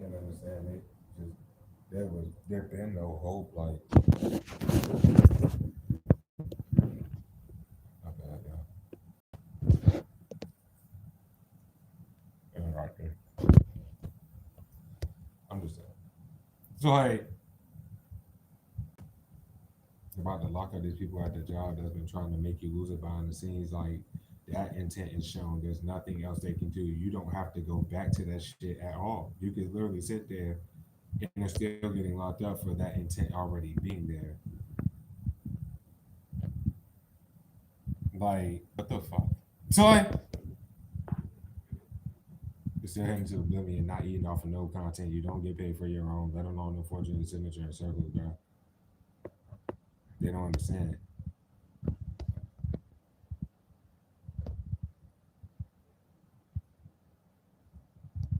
can't understand it. Just there been no hope. Like my bad, y'all. And right there. I'm just saying. So like about to lock up these people at the job that's been trying to make you lose it behind the scenes, like that intent is shown. There's nothing else they can do. You don't have to go back to that shit at all. You could literally sit there and they're still getting locked up for that intent already being there. Like, what the fuck? So like you're still heading to oblivion, not eating off of no content. You don't get paid for your own, let alone unfortunate signature and circles, bro. They don't understand.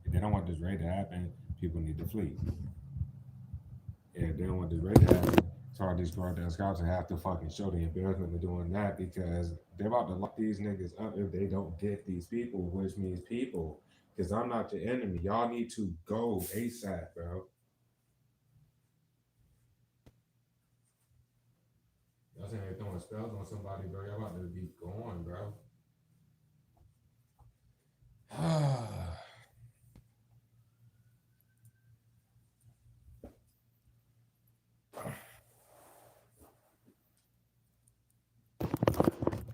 If they don't want this raid to happen, people need to flee. Yeah, they don't want this raid to happen. Sorry, these goddamn scouts have to fucking show the embarrassment of doing that because they're about to lock these niggas up if they don't get these people, which means people. Because I'm not your enemy. Y'all need to go ASAP, bro. Y'all saying they're throwing spells on somebody, bro. Y'all about to be gone, bro.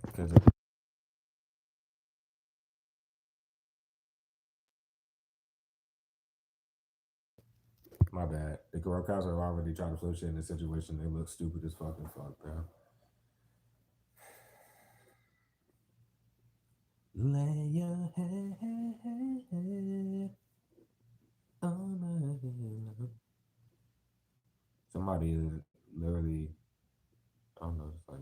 Because my bad. The Gorokas are already trying to flip shit in this situation. They look stupid as fucking fuck, bro. Lay your head on my pillow. Somebody is literally, I don't know, it's like,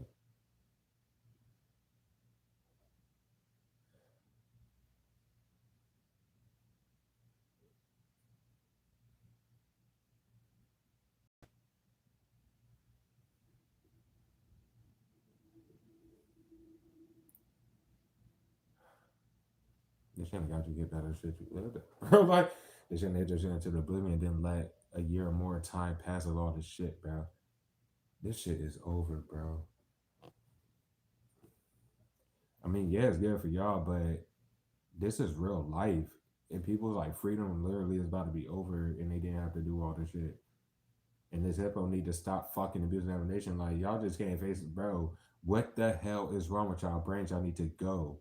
they shouldn't have got you get better shit. Bro, like, they shouldn't have just into the oblivion and then let a year or more time pass with all this shit, bro. This shit is over, bro. I mean, yeah, it's good for y'all, but this is real life. And people's like freedom literally is about to be over and they didn't have to do all this shit. And this hippo need to stop fucking abusing our nation. Like y'all just can't face it, bro. What the hell is wrong with y'all brains? Y'all need to go.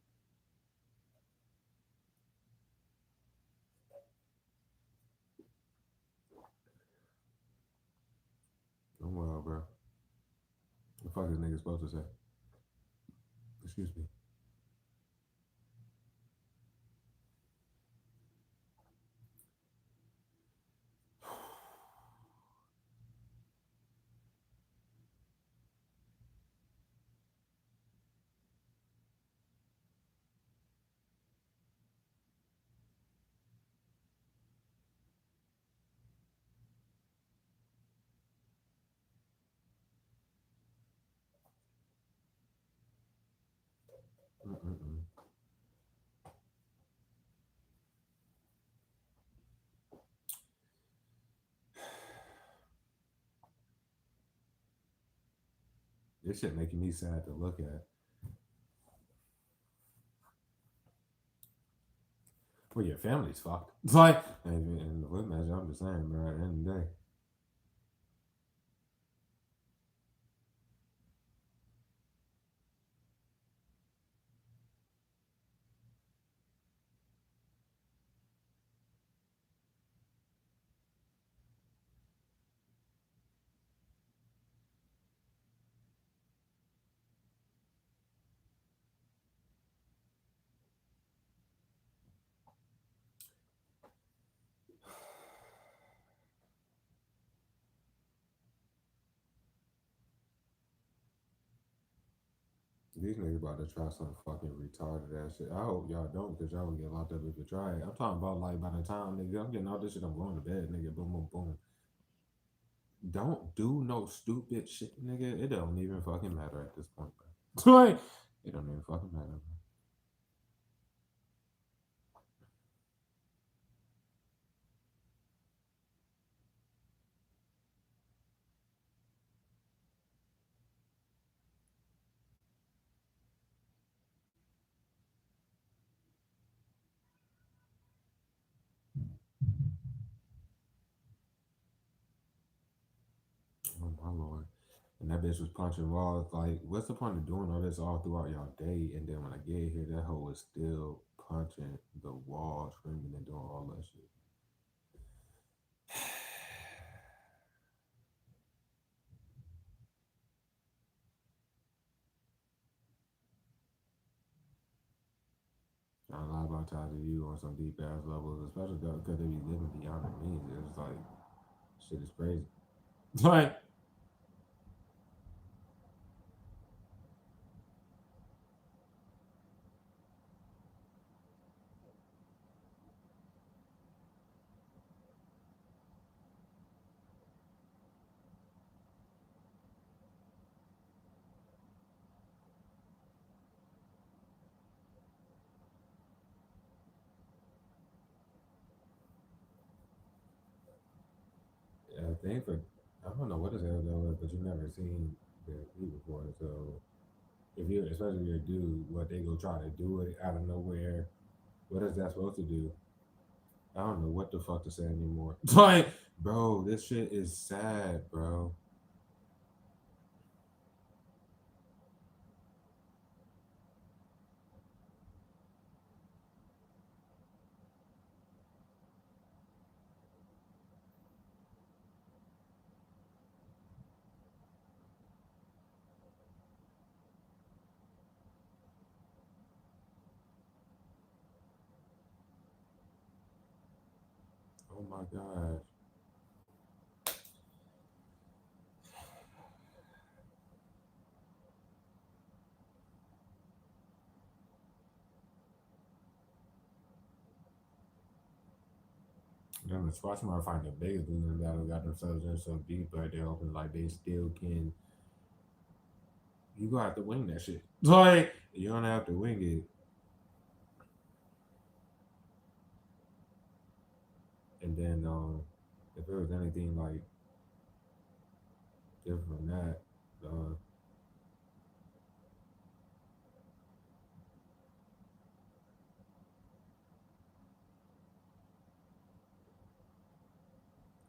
Oh well, bro. The fuck is nigga supposed to say? Excuse me. Mm-mm-mm. This shit making me sad to look at. Well, your family's fucked. It's like, and the flip measure, I'm just saying, bro. At the end of the day, these niggas about to try some fucking retarded ass shit. I hope y'all don't, because y'all will get locked up if you try it. I'm talking about like by the time nigga, I'm getting all this shit, I'm going to bed, nigga. Boom, boom, boom. Don't do no stupid shit, nigga. It don't even fucking matter at this point, bro. Like, it don't even fucking matter, bro. My lord. And that bitch was punching walls. Like, what's the point of doing all this all throughout y'all day? And then when I get here, that hoe is still punching the wall, screaming and doing all that shit. I lie about talking to you on some deep ass levels, especially because they be living beyond their means. It's like, shit is crazy. Like, I think for, I don't know what is hell though, but you never seen the beat before. So, if you, especially if you're a dude, what they go try to do it out of nowhere, what is that supposed to do? I don't know what the fuck to say anymore. Like, bro, this shit is sad, bro. Oh my god. Then the Squatch might find the biggest loser that got themselves in so deep, but they're hoping like they still can. You gonna have to wing that shit. Like, you don't have to wing it. And then, if it was anything like different from that,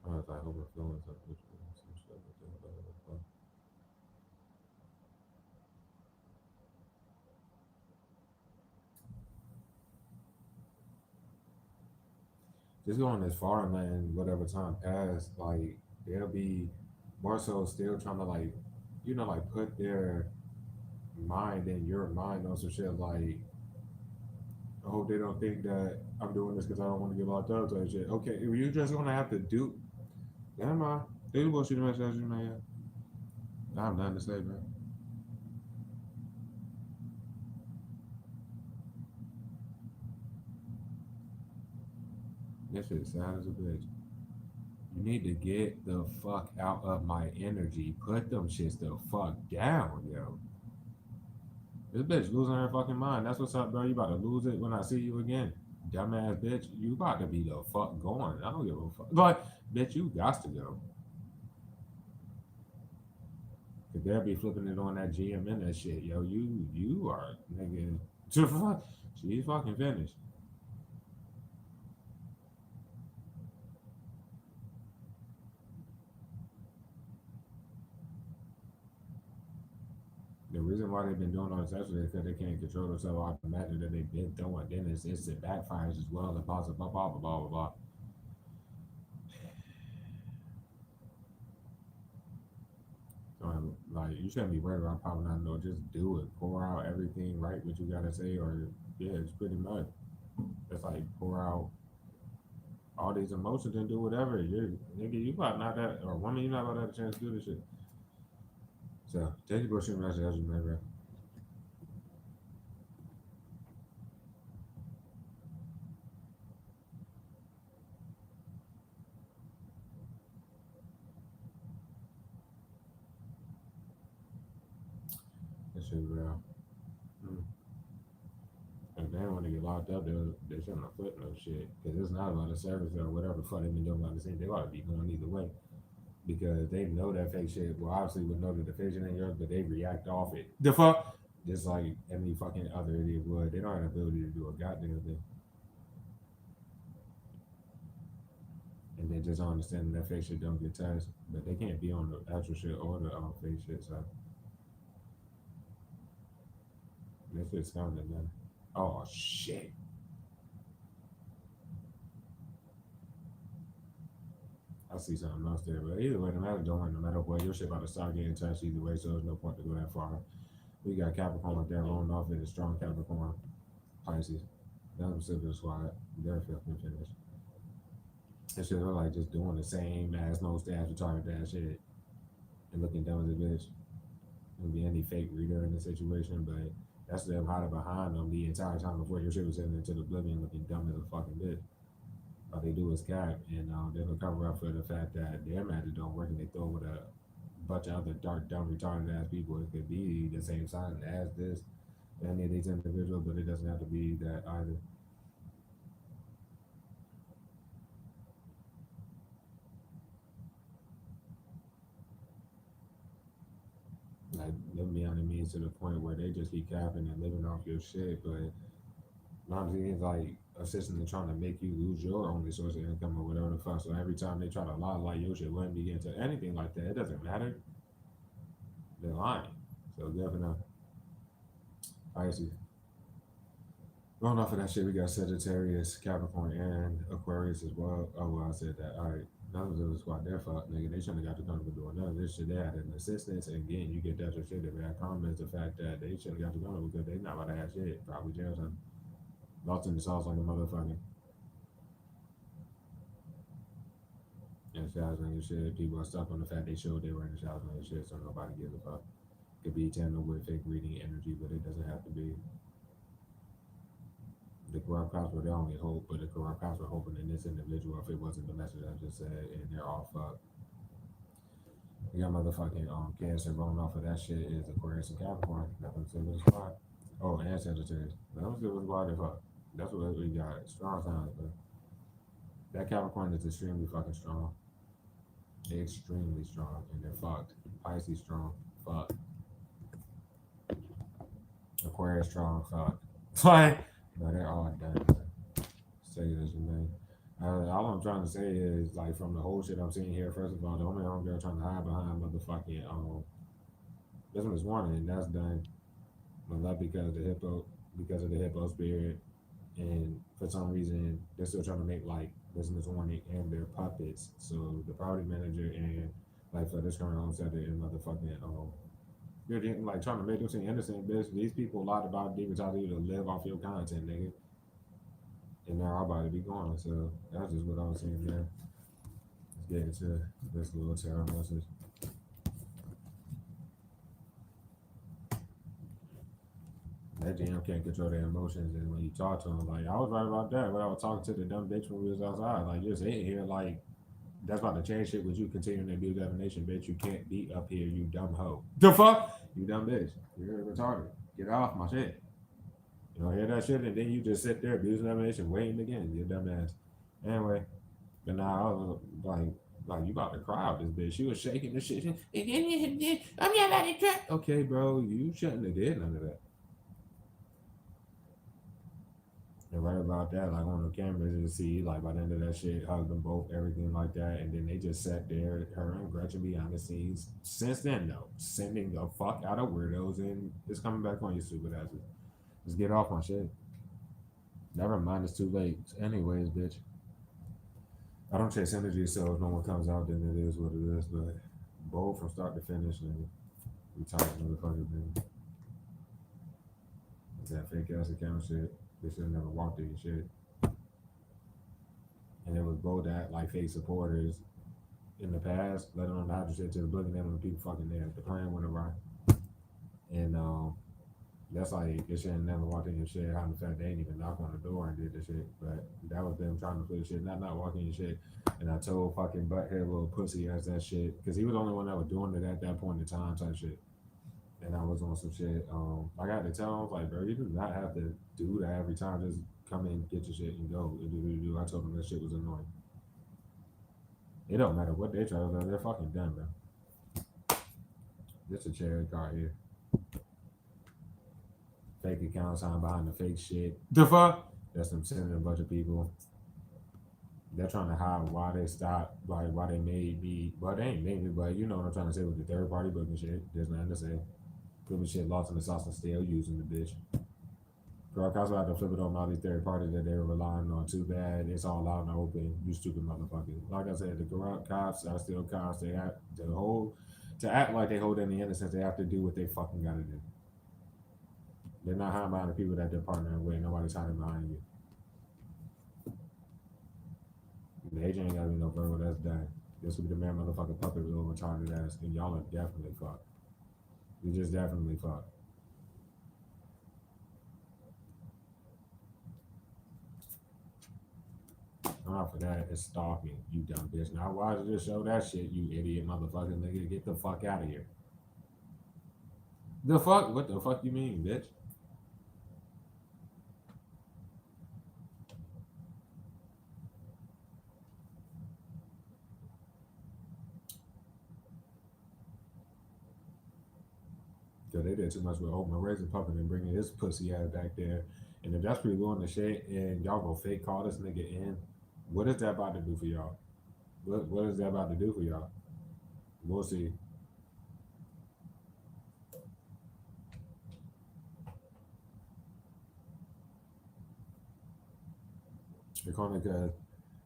I was like overflowing something. Some shit like that, blah, blah, blah. Just going as far and letting whatever time pass, like they'll be more so still trying to like, like put their mind in your mind on some shit like, I hope they don't think that I'm doing this because I don't want to get locked up type shit. Okay, you're just gonna have to do. Never mind. They bullshit message you, man. I have nothing to say, man. This shit sad as a bitch. You need to get the fuck out of my energy. Put them shits the fuck down, yo. This bitch losing her fucking mind. That's what's up, bro. You about to lose it when I see you again. Dumbass bitch. You about to be the fuck going. I don't give a fuck. Like, bitch, you got to go. Cause they'll be flipping it on that GM and that shit. Yo, you are nigga. She's fucking finished. The reason why they've been doing all this extra is because they can't control themselves. I imagine that they've been throwing. Then it backfires as well and blah blah blah blah blah blah blah. So like you shouldn't be worried about popping out. No, just do it. Pour out everything. Write what you gotta say, or yeah, it's pretty much. It's like pour out all these emotions and do whatever. You nigga, you about not that or woman, you not about to have a chance to do this shit. So take the bullshit message as you may, bro. That shit real. Mm. If they want to get locked up, they shouldn't have put no shit. Because it's not about the service or whatever the fuck they been doing about the scene. They ought to be going either way. Because they know that fake shit. Well, obviously would know that the fake shit ain't yours, but they react off it. The fuck? Just like any fucking other idiot would. They don't have the ability to do a goddamn thing. And then just understanding that fake shit don't get touched. But they can't be on the actual shit or the fake shit. So this shit's coming, man. Oh shit. I see something else there. But either way, no matter doing, no matter what, your shit about to start getting touched either way, so there's no point to go that far. We got Capricorn there rolling off in a strong Capricorn. Pisces. That was Pacific Squad. They're fucking finished. That shit look like just doing the same ass no staff retarded ass shit and looking dumb as a bitch. There'll be any fake reader in the situation, but that's them hiding behind them the entire time before your shit was heading into the oblivion looking dumb as a fucking bitch. All they do is cap, and they'll cover up for the fact that their magic don't work, and they throw with a bunch of other dark, dumb, retarded ass people. It could be the same sign as this, any of these individuals, but it doesn't have to be that either. Like, them beyond the means to the point where they just be capping and living off your shit, but honestly, it's like assisting and trying to make you lose your only source of income or whatever the fuck. So every time they try to lie like your shit wouldn't begin to anything like that, it doesn't matter. They're lying. So definitely, Pisces. Going off of that shit, we got Sagittarius, Capricorn, and Aquarius as well. Oh, well, I said that. All right. None of those squad their fuck, nigga. They shouldn't have got to come to doing none of this shit. They had an assistance, and again, you get that shit. They had comments the fact that they shouldn't have got to come because they not about to have shit. Probably jail time. Lost in the sauce like a motherfucker. And showers and shit. People are stuck on the fact they showed they were in the showers and shit, so nobody gives a fuck. Could be tangled with fake reading energy, but it doesn't have to be. The corrupt cops were their only hope, but the corrupt cops were hoping in this individual if it wasn't the message I just said, and they're all fucked. You got motherfucking Cancer rolling off of that shit is Aquarius and Capricorn. Nothing to the spot. Oh, and Sagittarius. That was why they fuck. That's what we got. Strong signs, but that Capricorn is extremely fucking strong. They're extremely strong, and they're fucked. Pisces strong, fuck. Aquarius strong, fuck. Like, no, they're all done. Say this, man. All I'm trying to say is, like, from the whole shit I'm seeing here, first of all, the only homegirl trying to hide behind motherfucking this one is warning, and that's done. But not because of the hippo spirit, and for some reason they're still trying to make like business warning and their puppets. So the property manager and like for this current homestead and motherfucking you're getting, like trying to make them seem innocent, bitch. These people lied about it, trying to you to live off your content, nigga. And now our body be gone. So that's just what I was saying there. Let's get into this little tarot message. That GM can't control their emotions, and when you talk to him, like I was right about that. When I was talking to the dumb bitch when we was outside, like you're sitting here, like that's about to change shit with you continuing to abuse that nation, bitch. You can't be up here, you dumb hoe. The fuck, you dumb bitch. You're retarded. Get off my shit. You don't hear that shit, and then you just sit there abusing that nation, waiting again. You dumb ass. Anyway, but now I was like you about to cry out this bitch. She was shaking the shit. I'm not about to cry. Okay, bro, you shouldn't have did none of that. And right about that, like on the cameras, you see, like by the end of that shit, hugged them both, everything like that, and then they just sat there, her and Gretchen behind the scenes. Since then, though, sending the fuck out of weirdos, and it's coming back on you, stupid asses. Just get off my shit. Never mind, it's too late. Anyways, bitch, I don't chase energy, so if no one comes out, then it is what it is. But bold from start to finish, and retired motherfucker, man. That fake ass account shit. They should have never walked through your shit. And it was both that like fake supporters in the past, let alone the hydro shit to the blood and them when people fucking there. The plan went awry. And that's like they should have never walked in your shit. How the fact they ain't even knock on the door and did the shit. But that was them trying to put shit, not walking your shit. And I told fucking butthead little pussy ass that shit. Cause he was the only one that was doing it at that point in time type shit. And I was on some shit. I got to tell him, I was like, bro, you do not have to do that every time. Just come in, get your shit, and go. I told him that shit was annoying. It don't matter what they try to do, they're fucking done, bro. This a charity card here. Fake account sign behind the fake shit. The fuck? That's them sending a bunch of people. They're trying to hide why they stopped, like why they made me. Well, they ain't made me, but you know what I'm trying to say with the third party booking shit. There's nothing to say. Put the shit lost in the sauce and still using the bitch. Girl, also had to flip it on all these third parties that they were relying on. Too bad it's all out in the open. You stupid motherfucker. Like I said, the corrupt cops are still cops. They have to hold to act like they hold any innocence. They have to do what they fucking gotta do. They're not hiding behind the people that they're partnering with. Nobody's hiding behind you. The agent ain't gotta be no verbal. That's done. This will be the man motherfucking puppet with little retarded ass, and y'all are definitely fucked. You just definitely fucked. Not for that, it's stalking, you dumb bitch. Now why did you show that shit, you idiot motherfucking nigga? Get the fuck out of here. The fuck? What the fuck you mean, bitch? Cause they did too much with open razor puppet and bringing his pussy ass back there. And if that's pretty doing the shit and y'all gonna fake call this nigga in, what is that about to do for y'all? What is that about to do for y'all? We'll see. Because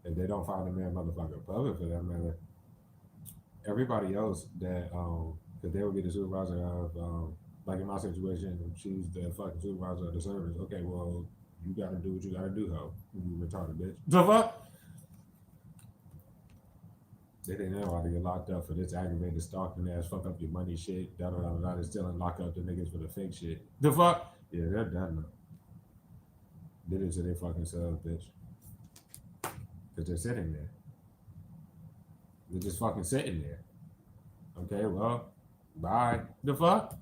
if they don't find the man motherfucker puppet for that matter, everybody else that because they would be the supervisor of like in my situation, she's the fucking supervisor of the service. Okay, well, you gotta do what you gotta do, ho. You retarded bitch. The fuck? They think they're about to get locked up for this aggravated stalking ass, fuck up your money shit, da da da da. They still and lock up the niggas for the fake shit. The fuck? Yeah, they're done now. Did it to their fucking selves, bitch. Because they're sitting there. They're just fucking sitting there. Okay, well, bye. The fuck?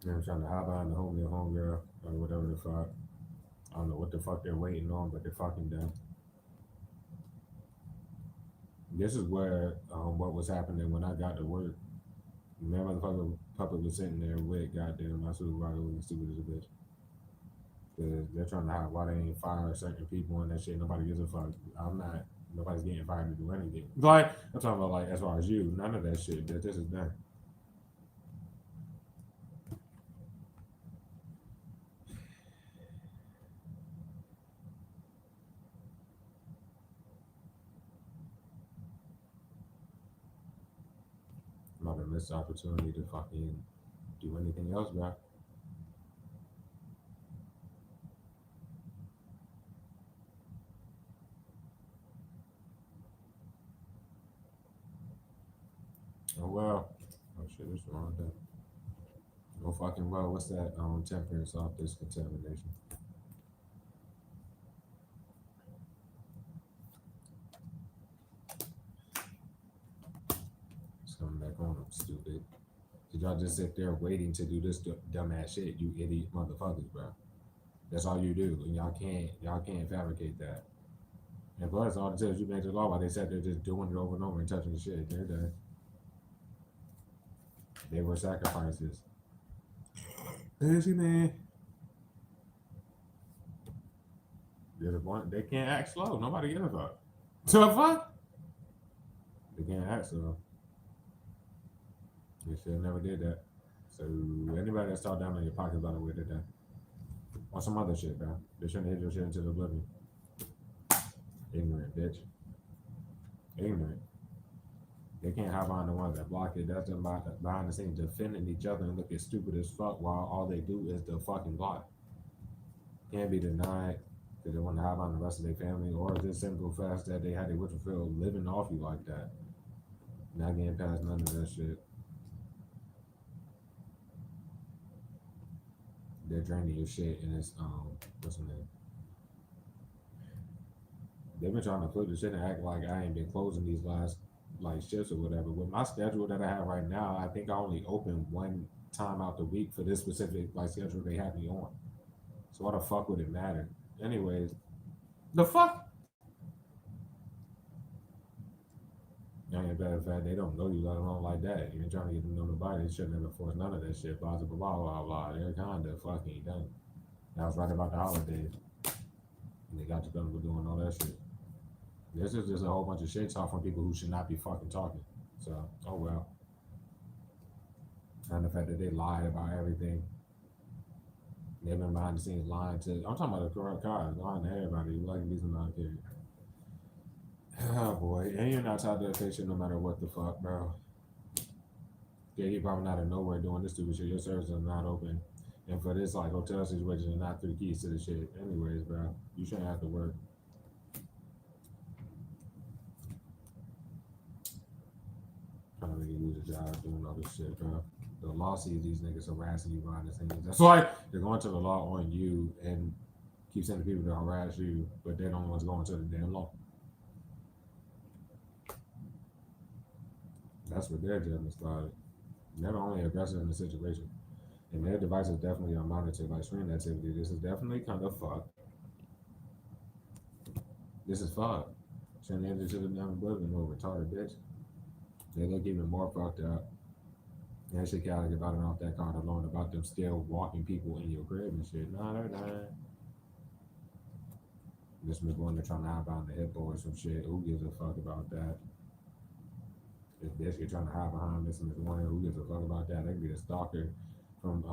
They're trying to hide behind the homegirl or whatever the fuck. I don't know what the fuck they're waiting on, but they're fucking done. This is where what was happening when I got to work. Man, motherfucker puppet was sitting there with goddamn my supervisor was stupid as a bitch. Cause they're trying to hide why they ain't fire certain people and that shit. Nobody gives a fuck. I'm not. Nobody's getting fired to do anything. Like I'm talking about, like as far as you, none of that shit. That this is done. I'm not gonna miss the opportunity to fucking do anything else, bro. Oh well. Oh shit, what's wrong with that? Oh fucking well. What's that? Temperance off this contamination. It's coming back on them, stupid. Did y'all just sit there waiting to do this dumbass shit, you idiot motherfuckers, bro? That's all you do, and y'all can't fabricate that. And plus, all it says you made the law while they said they're just doing it over and over and touching the shit. They're done. They were sacrifices. Busy man. They're the one. They can't act slow. Nobody gives a fuck. So fuck. They can't act slow. They should never did that. So anybody that's talked down in your pocket about the way they did that. On some other shit, bro. They shouldn't hit your shit into the oblivion. Ignorant bitch. Ignorant. They can't hide behind the ones that block it. That's them behind the scenes defending each other and look as stupid as fuck while all they do is the fucking block. Can't be denied because they want to hide behind the rest of their family, or just simple fast that they had their Whitfield living off you like that. Not getting past none of that shit. They're draining your shit and it's what's the name? They've been trying to flip the shit and act like I ain't been closing these last like shifts or whatever. With my schedule that I have right now, I think I only open one time out the week for this specific like schedule they have me on. So why the fuck would it matter? Anyways, the fuck? Now, in bad fact, they don't know you, let alone like that. You ain't trying to get to know nobody. They shouldn't have enforced none of that shit. Blah, blah, blah, blah, blah. They're kind of fucking done. That was right about the holidays. And they got you done with doing all that shit. This is just a whole bunch of shit talk from people who should not be fucking talking. So, oh well. And the fact that they lied about everything. They've been behind the scenes lying to. I'm talking about the corrupt cars, lying to everybody. You like these amount of period. Oh boy, and you're not taught that shit no matter what the fuck, bro. Yeah, you probably not in nowhere doing this stupid shit. Your services are not open. And for this like hotel situation, there's not three keys to the shit. Anyways, bro, you shouldn't have to work. Trying to make you lose a job doing all this shit, bro. The law sees these niggas harassing you behind the scenes. That's why they're going to the law on you and keep sending people to harass you, but they don't want to go into the damn law. That's what their job started. They're the only aggressor in the situation. And their devices definitely are monitored like screen activity. This is definitely kind of fucked. This is fucked. Send the to the damn building over retarded bitch. They look even more fucked up. And shit gotta get about it off that card alone about them still walking people in your crib and shit. Nah, they're not. This was one they're trying to hide behind the hippo or some shit. Who gives a fuck about that? If bitch you're trying to hide behind this and this one, who gives a fuck about that? They could be a stalker from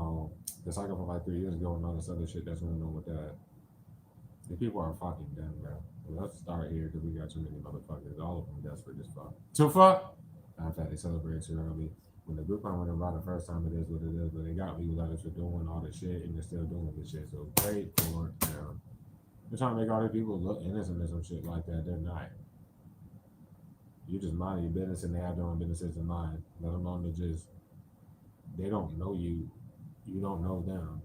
the cycle from like 3 years ago and all this other shit that's going on with that. The people are fucking done, bro. Well, let's start here because we got too many motherfuckers. All of them desperate as fuck. Too fuck? In fact, they celebrated too early. When the group went around the first time, it is what it is. But they got legal letters for doing all this shit and they're still doing this shit. So great for them. They're trying to make all these people look innocent or some shit like that. They're not. You just mind your business and they have their own businesses in mind. Let alone to just, they don't know you. You don't know them.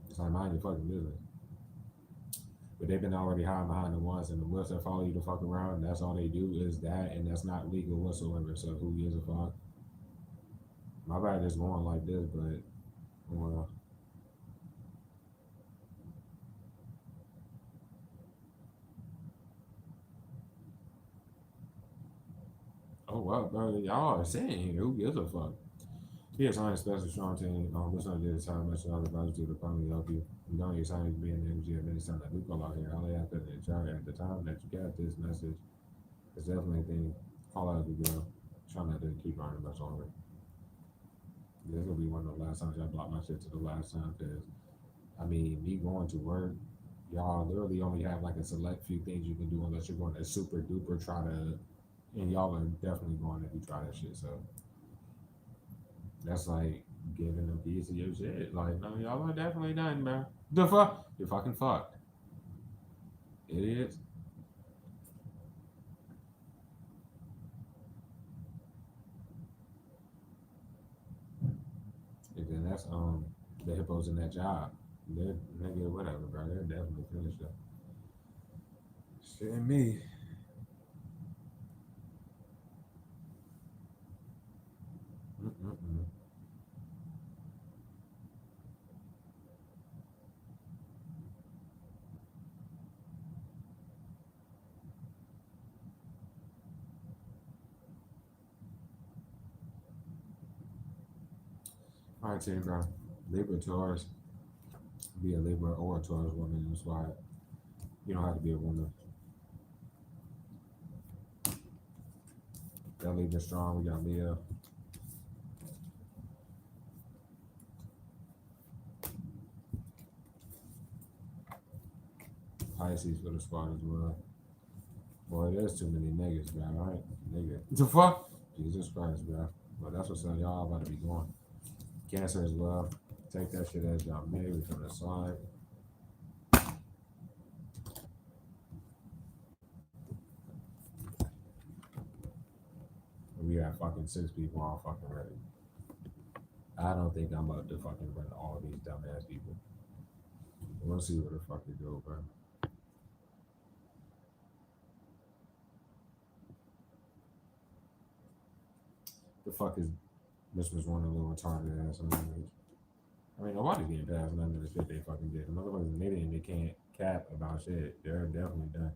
It's like mind your fucking business. But they've been already hiding behind the ones and the ones that follow you to fuck around. That's all they do is that, and that's not legal whatsoever. So who gives a fuck? My bad is going like this, but well, oh well, bro, y'all are saying here. Who gives a fuck? Yes, I am special strong team. What's not this time? Much other advisors to the family help you. You don't your sign being the energy of any sign that do call out here. All they have to try at the time that you got this message. It's definitely a thing. Call out the girl. Try not to keep running much longer. This will be one of the last times y'all block my shit to the last time because I mean, me going to work, y'all literally only have like a select few things you can do unless you're going to super duper try to, and y'all are definitely going if you try that shit. So that's like giving them keys to your shit. Like, no, y'all are definitely done, man. The fuck? You're fucking fucked. Idiots. And then that's the hippos in that job. They're nigga whatever, bro. They're definitely finished up. Shit me. Mm-mm-mm. All right, team, bro. Libra Taurus. Be a Libra or a Taurus woman in the squad. You don't have to be a woman. That Libra strong. We got Leo. Pisces for the squad as well. Boy, there's too many niggas, bro. All right, nigga. The fuck? Jesus Christ, bro. But that's what's up. Y'all about to be going. Cancer as well. Take that shit as y'all may. We from the slide. We got fucking 6 people all fucking ready. I don't think I'm about to fucking run all these dumbass people. We'll see where the fuck it go, bro. The fuck is this was one of the little retarded ass on I mean, nobody's getting past none of the shit they fucking did. The motherfuckers admitted and they can't cap about shit. They're definitely done.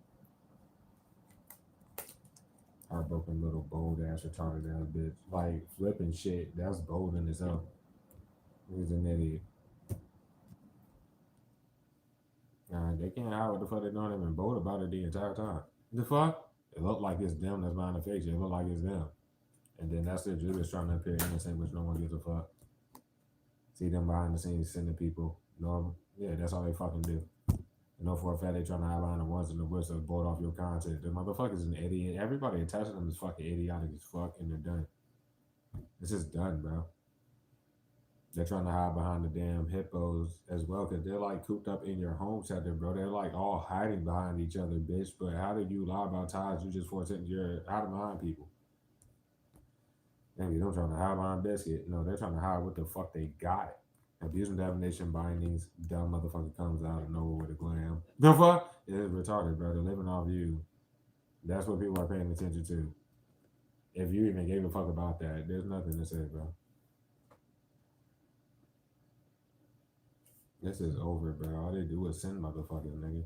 Heartbroken little bold ass retarded ass bitch. Like flipping shit. That's bold in itself. He's an idiot. They can't hide what the fuck they doing. They've been bold about it the entire time. The fuck? It look like it's them that's behind the fake shit. It look like it's them. And then that's their job is trying to appear innocent, which no one gives a fuck. See them behind the scenes sending people. No, yeah, that's all they fucking do. You know for a fact they trying to hide behind the ones and the whistles board off your content. The motherfuckers an idiot. Everybody attaching them is fucking idiotic as fuck and they're done. It's just done, bro. They're trying to hide behind the damn hippos as well because they're like cooped up in your home center, bro. They're like all hiding behind each other, bitch. But how did you lie about ties? You just forced it. You're hiding behind people. Maybe they're trying to hide behind biscuit. No, they're trying to hide what the fuck they got. Abuse and defamation bindings. Dumb motherfucker comes out of nowhere with a glam. The fuck? It is retarded, bro. They're living off you. That's what people are paying attention to. If you even gave a fuck about that, there's nothing to say, bro. This is over, bro. All they do is send motherfuckers, nigga.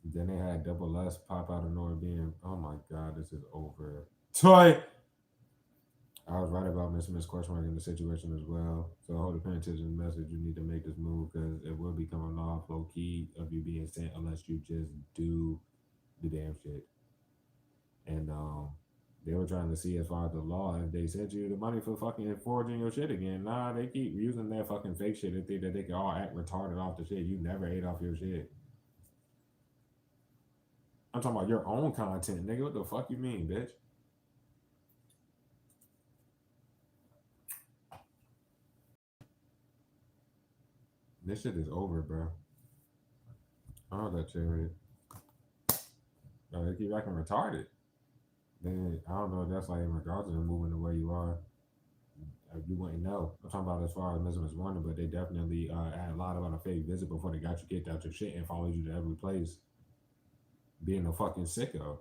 Then they had double S pop out of nowhere being, oh my god, this is over. Toy! I was right about Miss question mark in the situation as well. So hold the paying attention to the message. You need to make this move because it will become a law low key of you being sent unless you just do the damn shit. And they were trying to see as far as the law if they sent you the money for fucking forging your shit again. Nah, they keep using that fucking fake shit and think that they can all act retarded off the shit. You never ate off your shit. I'm talking about your own content, nigga. What the fuck you mean, bitch? This shit is over, bro. Oh, that chariot. They keep acting retarded. Then I don't know if that's like in regards to them moving the way you are. You wouldn't know. I'm talking about as far as Miss Warner, but they definitely had a lot about a fake visit before they got you kicked out your shit and followed you to every place. Being a fucking sicko.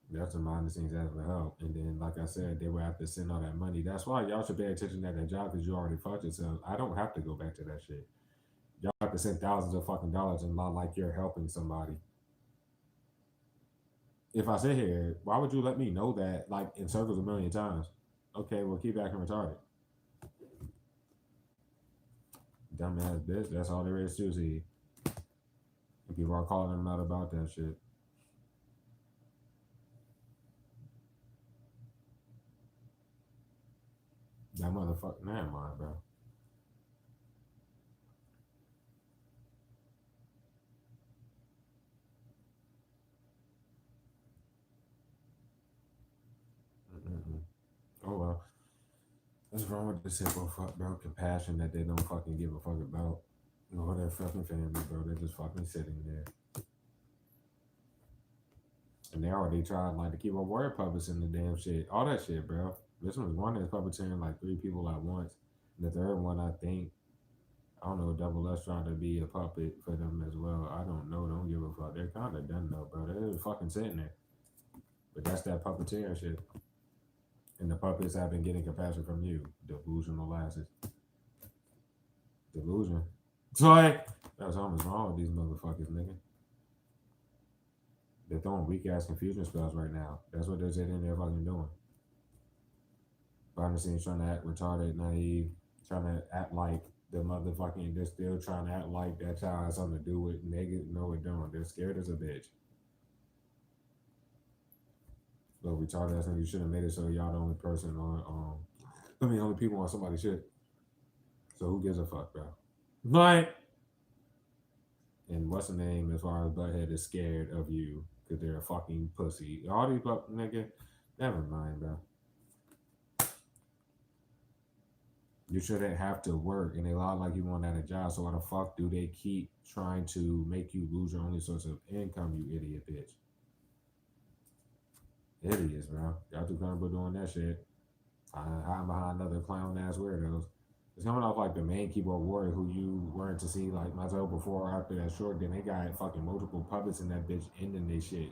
That's the behind the scenes as well. And then, like I said, they would have to send all that money. That's why y'all should pay attention at that job because you already fucked yourself. I don't have to go back to that shit. Y'all have to send thousands of fucking dollars and not like you're helping somebody. If I sit here, why would you let me know that like in circles a million times? Okay, well keep acting retarded. Dumbass bitch. That's all there is to see. And people are calling them out about that shit. That motherfucker, never mind, bro. Mm-mm. Oh well. What's wrong with this simple fuck, bro? Compassion that they don't fucking give a fuck about. No, their fucking family, bro. They're just fucking sitting there. And they already tried like to keep a word puppets in the damn shit. All that shit, bro. This one's one that's puppeteering like 3 people at once. And the third one, I think, I don't know, Double S trying to be a puppet for them as well. I don't know. Don't give a fuck. They're kind of done though, bro. They're just fucking sitting there. But that's that puppeteering shit. And the puppets have been getting compassion from you. Delusional asses. Delusion. So like, that's almost wrong with these motherfuckers, nigga. They're throwing weak ass confusion spells right now. That's what they're sitting there fucking doing. Behind the scenes trying to act retarded, naive, trying to act like the motherfucking, they're still trying to act like that child has something to do with negative. No, it don't. They're scared as a bitch. So retarded ass nigga, you should have made it so y'all the only person on, only people on somebody's shit. So who gives a fuck, bro? Like, and what's the name as far as Butthead is scared of you because they're a fucking pussy. All these nigga, never mind, bro. You shouldn't have to work, and they lie like you want at a job. So why the fuck do they keep trying to make you lose your only source of income? You idiot bitch. Idiots, bro. Y'all too comfortable doing that shit. Hiding behind other clown ass weirdos. It's coming off like the main keyboard warrior who you weren't to see like myself before or after that short. Then they got fucking multiple puppets in that bitch ending their shit.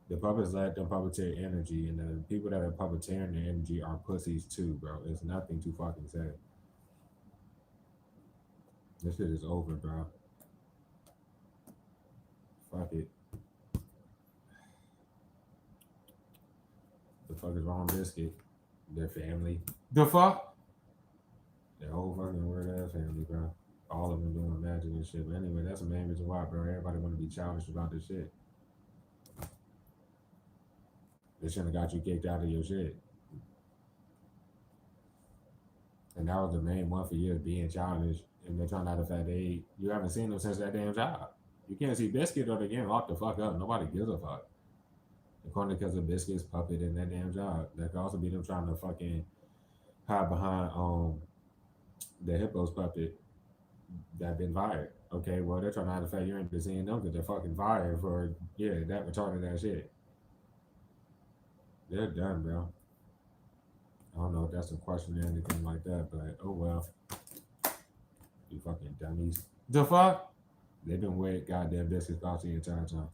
The puppets let them puppeteer energy, and the people that are puppeteering their energy are pussies too, bro. It's nothing to fucking say. This shit is over, bro. Fuck it. The fuck is wrong, Biscuit? Their family. The fuck? That whole fucking weird ass family, bro. All of them doing magic and shit. But anyway, that's the main reason why, bro. Everybody want to be childish about this shit. They shouldn't have got you kicked out of your shit. And that was the main one for years, being childish. And they're trying out the fact you haven't seen them since that damn job. You can't see Biscuit or they getting locked the fuck up. Nobody gives a fuck. According because of Biscuit's puppet in that damn job. That could also be them trying to fucking hide behind the Hippo's puppet that been fired. Okay, well they're trying to hide the fact you ain't been seeing them because they're fucking fired for that retarded ass shit. They're done, bro. I don't know if that's a question or anything like that, but oh well. You fucking dummies. The fuck? They've been way goddamn Biscuits about the entire time.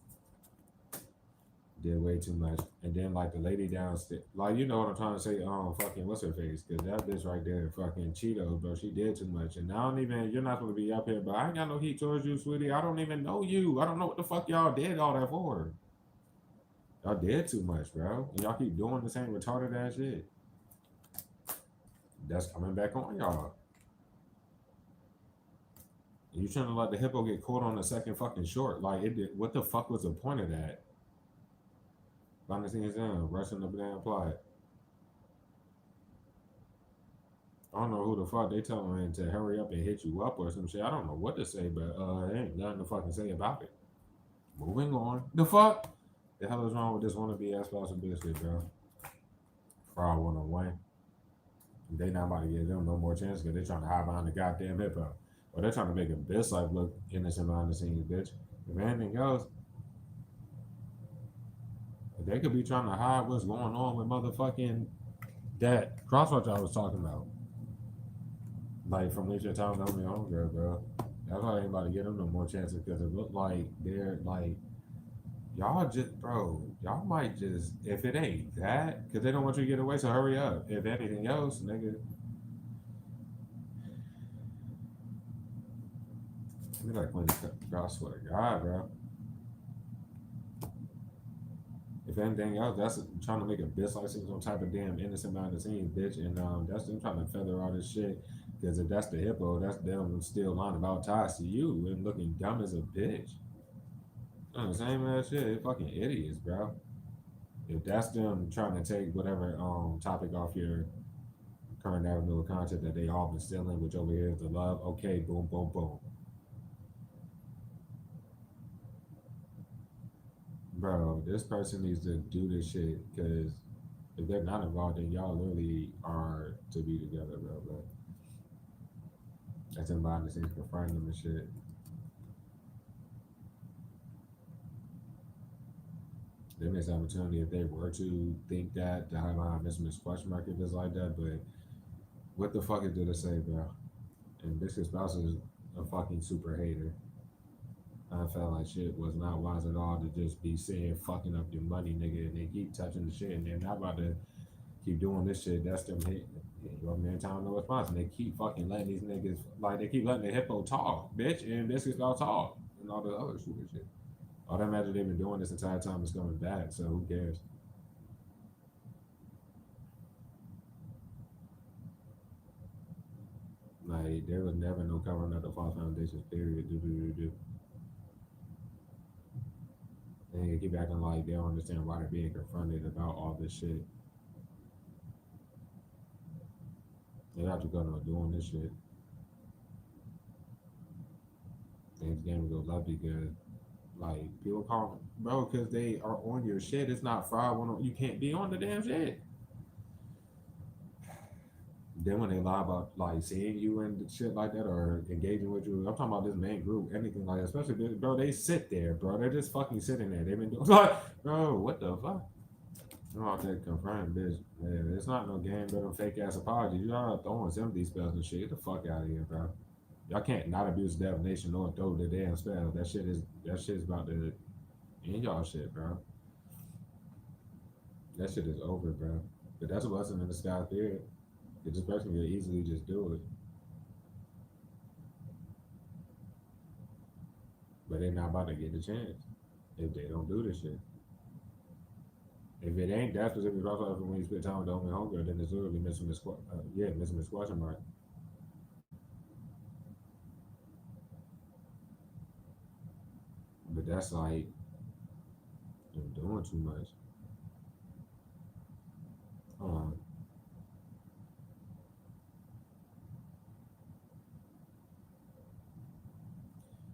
Did way too much. And then like the lady downstairs, like you know what I'm trying to say, fucking what's her face? Cause that bitch right there, fucking Cheetos, bro, she did too much. And I don't even, you're not supposed to be up here, but I ain't got no heat towards you, sweetie. I don't even know you. I don't know what the fuck y'all did all that for. Y'all did too much, bro. And y'all keep doing the same retarded ass shit. That's coming back on y'all. You trying to let the hippo get caught on the second fucking short. Like it did, what the fuck was the point of that? Behind the scenes down, rushing the damn plot. I don't know who the fuck they telling him to hurry up and hit you up or some shit. I don't know what to say, but ain't nothing to fucking say about it. Moving on. The fuck? The hell is wrong with this wannabe ass spouse of bullshit, bro? Fraud 101. They not about to give them no more chance because they trying to hide behind the goddamn hippo. Or they're trying to make a bitch life look innocent behind the scenes, bitch. If anything else, they could be trying to hide what's going on with motherfucking that crosswatch I was talking about. Like from Leisure Town down the homegirl, bro. That's why I ain't about to get them no more chances because it looked like they're like y'all just y'all might just if it ain't that, because they don't want you to get away, so hurry up. If anything else, nigga. I like when I swear to God, bro. If anything else, that's trying to make a bitch like some type of damn innocent behind the scenes, bitch. And that's them trying to feather all this shit. Because if that's the hippo, that's them still lying about ties to you and looking dumb as a bitch. Same ass shit. They fucking idiots, bro. If that's them trying to take whatever topic off your current avenue of content that they all been stealing, which over here is the love, okay, boom, boom, boom. Bro, this person needs to do this shit because if they're not involved, then y'all literally are to be together, bro. But that's in behind the scenes confronting them and shit. They miss opportunity if they were to think that to hide behind miss question mark if it's like that. But what the fuck is there to say, bro? And Biscuit spouse is a fucking super hater. I felt like shit was not wise at all to just be saying fucking up your money, nigga, and they keep touching the shit and they're not about to keep doing this shit. That's them hit your man time no response. And they keep fucking letting these niggas like they keep letting the hippo talk, bitch, and Biscuit's about talk and all the other stupid shit. All that matter they've been doing this entire time is coming back, so who cares? Like there was never no covering up the false foundations, period. Do. And they keep acting like they don't understand why they're being confronted about all this shit. They have to go on doing this shit. Things game go lovely good. Like people call bro because they are on your shit. It's not fraud. You can't be on the damn shit. Then when they lie about like seeing you and shit like that or engaging with you, I'm talking about this main group, anything like that. Especially bro, they sit there, bro. They're just fucking sitting there. They've been doing like, bro, what the fuck? I'm out there confirming, bitch. Yeah, it's not no game, but them fake ass apologies. Y'all throwing sympathy spells and shit. Get the fuck out of here, bro. Y'all can't not abuse the definition or throw the damn spell. That shit's about to end y'all shit, bro. That shit is over, bro. But that's a blessing in the sky theory. This person could easily just do it. But they're not about to get the chance if they don't do this shit. If it ain't that specific crossfire when you spend time with the only homegirl, then it's literally missing this question mark. But that's like you're doing too much. Um,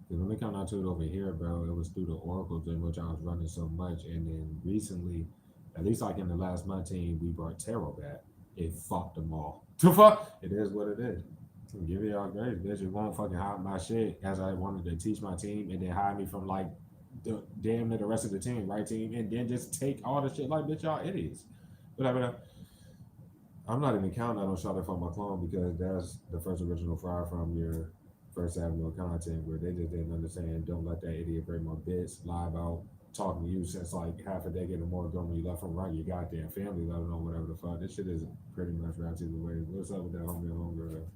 Because when it come down to it over here, bro, it was through the oracles in which I was running so much. And then recently, at least like in the last month team, we brought tarot back. It fucked them all. To fuck, it is what it is. Give me all grace, bitch. It won't fucking hide my shit as I wanted to teach my team and then hide me from like damn near the rest of the team, right team, and then just take all the shit like bitch, y'all idiots. But I'm not even counting out on Shot for my clone because that's the first original fry from your first avenue of content where they just didn't understand. Don't let that idiot break my bits. Lie about talking to you since like half a decade or more ago when you left from right your goddamn family, let alone whatever the fuck. This shit is pretty much wrapped either way. What's up with that homie and homegirl though?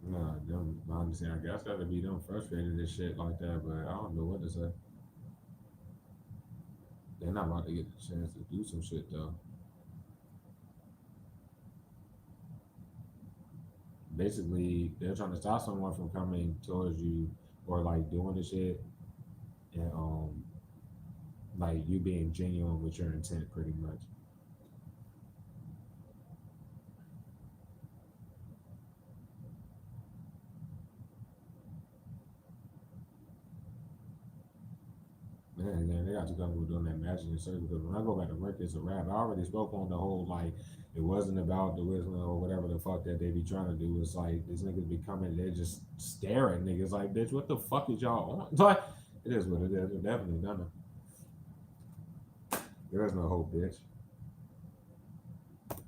Nah, them, I understand. I guess that'd be them frustrated and shit like that, but I don't know what to say. They're not about to get the chance to do some shit though. Basically, they're trying to stop someone from coming towards you or like doing the shit and like you being genuine with your intent pretty much. Man, they got too comfortable doing that matching and circle because when I go back to work, it's a wrap. I already spoke on the whole like it wasn't about the wisdom or whatever the fuck that they be trying to do. It's like these niggas be coming, they just stare at niggas like, bitch, what the fuck is y'all on? It's like it is what it is. It definitely done. There is no hope, bitch. Get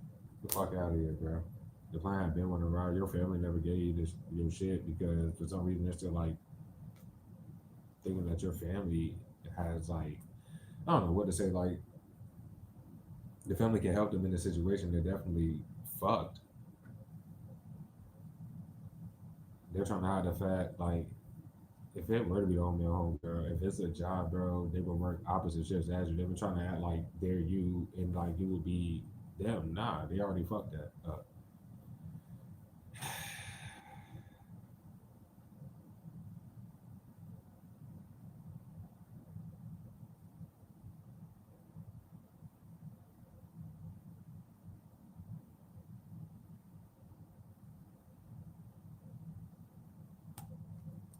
the fuck out of here, bro. The plan had been one around. Your family never gave you this your shit because for some reason they're still like thinking that your family has like I don't know what to say. Like the family can help them in the situation. They're definitely fucked. They're trying to hide the fact like if it were to be the homie or home girl, if it's a job, bro, they would work opposite shifts as you. They've been trying to act like they're you and like you would be them. Nah, they already fucked that up.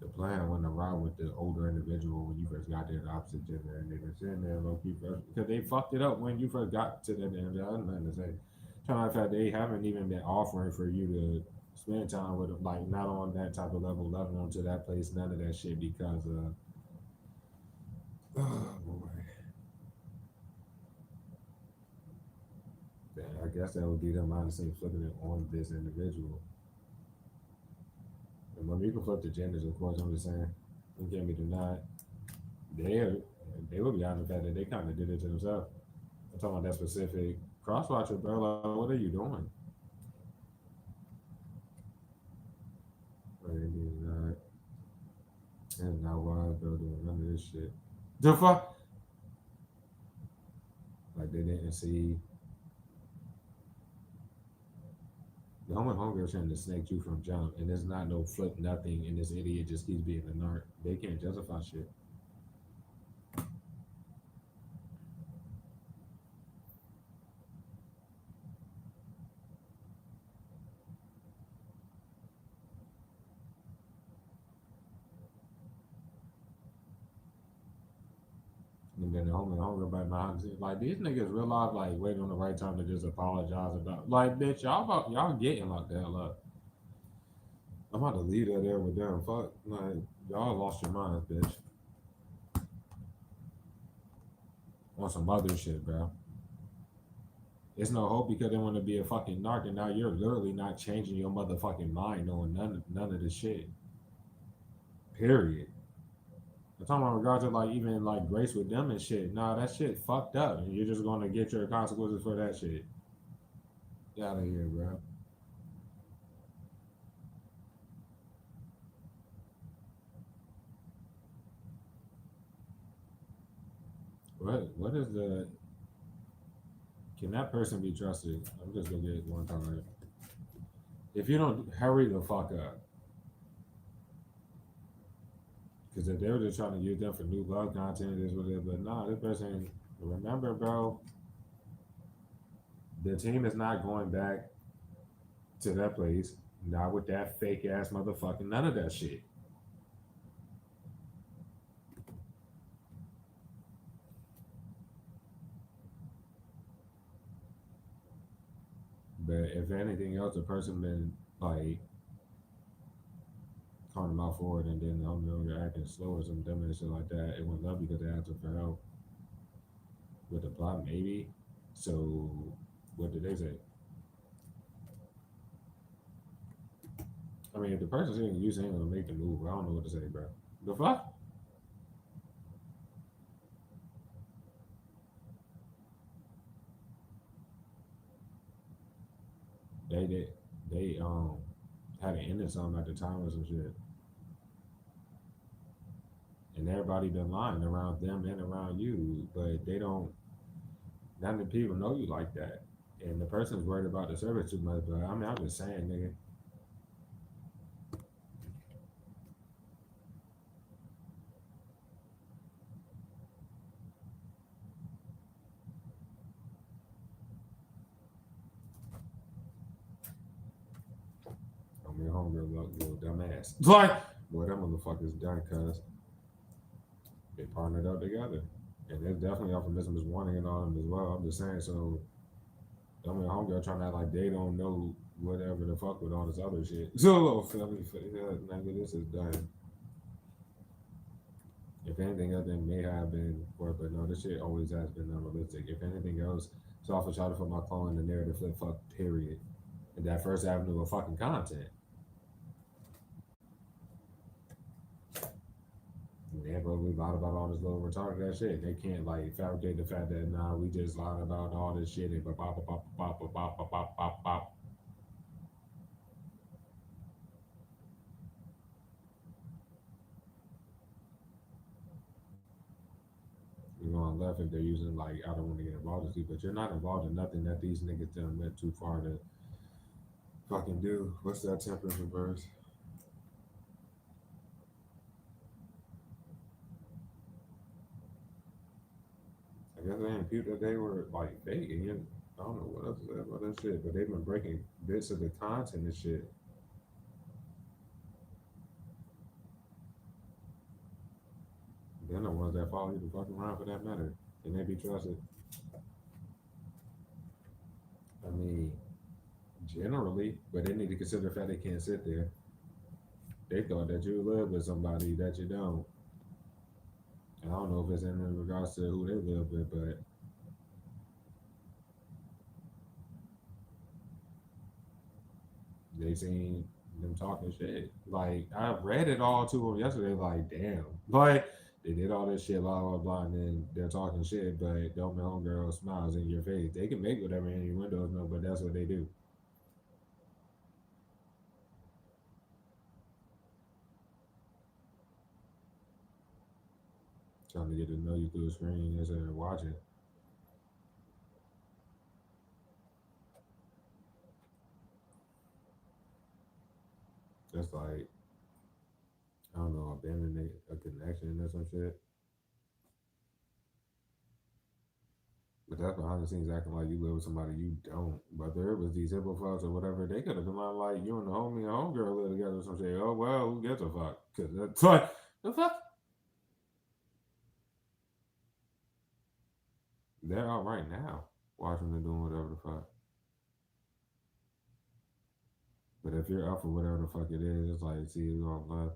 The plan went around with the older individual when you first got there, the opposite gender, and they been sitting there low key first because they fucked it up when you first got to that damn job. I don't nothing to say. Trying to fact they haven't even been offering for you to spend time with them, like not on that type of level, level on to that place, none of that shit because oh boy. Yeah, I guess that would be them honestly flipping it on this individual. And when you can flip the genders, of course, I'm just saying, it can't be denied. They they would be honest with that they kind of did it to themselves. I'm talking about that specific crosswatcher, bro. Like, what are you doing? Like, it is not, it's not wise, bro, doing none of this shit. The fuck? Like, they didn't see the home and homegirl trying to snake you from jump, and there's not no flip nothing, and this idiot just keeps being a narc. They can't justify shit. And then the home and homegirl back behind the scenes, like these niggas realize like waiting on the right time to just apologize about like bitch, y'all getting locked the hell up. I'm about to leave that there with them. Fuck, like y'all lost your minds, bitch. On some other shit, bro. It's no hope because they want to be a fucking narc, and now you're literally not changing your motherfucking mind on none of the shit. Period. I'm talking about regards to like even like grace with them and shit. Nah, that shit fucked up, and you're just gonna get your consequences for that shit. Get out of here, bro. What is the Can that person be trusted? I'm just gonna get it one time. If you don't hurry the fuck up, because if they were just trying to use them for new love content, is what it is. But nah, this person. Remember, bro, the team is not going back to that place. Not with that fake ass motherfucking none of that shit. But if anything else, the person been like calling them out for it, and then they're acting slow or some dumb and shit like that. It went up because they asked them for help with the plot, maybe. So, what did they say? I mean, if the person's saying you saying gonna make the move, I don't know what to say, bro. The fuck? They did. They had an ended something at the time or some shit, and everybody been lying around them and around you, but they don't. None of the people know you like that, and the person's worried about the service too much. But I mean, I'm just saying, nigga. I'm your homegirl, little dumbass. Like, boy, that motherfucker's done, cuz they partnered up together. And there's definitely euphemism is warning and all them as well. I'm just saying, so I'm your homegirl trying to act like they don't know whatever the fuck with all this other shit. So, little Philly, nigga, this is done. If anything else, it may have been, but no, this shit always has been unrealistic. If anything else, it's off a try to put my clone in the narrative flip fuck, period. And that first avenue of fucking content. And they probably lied about all this little retarded ass shit. They can't like fabricate the fact that nah, we just lied about all this shit and pop pop pop pop pop pop pop pop pop pop. You're going left if they're using like I don't want to get involved in this, but you're not involved in nothing that these niggas done went too far to fucking do. What's that temperature verse? I guess they impute that they were like fake and you I don't know what else is about that shit, but they've been breaking bits of the content and shit. They're the ones that follow you the fuck around for that matter. Can they be trusted? I mean, generally, but they need to consider the fact they can't sit there. They thought that you live with somebody that you don't. And I don't know if it's in regards to who they live with, but they seen them talking shit. Like I read it all to them yesterday. Like damn, but they did all this shit, blah blah blah, and then they're talking shit. But don't know homegirl smiles in your face. They can make whatever in your windows, no, but that's what they do. Trying to get to know you through the screen instead of watching. Just like I don't know, abandoning a connection or some shit. But that's behind the scenes acting like you live with somebody you don't. But there was these hippo fucks or whatever. They could have been like you and the homie and homegirl live together or some shit. Oh well, who gives a fuck? Cause that's like the fuck they're out right now watching them doing whatever the fuck. But if you're up for whatever the fuck it is, it's like see you on left.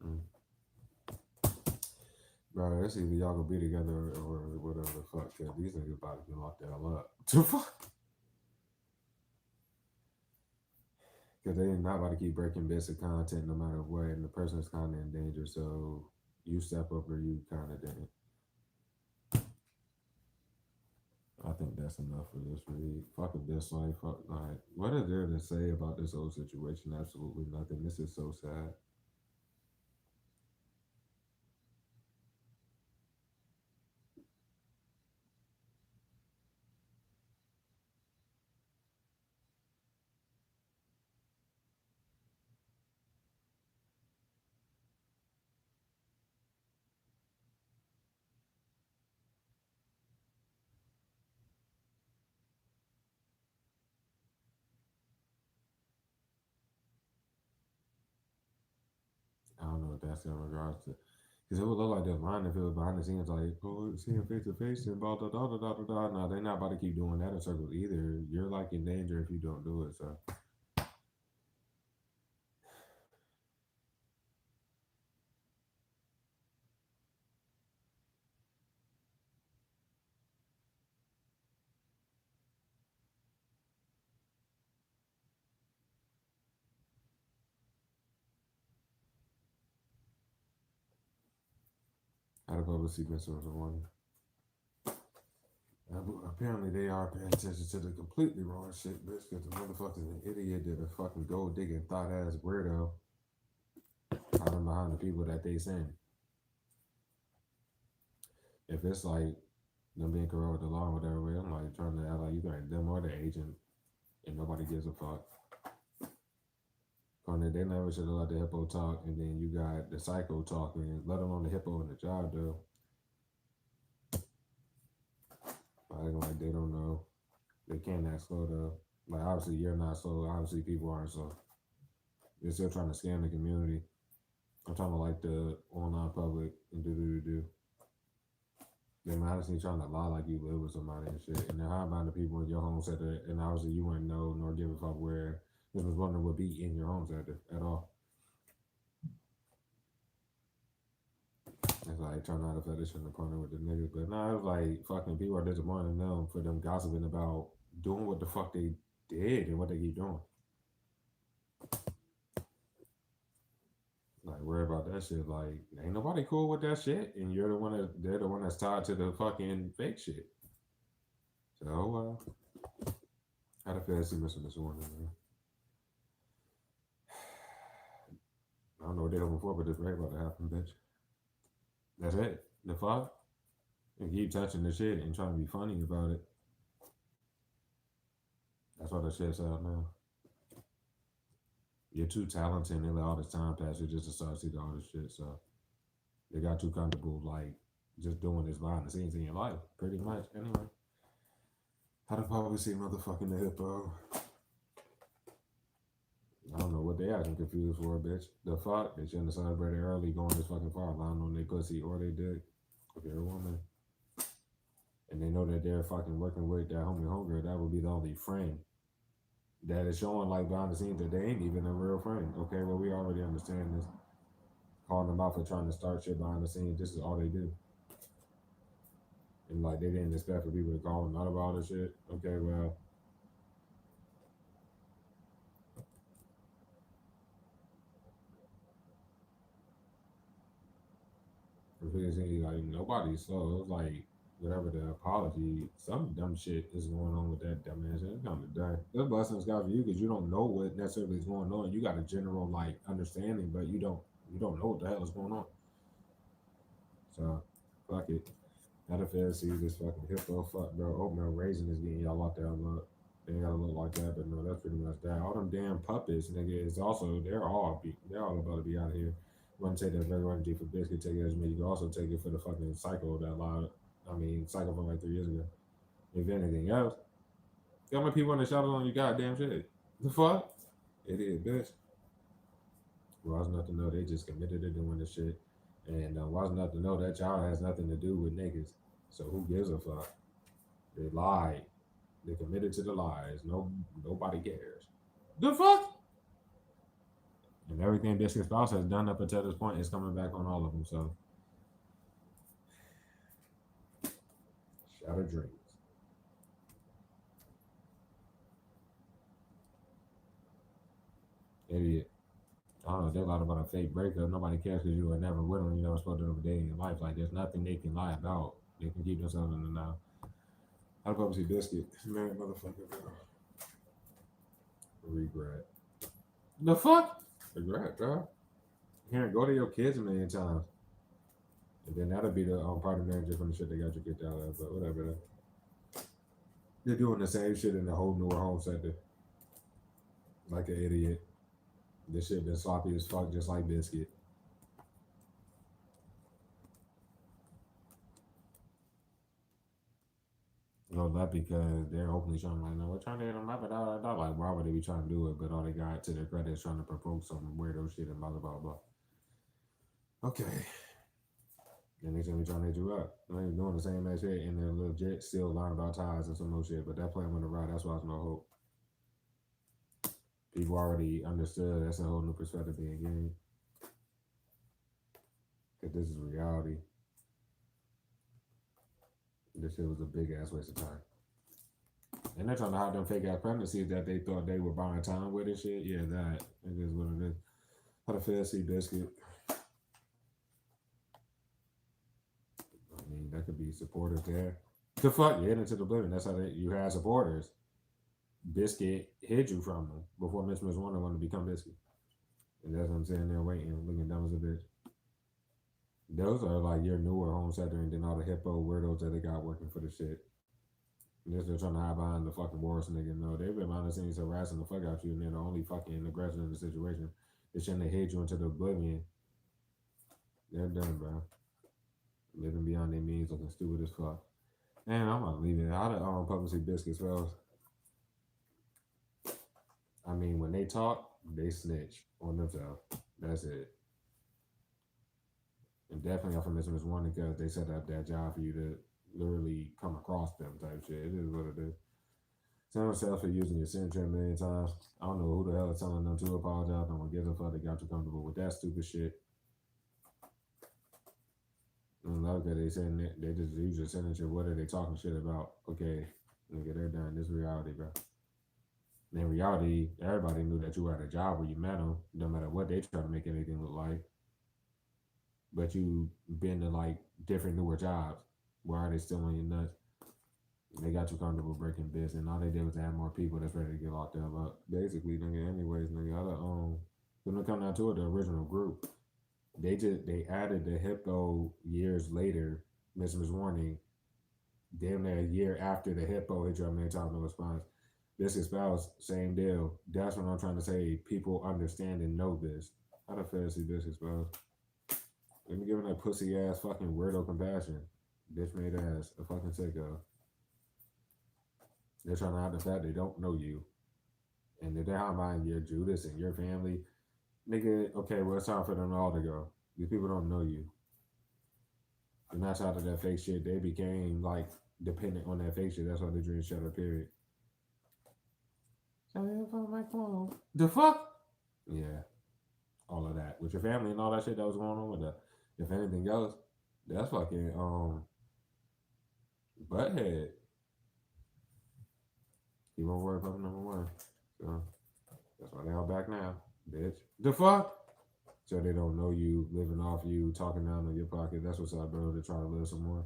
Mm. Bro, it's either y'all gonna be together or whatever the fuck. Cause these niggas about to be locked the hell up. To fuck. Cause they not about to keep breaking bits of content no matter what, and the person is kind of in danger. So you step up or you kind of didn't. I think that's enough for this read. Fuck a diss like fuck like what is there to say about this whole situation? Absolutely nothing. This is so sad. I don't know what that's in regards to. Because it would look like they're lying if it was behind the scenes, like, oh, seeing face to face and blah, blah, blah, blah, blah, blah. No, they're not about to keep doing that in circles either. You're like in danger if you don't do it. So, how the public see missing with the one. Apparently, they are paying attention to the completely wrong shit, bitch, because the motherfucker's an idiot that a fucking gold digging thought ass weirdo hiding behind the people that they send. If it's like them being corrupt with the law or whatever, I'm like trying to act like you got them or the agent and nobody gives a fuck. Corner, they never should have let the hippo talk, and then you got the psycho talking, let alone the hippo in the job though. Like they don't know. They can't act slow though. Like obviously you're not slow. Obviously people aren't slow. They're still trying to scam the community. I'm talking about like the online public and do. They're honestly trying to lie like you live with somebody and shit. And they're hiding behind the people in your home center. And obviously you wouldn't know nor give a fuck where this was wondering would be in your home center at all. It's like trying to hide a fetish in the corner with the niggas. But nah, it was like fucking people are disappointed in them for them gossiping about doing what the fuck they did and what they keep doing. Like worry about that shit. Like ain't nobody cool with that shit, and you're the one that they're the one that's tied to the fucking fake shit. So how the feds see Mr. Warner, man? I don't know what they're hoping for, but this right about to happen, bitch. That's it. The fuck? And keep touching the shit and trying to be funny about it. That's why that shit's out now. You're too talented and they let all this time pass. You just to start seeing all this shit. So they got too comfortable, like just doing this behind the scenes in your life, pretty much. Anyway, how the fuck we see motherfucking the hippo? I don't know what they acting confused for, bitch. The fuck? They shouldn't have celebrated early going this fucking far, lying on their pussy or they dick. If you're a woman. And they know that they're fucking working with that homegirl, that would be the only friend that is showing like behind the scenes that they ain't even a real friend. Okay, well we already understand this. Calling them out for trying to start shit behind the scenes, this is all they do. And like they didn't expect for people to call them out about all this shit. Okay, well like nobody's slow. It was like whatever the apology, some dumb shit is going on with that dumbass. It's kind of done. This blessing is God for you because you don't know what necessarily is going on. You got a general like understanding, but you don't know what the hell is going on. So fuck it. How the feds see this fucking hippo fuck bro. Oatmeal raisin is getting y'all out there look. They ain't gotta look like that, but no, that's pretty much that. All them damn puppets, nigga, is also they're all about to be out of here. You want to take that very energy for biscuit, take it as me. You can also take it for the fucking cycle that lied. Cycle from like 3 years ago. If anything else, how many people in the shadows on your goddamn shit? The fuck? Idiot bitch. Wise enough to know they just committed to doing this shit. And wise enough to know that child has nothing to do with niggas. So who gives a fuck? They lied. They committed to the lies. Nobody cares. The fuck? And everything Biscuit Spouse has done up until this point is coming back on all of them. So, shattered dreams. Idiot. I don't know, they lied about a fake breakup. Nobody cares because you were never with them. You never spoke to them a day in your life. Like, there's nothing they can lie about. They can keep themselves in the now. I'd probably see Biscuit. Man, motherfucker. Regret. The fuck? Regret, bro. Here, go to your kids a million times. And then that'll be the party manager from the shit they got you kicked out of. But whatever. They're doing the same shit in the whole newer home sector. Like an idiot. This shit been sloppy as fuck, just like Biscuit. No, that because they're openly showing like, no, we're trying to hit them up, but like, why would they be trying to do it? But all they got to their credit is trying to propose some weirdo shit and blah blah blah blah. Okay. And they trying to hit you up. They ain't doing the same ass shit, and they're legit still lying about ties and some more shit. But that plan went right. That's why there's no hope. People already understood. That's a whole new perspective being gained. Because this is reality. This shit was a big ass waste of time. And they're trying to hide them fake ass pregnancies that they thought they were buying time with and shit. Yeah, that. It is what it is. How the Fed see Biscuit. I mean, that could be supporters there. The fuck? You're into the oblivion. That's how you had supporters. Biscuit hid you from them before Miss Warner wanted to become Biscuit. And that's what I'm saying there waiting, looking dumb as a bitch. Those are like your newer home sector and then all the hippo weirdos that they got working for the shit. And they're trying to hide behind the fucking worst nigga. No, they've been behind the scenes harassing the fuck out you and they're the only fucking aggressor in the situation. They shouldn't have hid you into the oblivion. They're done, bro. Living beyond their means, looking stupid as fuck. Man, I'm gonna leave it. How the publicity biscuits, fellas. I mean, when they talk, they snitch on themselves. That's it. And definitely off of Miss Warning because they set up that job for you to literally come across them type shit. It is what it is. Tell yourself for using your signature a million times. I don't know who the hell is telling them to apologize. No one gives a fuck. They got you comfortable with that stupid shit. And okay, they saying they just use your signature. What are they talking shit about? Okay, nigga, they're done. This is reality, bro. And in reality, everybody knew that you were at a job where you met them, no matter what they try to make anything look like. But you been to like different newer jobs. Why are they still on your nuts? They got you comfortable breaking biz, and all they did was add more people that's ready to get locked up. Basically, nigga. Anyways, nigga, when it come down to it, the original group, they added the hippo years later. Miss Warning, damn near a year after the hippo hit your man top no response. This espouse, same deal. That's what I'm trying to say. People understand and know this. How the Fed see this espouse? Let me give that pussy ass fucking weirdo compassion. Bitch made ass, a fucking sicko. They're trying to hide the fact they don't know you. And if they're hiding your Judas and your family, nigga, okay, well, it's time for them all to go. These people don't know you. And that's out of that fake shit. They became, like, dependent on that fake shit. That's why they dream shut up, period. The fuck? Yeah. All of that. With your family and all that shit that was going on with that. If anything else, that's fucking, butthead. He won't worry about number one. So that's why they all back now, bitch. The fuck? So they don't know you, living off you, talking down on your pocket. That's what's up, bro. To try to live some more.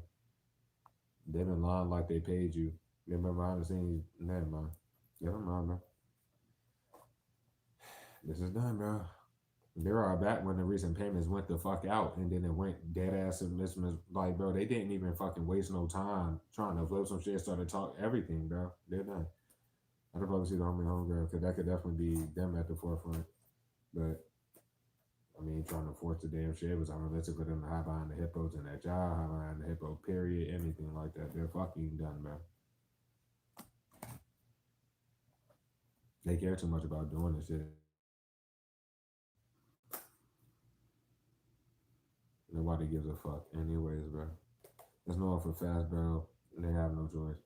They been lying like they paid you. They been behind the scenes. Never mind. Never mind, bro. This is done, bro. There are back when the recent payments went the fuck out, and then it went dead ass and like, bro. They didn't even fucking waste no time trying to flip some shit. Started talk everything, bro. They're done. I'd probably see the homegirl because that could definitely be them at the forefront. But I mean, trying to force the damn shit was unrealistic for them to hide behind the hippos in that job, hide behind the hippo, period, anything like that. They're fucking done, bro. They care too much about doing this shit. Nobody gives a fuck. Anyways, bro. There's no for fast, bro. They have no choice.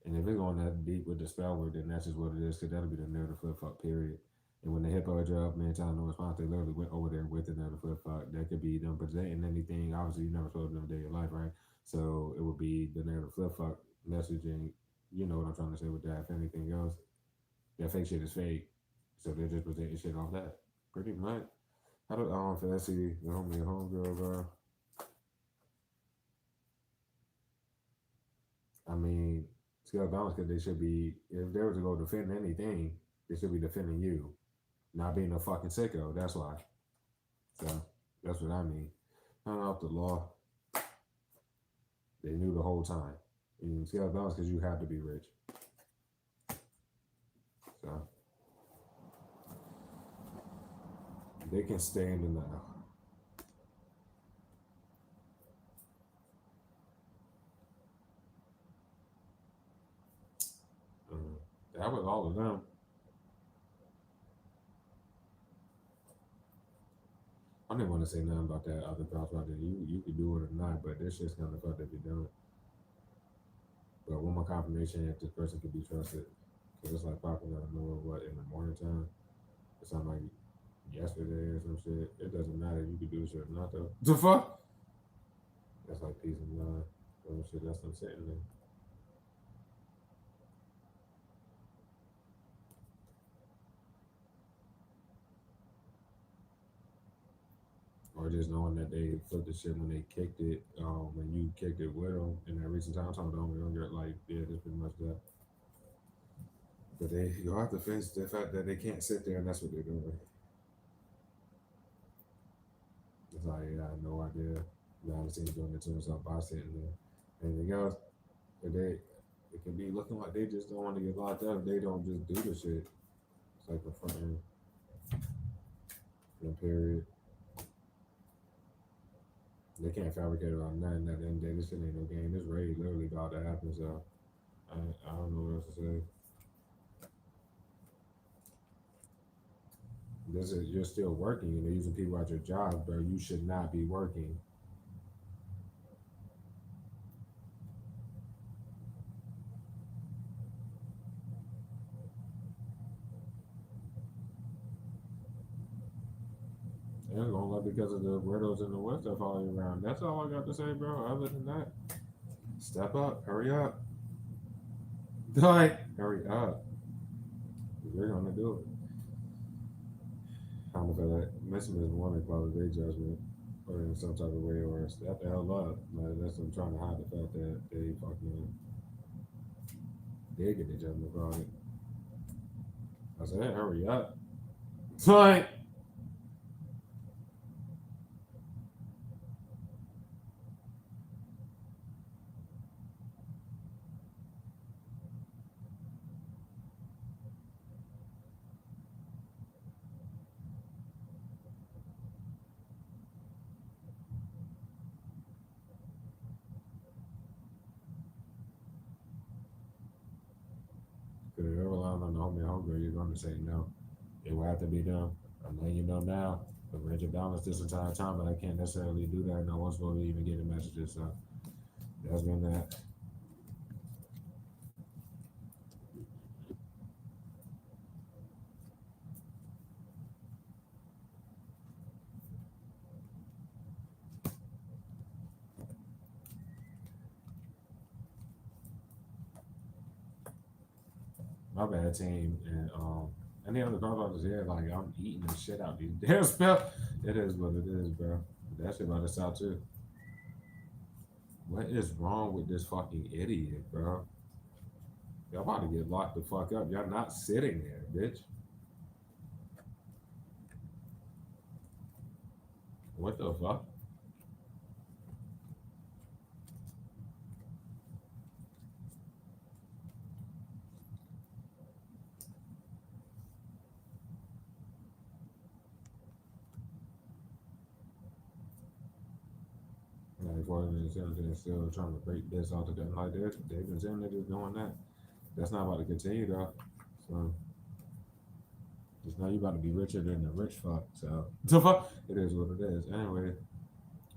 And if it's going that deep with the spell word, then that's just what it is, because that'll be the narrative flip fuck, period. And when the hippo job, man, time no response, they literally went over there with the narrative flip fuck. That could be them presenting anything. Obviously, you never told them a day of your life, right? So it would be the narrative flip fuck messaging. You know what I'm trying to say with that. If anything else, that fake shit is fake. So they're just presenting shit off that. Pretty much. I don't know if that's the homegirl, bro. I mean, scale balance because they should be, if they were to go defend anything, they should be defending you, not being a fucking sicko. That's why. So that's what I mean. Not off the law. They knew the whole time. And scale balance because you have to be rich. So they can stand in the. That was all of them. I didn't want to say nothing about that other cops out there. You could do it or not, but this shit's kind of fucked if you don't. But one more confirmation if this person could be trusted, because it's like popping out of nowhere. What in the morning time? It sounded like yesterday or some shit. It doesn't matter. You could do shit or not though. The fuck? That's like peace and love. Some shit. That's them sitting there. Or just knowing that they flipped the shit when they kicked it, when you kicked it with them in that recent time. I'm talking about them younger, like, yeah, that's pretty much that. But you'll have to face the fact that they can't sit there and that's what they're doing. It's like, yeah, I have no idea. Behind the scenes doing it to himself by sitting there. Anything else, it can be looking like they just don't want to get locked up. They don't just do the shit. It's like a front period. They can't fabricate around nothing. At the end of the day, this shit ain't no game. This raid literally about to happen. So I don't know what else to say. This is you're still working and they're using people at your job, bro. You should not be working. And it's gonna look because of the weirdos in the West that follow you around. That's all I got to say, bro. Other than that, step up, hurry up. Like, hurry up. We're gonna do it. I don't know if that missing is one they call it their judgment or in some type of way or step the hell up. Like, that's them trying to hide the fact that they fucking did get the judgment about it. I said, hey, hurry up. It's like, because if you're relying on the homie hunger, you're going to say no. It will have to be done. I'm letting you know now. I've read your balance this entire time, but I can't necessarily do that. No one's supposed to even get the messages. So that's been that. My bad, team. And any other brothers here, like I'm eating the shit out these damn spell. It is what it is, bro. That shit about to stop too. What is wrong with this fucking idiot, bro? Y'all about to get locked the fuck up. Y'all not sitting there, bitch. What the fuck? Like, for they're still trying to break this all together. Like, they've been saying they're just doing that. That's not about to continue, though. So, just now you about to be richer than the rich fuck. So, the fuck? It is what it is. Anyway,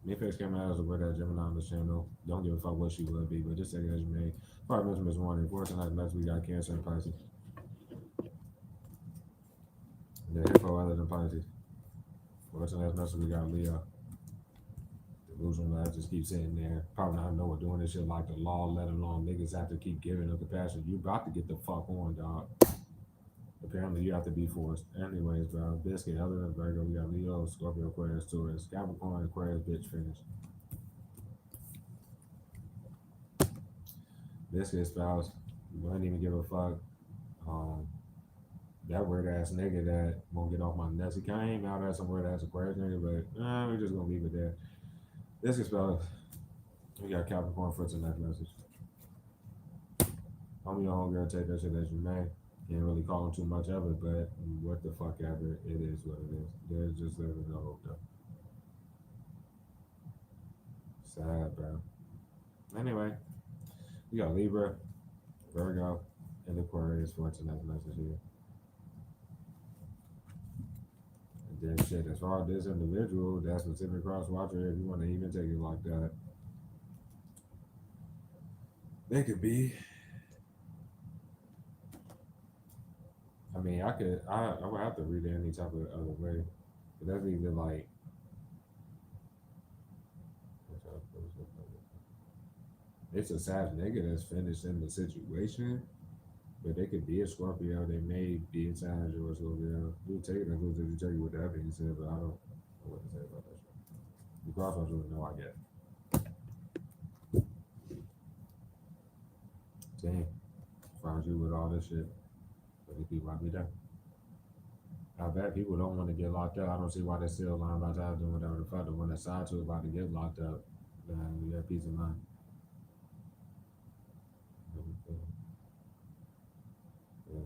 me face camera has a word that Gemini on this channel. Don't give a fuck what she will be, but just say as you may. Probably mentioned this morning. For tonight, next week, got Cancer and Pisces. The info other than Pisces. For tonight's message, we got Leo. Delusional, I just keep sitting there. Probably not know what doing this shit like the law, let alone niggas have to keep giving up the passion. You about to get the fuck on, dog. Apparently, you have to be forced. Anyways, bro. Biscuit, other than Virgo, we got Leo, Scorpio, Aquarius, Taurus, Capricorn, Aquarius, bitch, finish. Biscuit spouse, you don't even give a fuck. Um, that weird ass nigga that won't get off my nuts. He came out as some weird ass Aquarius nigga, but we're just gonna leave it there. Biscuit spouse, we got Capricorn for tonight's message. Homie, your homegirl, take that shit as you may. Can't really call him too much of it, but what the fuck ever, it is what it is. There's just living no hope though. Sad, bro. Anyway, we got Libra, Virgo, and Aquarius for tonight's message here. And then shit, as far as this individual, that specific cross watcher, if you want to even take it like that, they could be. I mean, I would have to read it any type of other way. But that's either like, it's a sad nigga that's finished in the situation, but they could be a Scorpio, they may be a Sag or a Scorpio. You take it as good as you take it with that being said, but I don't know what to say about that shit. The crosswatch would know, I get. Damn, finds you with all this shit, but these people might be there. I bet people don't want to get locked up. I don't see why they're still lying about that doing whatever the fuck. The one that side to about to get locked up, then we have peace of mind.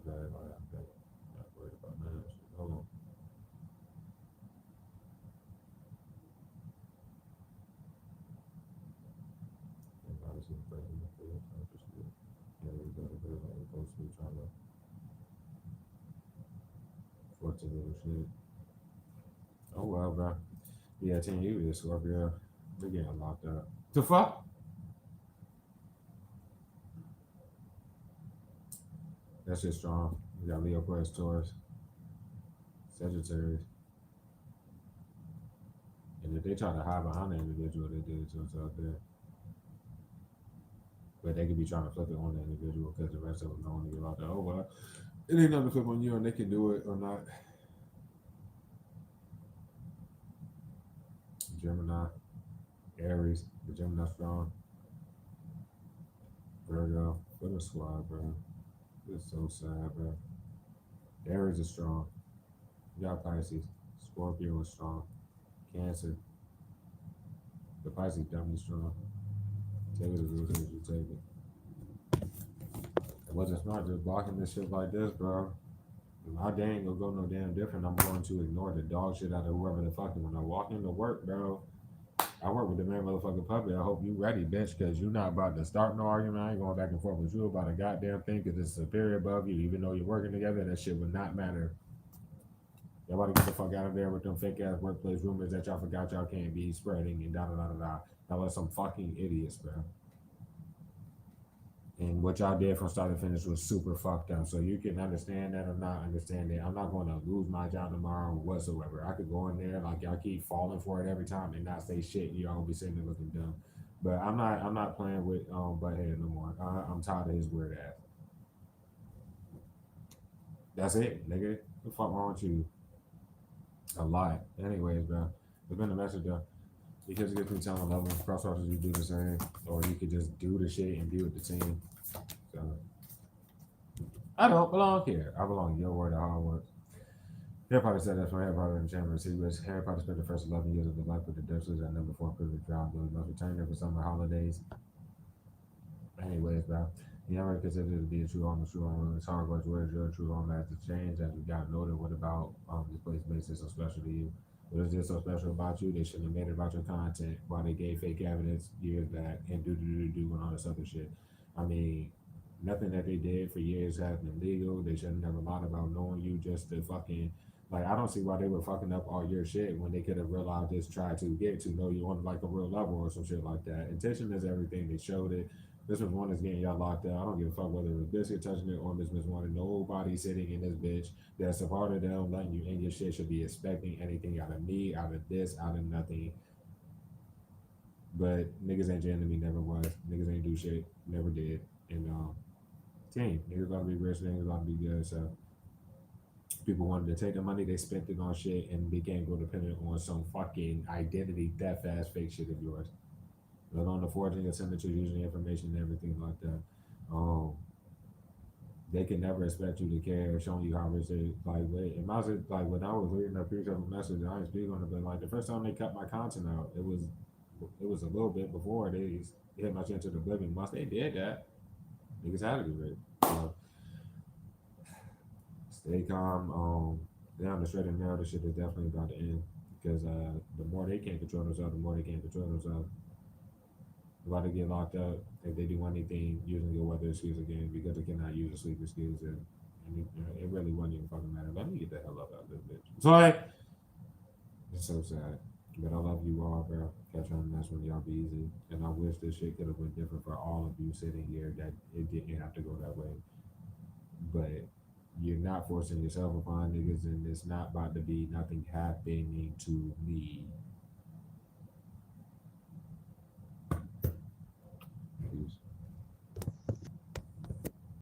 Not worried about none of that shit. Hold on. Obviously, the president for your type of shit. Yeah, we got to go like we're supposed to be trying to force a little shit. Oh well, bro. Yeah, 10 you is Scorpio. They're getting locked up. The fuck? That shit's strong. We got Leo, Aquarius, Taurus, Sagittarius. And if they try to hide behind the individual, they did it to themselves there. But they could be trying to flip it on the individual because the rest of them don't want to get locked up. Oh well, it ain't nothing to flip on you, and they can do it or not. Gemini, Aries, the Gemini strong. Virgo, what a squad, bro. It's so sad, bro. Aries is strong. You got Pisces. Scorpio is strong. Cancer. The Pisces definitely strong. Take it as good as you take it. It wasn't smart just blocking this shit like this, bro. My day ain't gonna go no damn different. I'm going to ignore the dog shit out of whoever the fuck. When I walk into work, bro, I work with the man motherfucking puppet. I hope you ready, bitch, because you're not about to start no argument. I ain't going back and forth with you about a goddamn thing because it's superior above you. Even though you're working together, that shit would not matter. Y'all about to get the fuck out of there with them fake ass workplace rumors that y'all forgot y'all can't be spreading and da da da da da. That was some fucking idiots, bro. And what y'all did from start to finish was super fucked up. So you can understand that or not understand it. I'm not going to lose my job tomorrow whatsoever. I could go in there like y'all keep falling for it every time and not say shit. And y'all gonna be sitting there looking dumb. But I'm not playing with Butthead no more. I'm tired of his weird ass. That's it, nigga. What the fuck wrong with you? A lot. Anyways, bro. It's been a message though. Because it gets me telling level. Crosswatchers, you do the same. Or you could just do the shit and be with the team. So I don't belong here. I belong in your world of hard work. Harry Potter said that from Harry Potter and the Chamber of Secrets. Harry Potter spent the first 11 years of his life with the Dursleys and never before privileged job. Those must return there for summer holidays. Anyways, bro. You never considered to be a true home, It's hard work. Where is your true home has to change as we got noted. What about this place makes it so special to you? What is this so special about you? They shouldn't have made it about your content. Why they gave fake evidence years back and do and all this other shit. I mean, nothing that they did for years has been legal. They shouldn't have lied about knowing you just to fucking like. I don't see why they were fucking up all your shit when they could have realized this, tried to get to know you on like a real level or some shit like that. Intention is everything. They showed it. This was one that's getting y'all locked up. I don't give a fuck whether it was Biscuit touching it or Miss One. Nobody sitting in this bitch that's a part of them letting you in your shit should be expecting anything out of me, out of this, out of nothing. But niggas ain't your enemy, never was. Niggas ain't do shit, never did. And team, niggas about to be rich, niggas about to be good. So People wanted to take the money they spent it on shit and became codependent on some fucking identity theft ass fake shit of yours. Let alone the forging your signature using information and everything like that. Um, they can never expect you to care, showing you how rich they like. Wait, and I was like when I was reading a piece of a message, I didn't speak on it, but like the first time they cut my content out, it was a little bit before they hit my shit to the oblivion. Once they did that, niggas had to be rich. So stay calm. Down the straight and narrow, the shit is definitely about to end because the more they can't control themselves, the more they can't control themselves. About to get locked up if they do anything using your weather excuse again because they cannot use a sleep excuse and it really wasn't even fucking matter. Let me get the hell up out of this bitch. So like, it's so sad. But I love you all, bro. Catch you on the next one. Y'all be easy. And I wish this shit could have been different for all of you sitting here that it didn't have to go that way. But you're not forcing yourself upon niggas, and it's not about to be nothing happening to me.